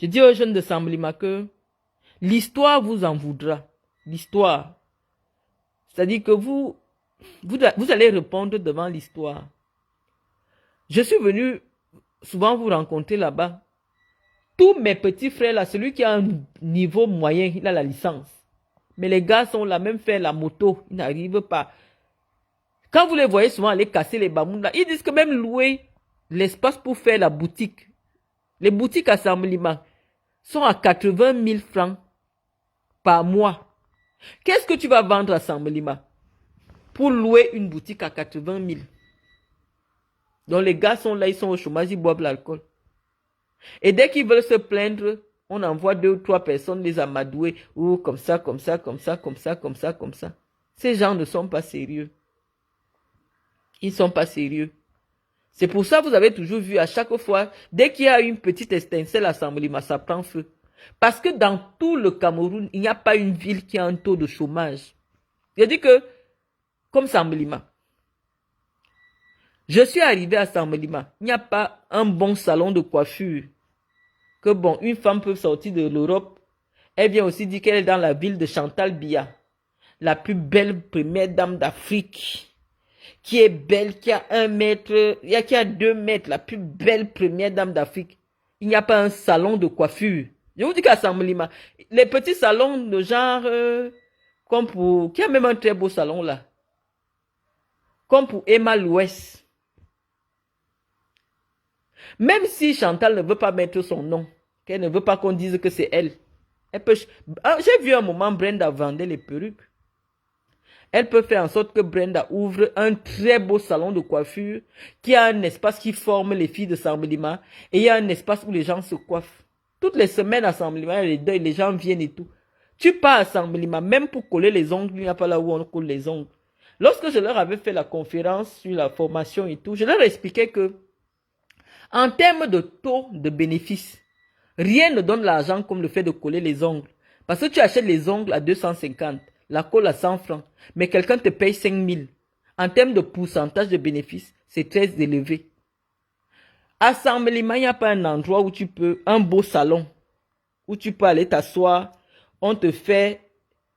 B: Je dis aux jeunes de Samblima que l'histoire vous en voudra. L'histoire. C'est-à-dire que vous allez répondre devant l'histoire. Je suis venu souvent vous rencontrer là-bas. Tous mes petits frères là, celui qui a un niveau moyen, il a la licence. Mais les gars sont là, même faire la moto, ils n'arrivent pas. Quand vous les voyez souvent aller casser les bamouns là, ils disent que même louer l'espace pour faire la boutique. Les boutiques à Samblima sont à 80 000 francs par mois. Qu'est-ce que tu vas vendre à Samblima pour louer une boutique à 80 000? Donc les gars sont là, ils sont au chômage, ils boivent l'alcool. Et dès qu'ils veulent se plaindre, on envoie 2 ou 3 personnes les amadouer. Ou comme ça, comme ça, comme ça, comme ça, comme ça, comme ça. Ces gens ne sont pas sérieux. Ils ne sont pas sérieux. C'est pour ça que vous avez toujours vu à chaque fois, dès qu'il y a une petite étincelle à Samblima, ça prend feu. Parce que dans tout le Cameroun, il n'y a pas une ville qui a un taux de chômage. Je dis que, comme Samblima, Je suis arrivé à Sambalima. Il n'y a pas un bon salon de coiffure. Que bon, une femme peut sortir de l'Europe. Elle vient aussi dire qu'elle est dans la ville de Chantal Biya, la plus belle première dame d'Afrique, qui est belle, qui a 1 mètre, qui a 2 mètres, la plus belle première dame d'Afrique. Il n'y a pas un salon de coiffure. Je vous dis qu'à Sambalima, les petits salons de genre, comme pour, qui a même un très beau salon là, comme pour Emma Louès. Même si Chantal ne veut pas mettre son nom, qu'elle ne veut pas qu'on dise que c'est elle. Elle peut... J'ai vu un moment Brenda vendait les perruques. Elle peut faire en sorte que Brenda ouvre un très beau salon de coiffure qui a un espace qui forme les filles de Sambalima et il y a un espace où les gens se coiffent. Toutes les semaines à Sambalima, les gens viennent et tout. Tu pars à Sambalima, même pour coller les ongles, il n'y a pas là où on colle les ongles. Lorsque je leur avais fait la conférence sur la formation et tout, je leur expliquais que en termes de taux de bénéfice, rien ne donne l'argent comme le fait de coller les ongles. Parce que tu achètes les ongles à 250, la colle à 100 francs, mais quelqu'un te paye 5000. En termes de pourcentage de bénéfice, c'est très élevé. À Sambalima, il n'y a pas un endroit où tu peux, un beau salon, où tu peux aller t'asseoir, on te fait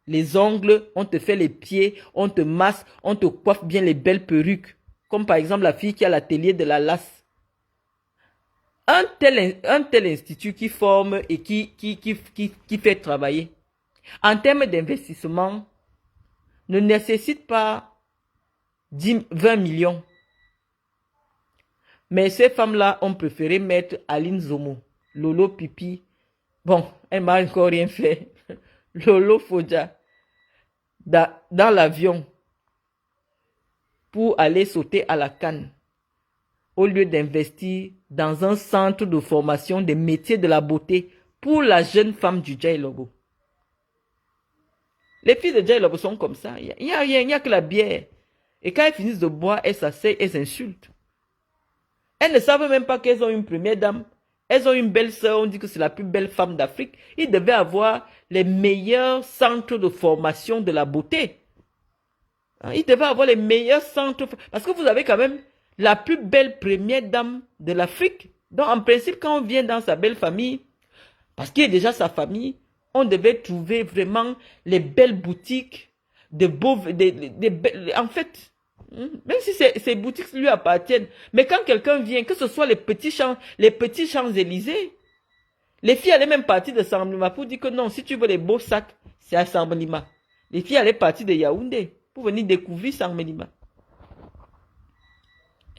B: les ongles, on te fait les pieds, on te masse, on te coiffe bien les belles perruques. Comme par exemple la fille qui a l'atelier de la lasse. Un tel institut qui forme et qui fait travailler, en termes d'investissement, ne nécessite pas 20 millions. Mais ces femmes-là ont préféré mettre Aline Zomo, Lolo Pipi. Bon, elle m'a encore rien fait. Lolo Fodja, dans l'avion, pour aller sauter à la canne, au lieu d'investir dans un centre de formation des métiers de la beauté pour la jeune femme du Djailobo. Les filles de Djailobo sont comme ça. Il n'y a rien, il n'y a que la bière. Et quand elles finissent de boire, elles s'asseyent, elles insultent. Elles ne savent même pas qu'elles ont une première dame. Elles ont une belle sœur, on dit que c'est la plus belle femme d'Afrique. Ils devaient avoir les meilleurs centres de formation de la beauté. Ils devaient avoir les meilleurs centres. Parce que vous avez quand même la plus belle première dame de l'Afrique. Donc, en principe, quand on vient dans sa belle famille, parce qu'il y a déjà sa famille, on devait trouver vraiment les belles boutiques, en fait, même si ces boutiques lui appartiennent, mais quand quelqu'un vient, que ce soit les petits Champs-Élysées, les filles allaient même partir de Sambalima pour dire que non, si tu veux les beaux sacs, c'est à Sambalima. Les filles allaient partir de Yaoundé pour venir découvrir Sambalima.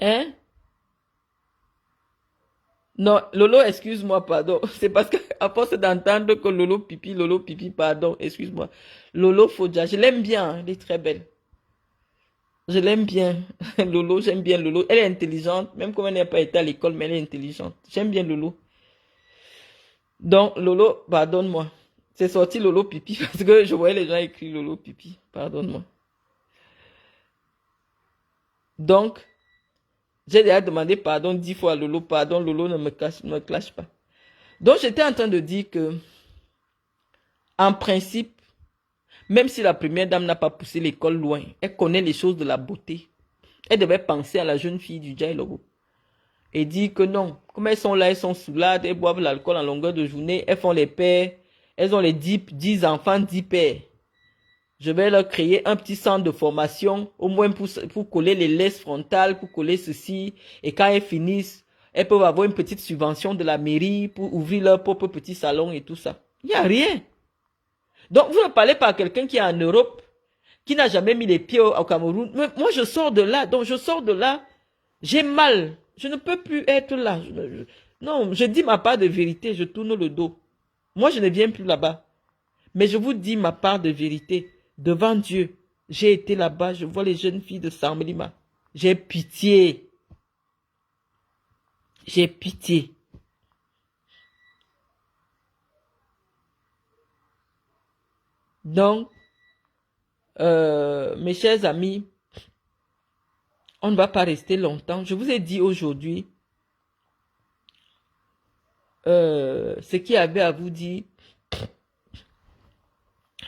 B: Hein? Non, Lolo, excuse-moi, pardon. C'est parce qu'à force d'entendre que Lolo pipi, pardon, excuse-moi. Lolo Fodja, je l'aime bien, hein, elle est très belle. Je l'aime bien. Lolo, j'aime bien Lolo. Elle est intelligente, même comme elle n'a pas été à l'école, mais elle est intelligente. J'aime bien Lolo. Donc, Lolo, pardonne-moi. C'est sorti Lolo pipi parce que je voyais les gens écrire Lolo pipi. Pardonne-moi. Donc, j'ai déjà demandé pardon 10 fois à Lolo. Pardon, Lolo ne me clash pas. Donc, j'étais en train de dire que, en principe, même si la première dame n'a pas poussé l'école loin, elle connaît les choses de la beauté. Elle devait penser à la jeune fille du Djailobo. Et dire que non, comme elles sont là, elles sont soulades, elles boivent l'alcool en longueur de journée, elles font les pères, elles ont les 10 enfants, 10 pères. Je vais leur créer un petit centre de formation, au moins pour coller les laisses frontales, pour coller ceci. Et quand elles finissent, elles peuvent avoir une petite subvention de la mairie pour ouvrir leur propre petit salon et tout ça. Il n'y a rien. Donc, vous ne parlez pas à quelqu'un qui est en Europe, qui n'a jamais mis les pieds au Cameroun. Mais moi, je sors de là. Donc, je sors de là. J'ai mal. Je ne peux plus être là. Non, je dis ma part de vérité. Je tourne le dos. Moi, je ne viens plus là-bas. Mais je vous dis ma part de vérité. Devant Dieu, j'ai été là-bas. Je vois les jeunes filles de Sambalima. J'ai pitié. J'ai pitié. Donc, mes chers amis, on ne va pas rester longtemps. Je vous ai dit aujourd'hui ce qu'il y avait à vous dire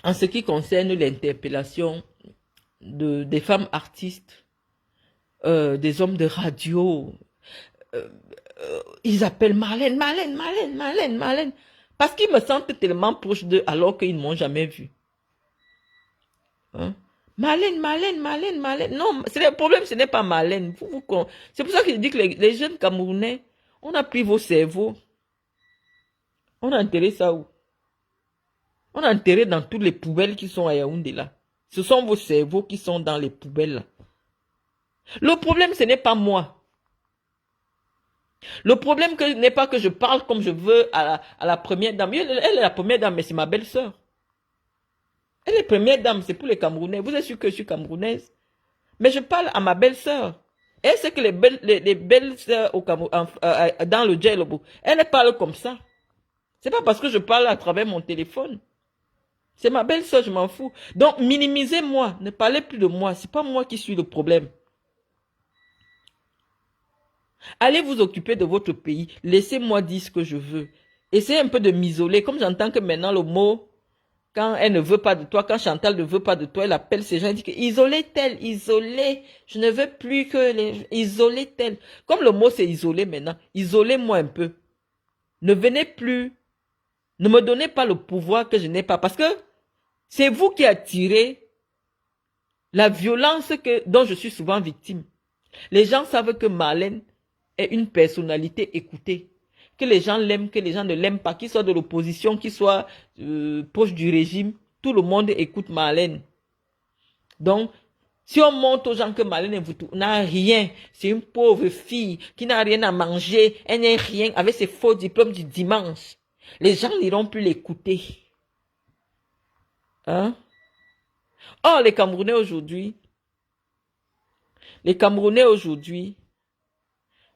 B: en ce qui concerne l'interpellation des femmes artistes des hommes de radio. Euh, ils appellent Marlène, Marlène, Marlène, Marlène, Marlène. Parce qu'ils me sentent tellement proche d'eux alors qu'ils ne m'ont jamais vu. Hein? Marlène, Marlène, Marlène, Marlène. Non, le problème, ce n'est pas Marlène. C'est pour ça que je dis que les jeunes Camerounais, on a pris vos cerveaux. On a enterré ça où? On a enterré dans toutes les poubelles qui sont à Yaoundé là. Ce sont vos cerveaux qui sont dans les poubelles là. Le problème, ce n'est pas moi. Le problème n'est pas que je parle comme je veux à la première dame. Elle est la première dame, mais c'est ma belle-sœur. Elle est première dame, c'est pour les Camerounais. Vous êtes sûr que je suis camerounaise? Mais je parle à ma belle-sœur. Elle sait que les belles-sœurs dans le Djelobo, elles parlent comme ça. C'est pas parce que je parle à travers mon téléphone. C'est ma belle-sœur, je m'en fous. Donc, minimisez-moi. Ne parlez plus de moi. C'est pas moi qui suis le problème. Allez vous occuper de votre pays. Laissez-moi dire ce que je veux. Essayez un peu de m'isoler. Comme j'entends que maintenant le mot, quand elle ne veut pas de toi, quand Chantal ne veut pas de toi, elle appelle ces gens et dit que isolez tel, isolez. Je ne veux plus que les... Isolez tel. Comme le mot c'est isoler maintenant. Isolez-moi un peu. Ne venez plus. Ne me donnez pas le pouvoir que je n'ai pas. Parce que c'est vous qui attirez la violence dont je suis souvent victime. Les gens savent que Marlène est une personnalité écoutée. Que les gens l'aiment, que les gens ne l'aiment pas, qu'il soit de l'opposition, qu'il soit proche du régime. Tout le monde écoute Marlène. Donc, si on montre aux gens que Marlène n'a rien, c'est une pauvre fille qui n'a rien à manger, elle n'a rien avec ses faux diplômes du dimanche, les gens n'iront plus l'écouter. Hein? Or, les Camerounais aujourd'hui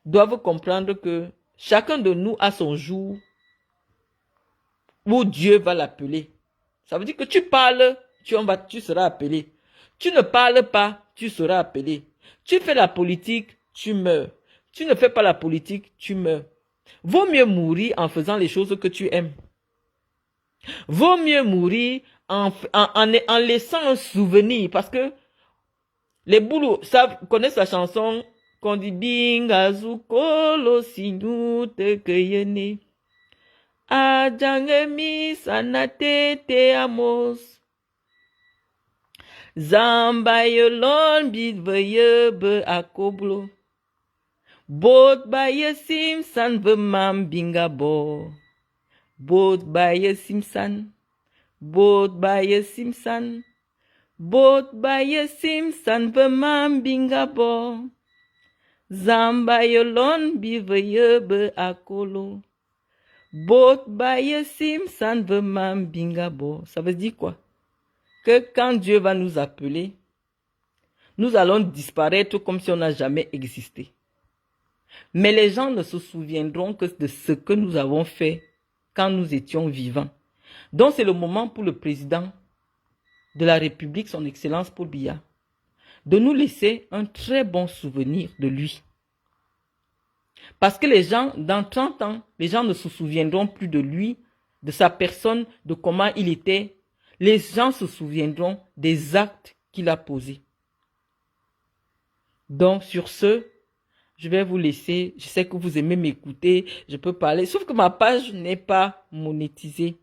B: doivent comprendre que chacun de nous a son jour où Dieu va l'appeler. Ça veut dire que tu parles, tu seras appelé. Tu ne parles pas, tu seras appelé. Tu fais la politique, tu meurs. Tu ne fais pas la politique, tu meurs. Vaut mieux mourir en faisant les choses que tu aimes. Vaut mieux mourir en laissant un souvenir. Parce que les boulots connaissent la chanson qu'on dit Binga Zukolo Signou te Keyene. Ajangemi Sanate te amos. Zamba yolon bidveye be akoblo. Bot baye simsan ve mam binga bo. Bot baye simsan. Bot baye simsan. Bot baye simsan ve mam binga bo. Zamba yolon bidveye be akolo. Bot baye simsan ve mam binga bo. Ça veut dire quoi? Que quand Dieu va nous appeler, nous allons disparaître comme si on n'a jamais existé. Mais les gens ne se souviendront que de ce que nous avons fait quand nous étions vivants. Donc c'est le moment pour le président de la République, son Excellence Paul Biya, de nous laisser un très bon souvenir de lui. Parce que les gens, dans 30 ans, les gens ne se souviendront plus de lui, de sa personne, de comment il était. Les gens se souviendront des actes qu'il a posés. Donc, sur ce, je vais vous laisser. Je sais que vous aimez m'écouter. Je peux parler. Sauf que ma page n'est pas monétisée.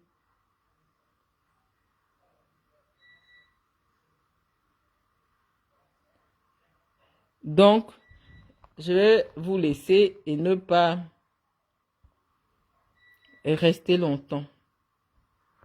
B: Donc, je vais vous laisser et ne pas rester longtemps.